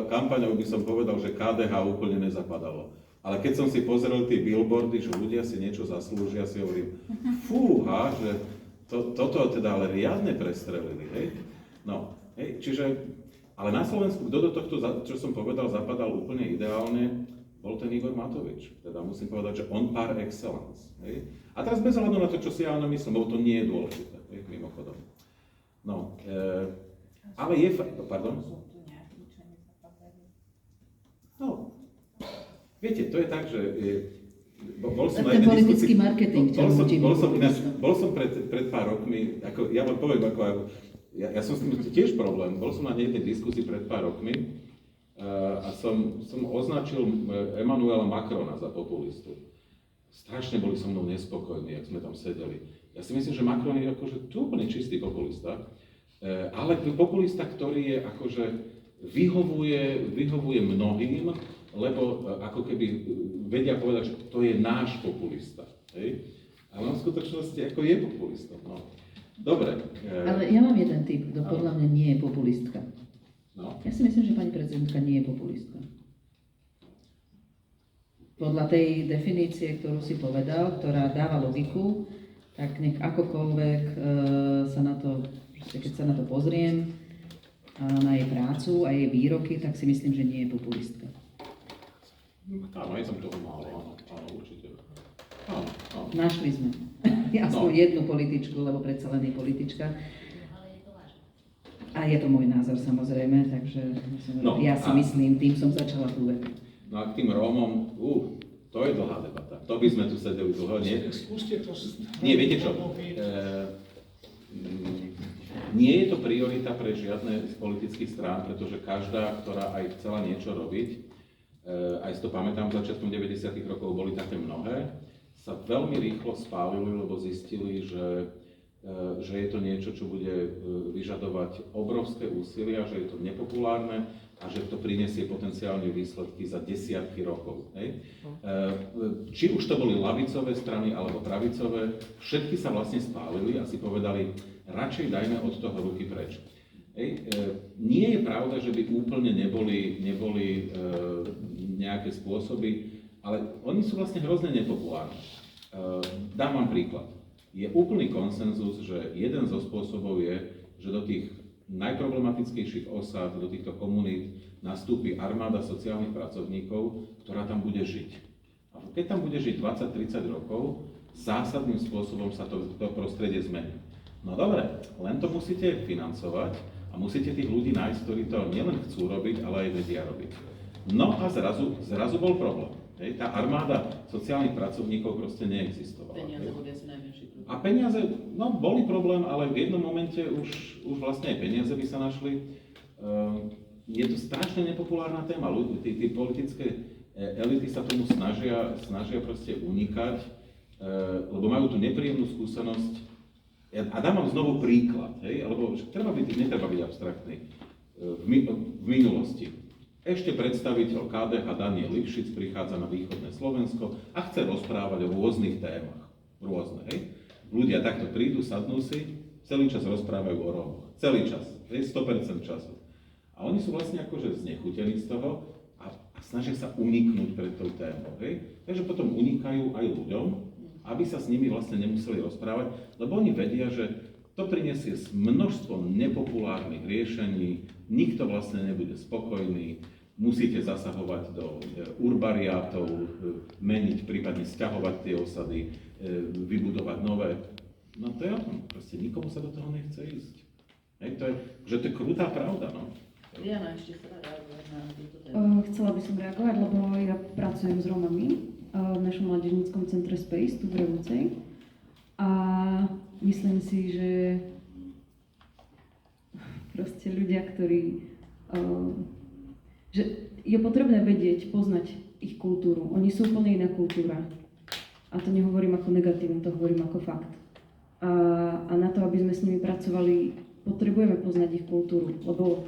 kampaňou by som povedal, že KDH úplne nezapadalo. Ale keď som si pozrel tie billboardy, že ľudia si niečo zaslúžia, si hovorím, fúha, že toto teda ale riadne prestrelili, hej. No, hej, čiže, ale na Slovensku, kto do tohto, čo som povedal, zapadal úplne ideálne, bol ten Igor Matovič. Teda musím povedať, že on par excellence, hej. A teraz bez ohľadu na to, čo si ja myslím, lebo to nie je dôležité, mimochodom. No, ale je pardon? No, viete, to je tak, že bol som na jednej politický diskusii, marketing bol som pred pár rokmi, ako, ja vám poviem, ja som s tým tiež problém, bol som na jednej diskusii pred pár rokmi a som označil Emmanuela Macrona za populistu. Strašne boli so mnou nespokojní, ak sme tam sedeli. Ja si myslím, že Macron je akože úplne čistý populista, ale populista, ktorý je akože vyhovuje mnohým, lebo ako keby vedia povedať, že to je náš populista. Hej? Ale on v skutočnosti ako je populista. No. Dobre. Ale ja mám jeden typ, kto podľa mňa nie je populistka. No. Ja si myslím, že pani prezidentka nie je populistka. Podľa tej definície, ktorú si povedal, ktorá dáva logiku, tak nech akokoľvek sa na to, keď sa na to pozriem, na jej prácu a jej výroky, tak si myslím, že nie je populistka. Áno, je tam toho málo, áno, určite. Áno. Našli sme. Aspoň jednu političku, lebo predsa len je politička. A je to môj názor samozrejme, takže ja si myslím, tým som začala tú vetu. No a k tým Rómom, to je dlhá debata. To by sme tu sedeli dlho, nie? Skúste to. Nie, viete čo? Nie je to priorita pre žiadne z politických strán, pretože každá, ktorá aj chcela niečo robiť, aj si to pamätám, začiatkom 90. rokov boli také mnohé, sa veľmi rýchlo spálili, lebo zistili, že že je to niečo, čo bude vyžadovať obrovské úsilia, že je to nepopulárne a že to prinesie potenciálne výsledky za desiatky rokov. Hej? Či už to boli ľavicové strany alebo pravicové, všetky sa vlastne spálili a si povedali, radšej dajme od toho ruky preč. Hej. Nie je pravda, že by úplne neboli nejaké spôsoby, ale oni sú vlastne hrozne nepopulárne. Dám vám príklad. Je úplný konsenzus, že jeden zo spôsobov je, že do tých najproblematickejších osád, do týchto komunít nastúpi armáda sociálnych pracovníkov, ktorá tam bude žiť. A keď tam bude žiť 20-30 rokov, zásadným spôsobom sa to prostredie zmení. No dobre, len to musíte financovať a musíte tých ľudí nájsť, ktorí to nielen chcú robiť, ale aj vedia robiť. No a zrazu bol problém. Hej, tá armáda sociálnych pracovníkov proste neexistovala. Peniaze boli asi najmenší problém. A peniaze, no boli problém, ale v jednom momente už vlastne aj peniaze by sa našli. Je to strašne nepopulárna téma. Tí politické elity sa tomu snažia proste unikať, lebo majú tú nepríjemnú skúsenosť. A dám vám znovu príklad, hej, lebo netreba byť abstraktný. V minulosti. Ešte predstaviteľ KDH Daniel Lipšic prichádza na východné Slovensko a chce rozprávať o rôznych témach. Rôzne, hej. Ľudia takto prídu, sadnú si, celý čas rozprávajú o Rómoch. Celý čas, 100% času. A oni sú vlastne akože znechutení z toho a snažia sa uniknúť pred tou témou, hej. Takže potom unikajú aj ľuďom, aby sa s nimi vlastne nemuseli rozprávať, lebo oni vedia, že to prinesie množstvo nepopulárnych riešení, nikto vlastne nebude spokojný, musíte zasahovať do urbariátov, meniť, prípadne sťahovať tie osady, vybudovať nové. No to je o tom, proste nikomu sa do toho nechce ísť. Hej, to je krutá pravda, no. Diana ešte chcela reagovať na túto tému. Chcela by som reagovať, lebo ja pracujem s Rómami v našom mládežníckom centre Space tu v Revúcej. A myslím si, že proste ľudia, ktorí že je potrebné vedieť, poznať ich kultúru. Oni sú úplne iná kultúra. A to nehovorím ako negatívum, to hovorím ako fakt. A na to, aby sme s nimi pracovali, potrebujeme poznať ich kultúru. Lebo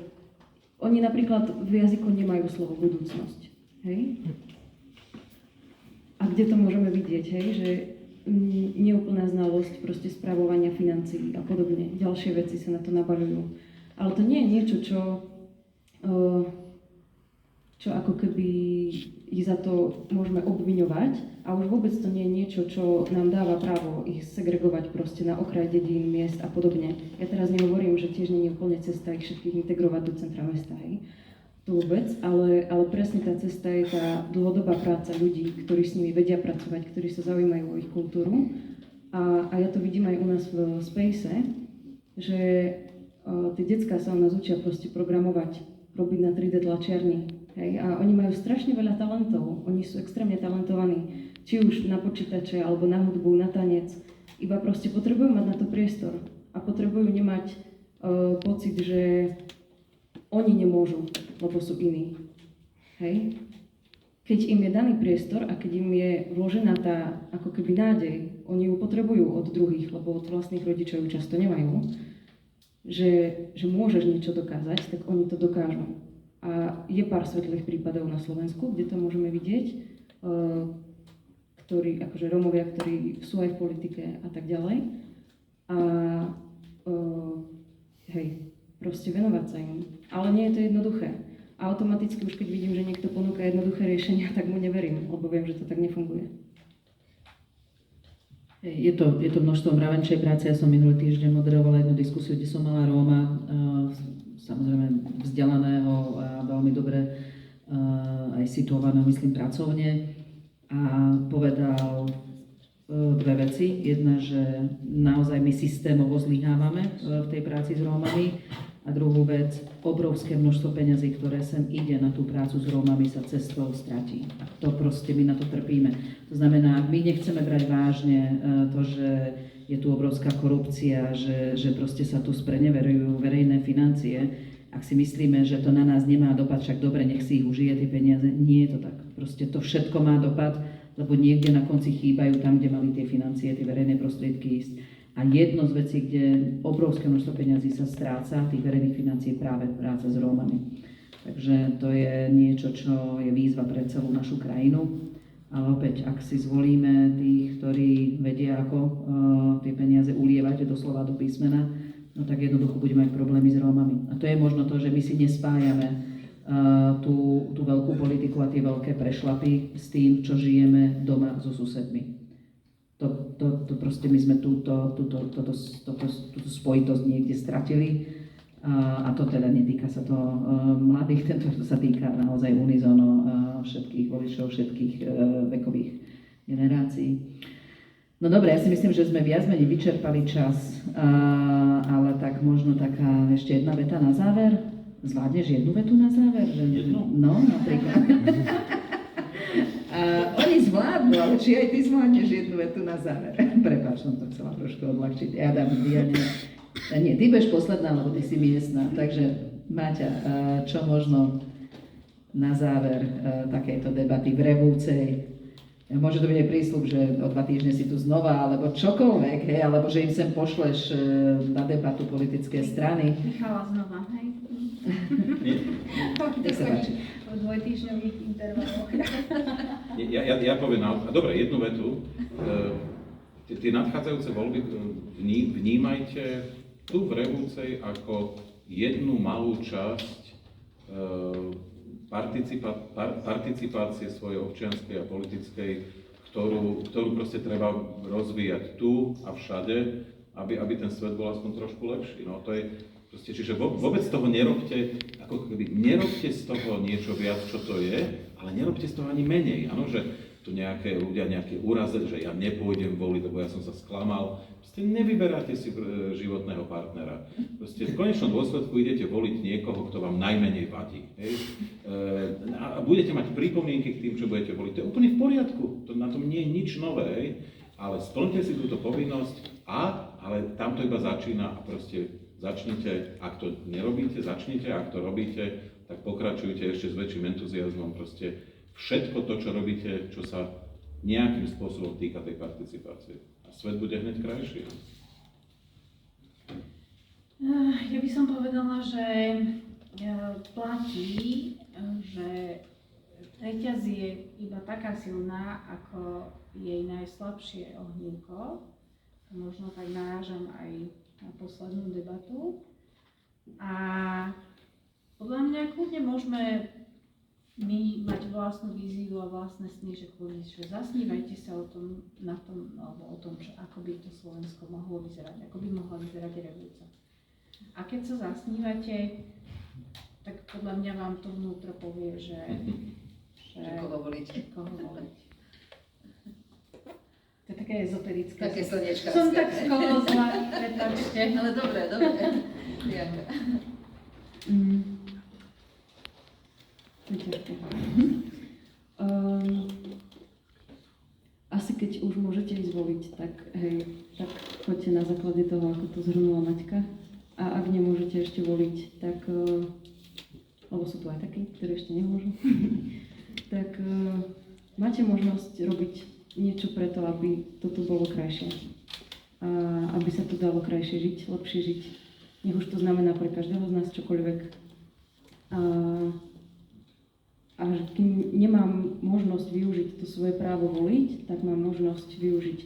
oni napríklad v jazyku nemajú slovo budúcnosť. Hej? A kde to môžeme vidieť, hej? Že neúplná znalosť proste spravovania financií a podobne. Ďalšie veci sa na to nabaľujú. Ale to nie je niečo, čo ako keby ich za to môžeme obviňovať a už vôbec to nie je niečo, čo nám dáva právo ich segregovať proste na okraj dedín, miest a podobne. Ja teraz nehovorím, že tiež nie je úplne cesta ich všetkých integrovať do centra mesta, hej. To vôbec, ale presne tá cesta je tá dlhodobá práca ľudí, ktorí s nimi vedia pracovať, ktorí sa zaujímajú o ich kultúru. A ja to vidím aj u nás v Space, že tie decká sa u nás učia proste programovať, robiť na 3D tlačiarni. Hej, a oni majú strašne veľa talentov, oni sú extrémne talentovaní, či už na počítače, alebo na hudbu, na tanec. Iba proste potrebujú mať na to priestor a potrebujú nemať pocit, že oni nemôžu, lebo sú iní. Hej? Keď im je daný priestor a keď im je vložená tá ako keby nádej, oni ju potrebujú od druhých, lebo od vlastných rodičov ju často nemajú, že môžeš niečo dokázať, tak oni to dokážu. A je pár svetlých prípadov na Slovensku, kde to môžeme vidieť, akože Rómovia, ktorí sú aj v politike a tak ďalej. A hej, proste venovať sa im. Ale nie je to jednoduché. A automaticky už keď vidím, že niekto ponúka jednoduché riešenia, tak mu neverím, lebo viem, že to tak nefunguje. Je to množstvo mravenčej práce. Ja som minulý týždeň moderovala jednu diskusiu, kde som mala Róma, samozrejme vzdelaného a veľmi dobre aj situovaného, myslím, pracovne. A povedal dve veci. Jedna, že naozaj my systémovo zlyhávame v tej práci s Rómami. A druhú vec, obrovské množstvo peňazí, ktoré sem ide na tú prácu s Rómami, sa cestou stratí. A to proste my na to trpíme. To znamená, my nechceme brať vážne to, že je tu obrovská korupcia, že proste sa tu spreneverujú verejné financie. Ak si myslíme, že to na nás nemá dopad, však dobre, nech si ich užije tie peniaze. Nie je to tak. Proste to všetko má dopad, lebo niekde na konci chýbajú tam, kde mali tie financie, tie verejné prostriedky ísť. A jedno z vecí, kde obrovské množstvo peňazí sa stráca, tých verejných financií, je práve práca s Rómami. Takže to je niečo, čo je výzva pre celú našu krajinu. Ale opäť, ak si zvolíme tých, ktorí vedia, ako tie peniaze ulievať doslova do písmena, no tak jednoducho budeme mať problémy s Rómami. A to je možno to, že my si nespájame tú veľkú politiku a tie veľké prešlapy s tým, čo žijeme doma so susedmi. To proste my sme túto spojitosť niekde stratili a to teda netýka sa to mladých, tento sa týka naozaj unizono všetkých voličov, všetkých vekových generácií. No dobre, ja si myslím, že sme viac menej vyčerpali čas, ale tak možno taká ešte jedna veta na záver. Zvládneš jednu vetu na záver? Jednu? No, napríklad. Oni zvládnu, ale či aj ty zvládneš jednu vetu na záver? Prepáč, som to chcela trošku odľahčiť. Ja dám Diane. Nie, ty budeš posledná, lebo ty si miestna. Takže Máťa, čo možno na záver takejto debaty vrevúcej? Môže to byť aj prísľub, že o 2 týždne si tu znova, alebo čokoľvek, hej, alebo že im sem pošleš na debatu politické strany. Michala znova, hej? Nech sa páči. O 2-týždňových intervaloch. Ja poviem, dobre, jednu vetu. Tie nadchádzajúce voľby vnímajte tu v Revúcej ako jednu malú časť participácie svojej občianskej a politickej, ktorú proste treba rozvíjať tu a všade, aby ten svet bol aspoň trošku lepší. No, to je proste, čiže vôbec z toho nerobte, ako keby nerobte z toho niečo viac, čo to je, ale nerobte z toho ani menej. Áno, že tu ľudia nejaké úraze, že ja nepôjdem voliť, lebo ja som sa sklamal. Proste nevyberáte si životného partnera. Proste v konečnom dôsledku idete voliť niekoho, kto vám najmenej vadí. Hej? A budete mať pripomienky k tým, čo budete voliť. To je úplne v poriadku. Na tom nie je nič nové, hej? Ale splňte si túto povinnosť, ale tam to iba začína a proste začnite, ak to nerobíte, začnite, ak to robíte, tak pokračujte ešte s väčším entuziazmom. Proste všetko to, čo robíte, čo sa nejakým spôsobom týka tej participácie. A svet bude hneď krajší. Ja by som povedala, že platí, že reťaz je iba taká silná, ako jej najslabšie ohnívko. Možno tak narážam aj na poslednú debatu. A podľa mňa kľudne môžeme my mať vlastnú víziu a vlastné sny, že zasnívajte sa o tom, alebo o tom, ako by to Slovensko mohlo vyzerať, ako by mohla vyzerať Revúca. A keď sa zasnívate, tak podľa mňa vám to vnútro povie, že koho voliť. To je také ezoterické. Také slniečkárske. Som tak skolozla, prepáčte. Ale dobre. Asi keď už môžete ísť voliť, tak choďte na základe toho, ako to zhrnula Maťka. A ak nemôžete ešte voliť, tak, lebo sú tu aj takí, ktorí ešte nemôžu, tak máte možnosť robiť niečo preto, aby toto bolo krajšie. A aby sa tu dalo krajšie žiť, lepšie žiť. Nech už to znamená pre každého z nás čokoľvek. A kým nemám možnosť využiť to svoje právo voliť, tak mám možnosť využiť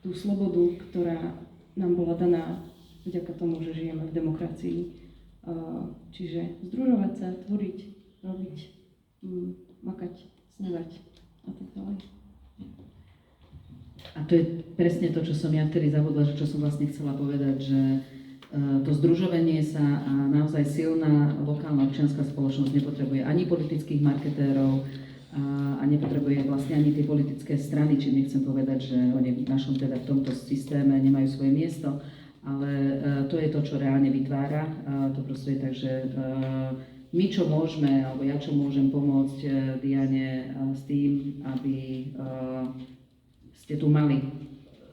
tú slobodu, ktorá nám bola daná vďaka tomu, že žijeme v demokracii. Čiže združovať sa, tvoriť, robiť, makať, snívať a tak ďalej. A to je presne to, čo som ja vtedy zabudla, že čo som vlastne chcela povedať, že to združovanie sa a naozaj silná lokálna občianska spoločnosť nepotrebuje ani politických marketérov a nepotrebuje vlastne ani tie politické strany, či nechcem povedať, že oni v našom teda v tomto systéme nemajú svoje miesto, ale to je to, čo reálne vytvára to prostredie, takže my čo môžeme, alebo ja čo môžem pomôcť Diane s tým, aby ste tu mali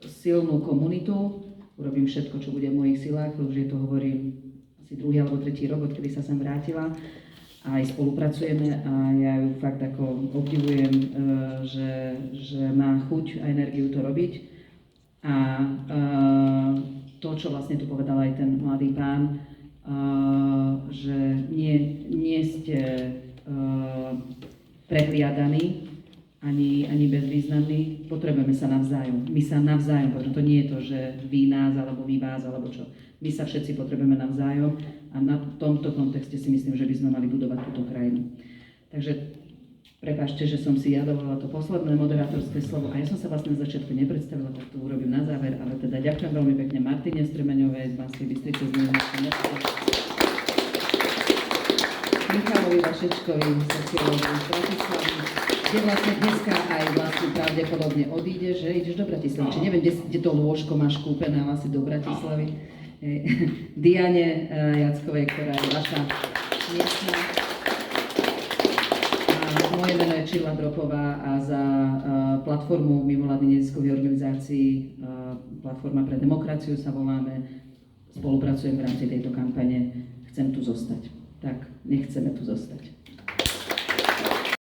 silnú komunitu. Urobím všetko, čo bude v mojich silách, už je to hovorím asi 2. alebo 3. rok, odkedy sa sem vrátila. A aj spolupracujeme a ja ju fakt ako obdivujem, že má chuť a energiu to robiť. A to, čo vlastne tu povedal aj ten mladý pán, že nie ste prehliadaní, ani bezvýznamní, potrebujeme sa navzájom. My sa navzájom, pretože to nie je to, že vy nás, alebo vy vás, alebo čo. My sa všetci potrebujeme navzájom a na tomto kontexte si myslím, že by sme mali budovať túto krajinu. Takže prepáčte, že som si ja dovolila to posledné moderátorské slovo a ja som sa vlastne na začiatku nepredstavila, tak to urobím na záver, ale teda ďakujem veľmi pekne Martine Stremeňovej z Banskej Bystrice z Michalovi Vašečkovi, sociológovi z Bratislavy, kde vlastne dneska aj vlastne pravdepodobne odíde, že ideš do Bratislavy. Či neviem, kde to lôžko máš kúpené, ale asi do Bratislavy. Diane Jackovej, ktorá je vaša miestna. Moje meno je Čirla Dropová a za platformu mimovládnej neziskovej organizácií Platforma pre demokraciu sa voláme. Spolupracujem v rámci tejto kampane. Chcem tu zostať. Tak, nechceme tu zostať.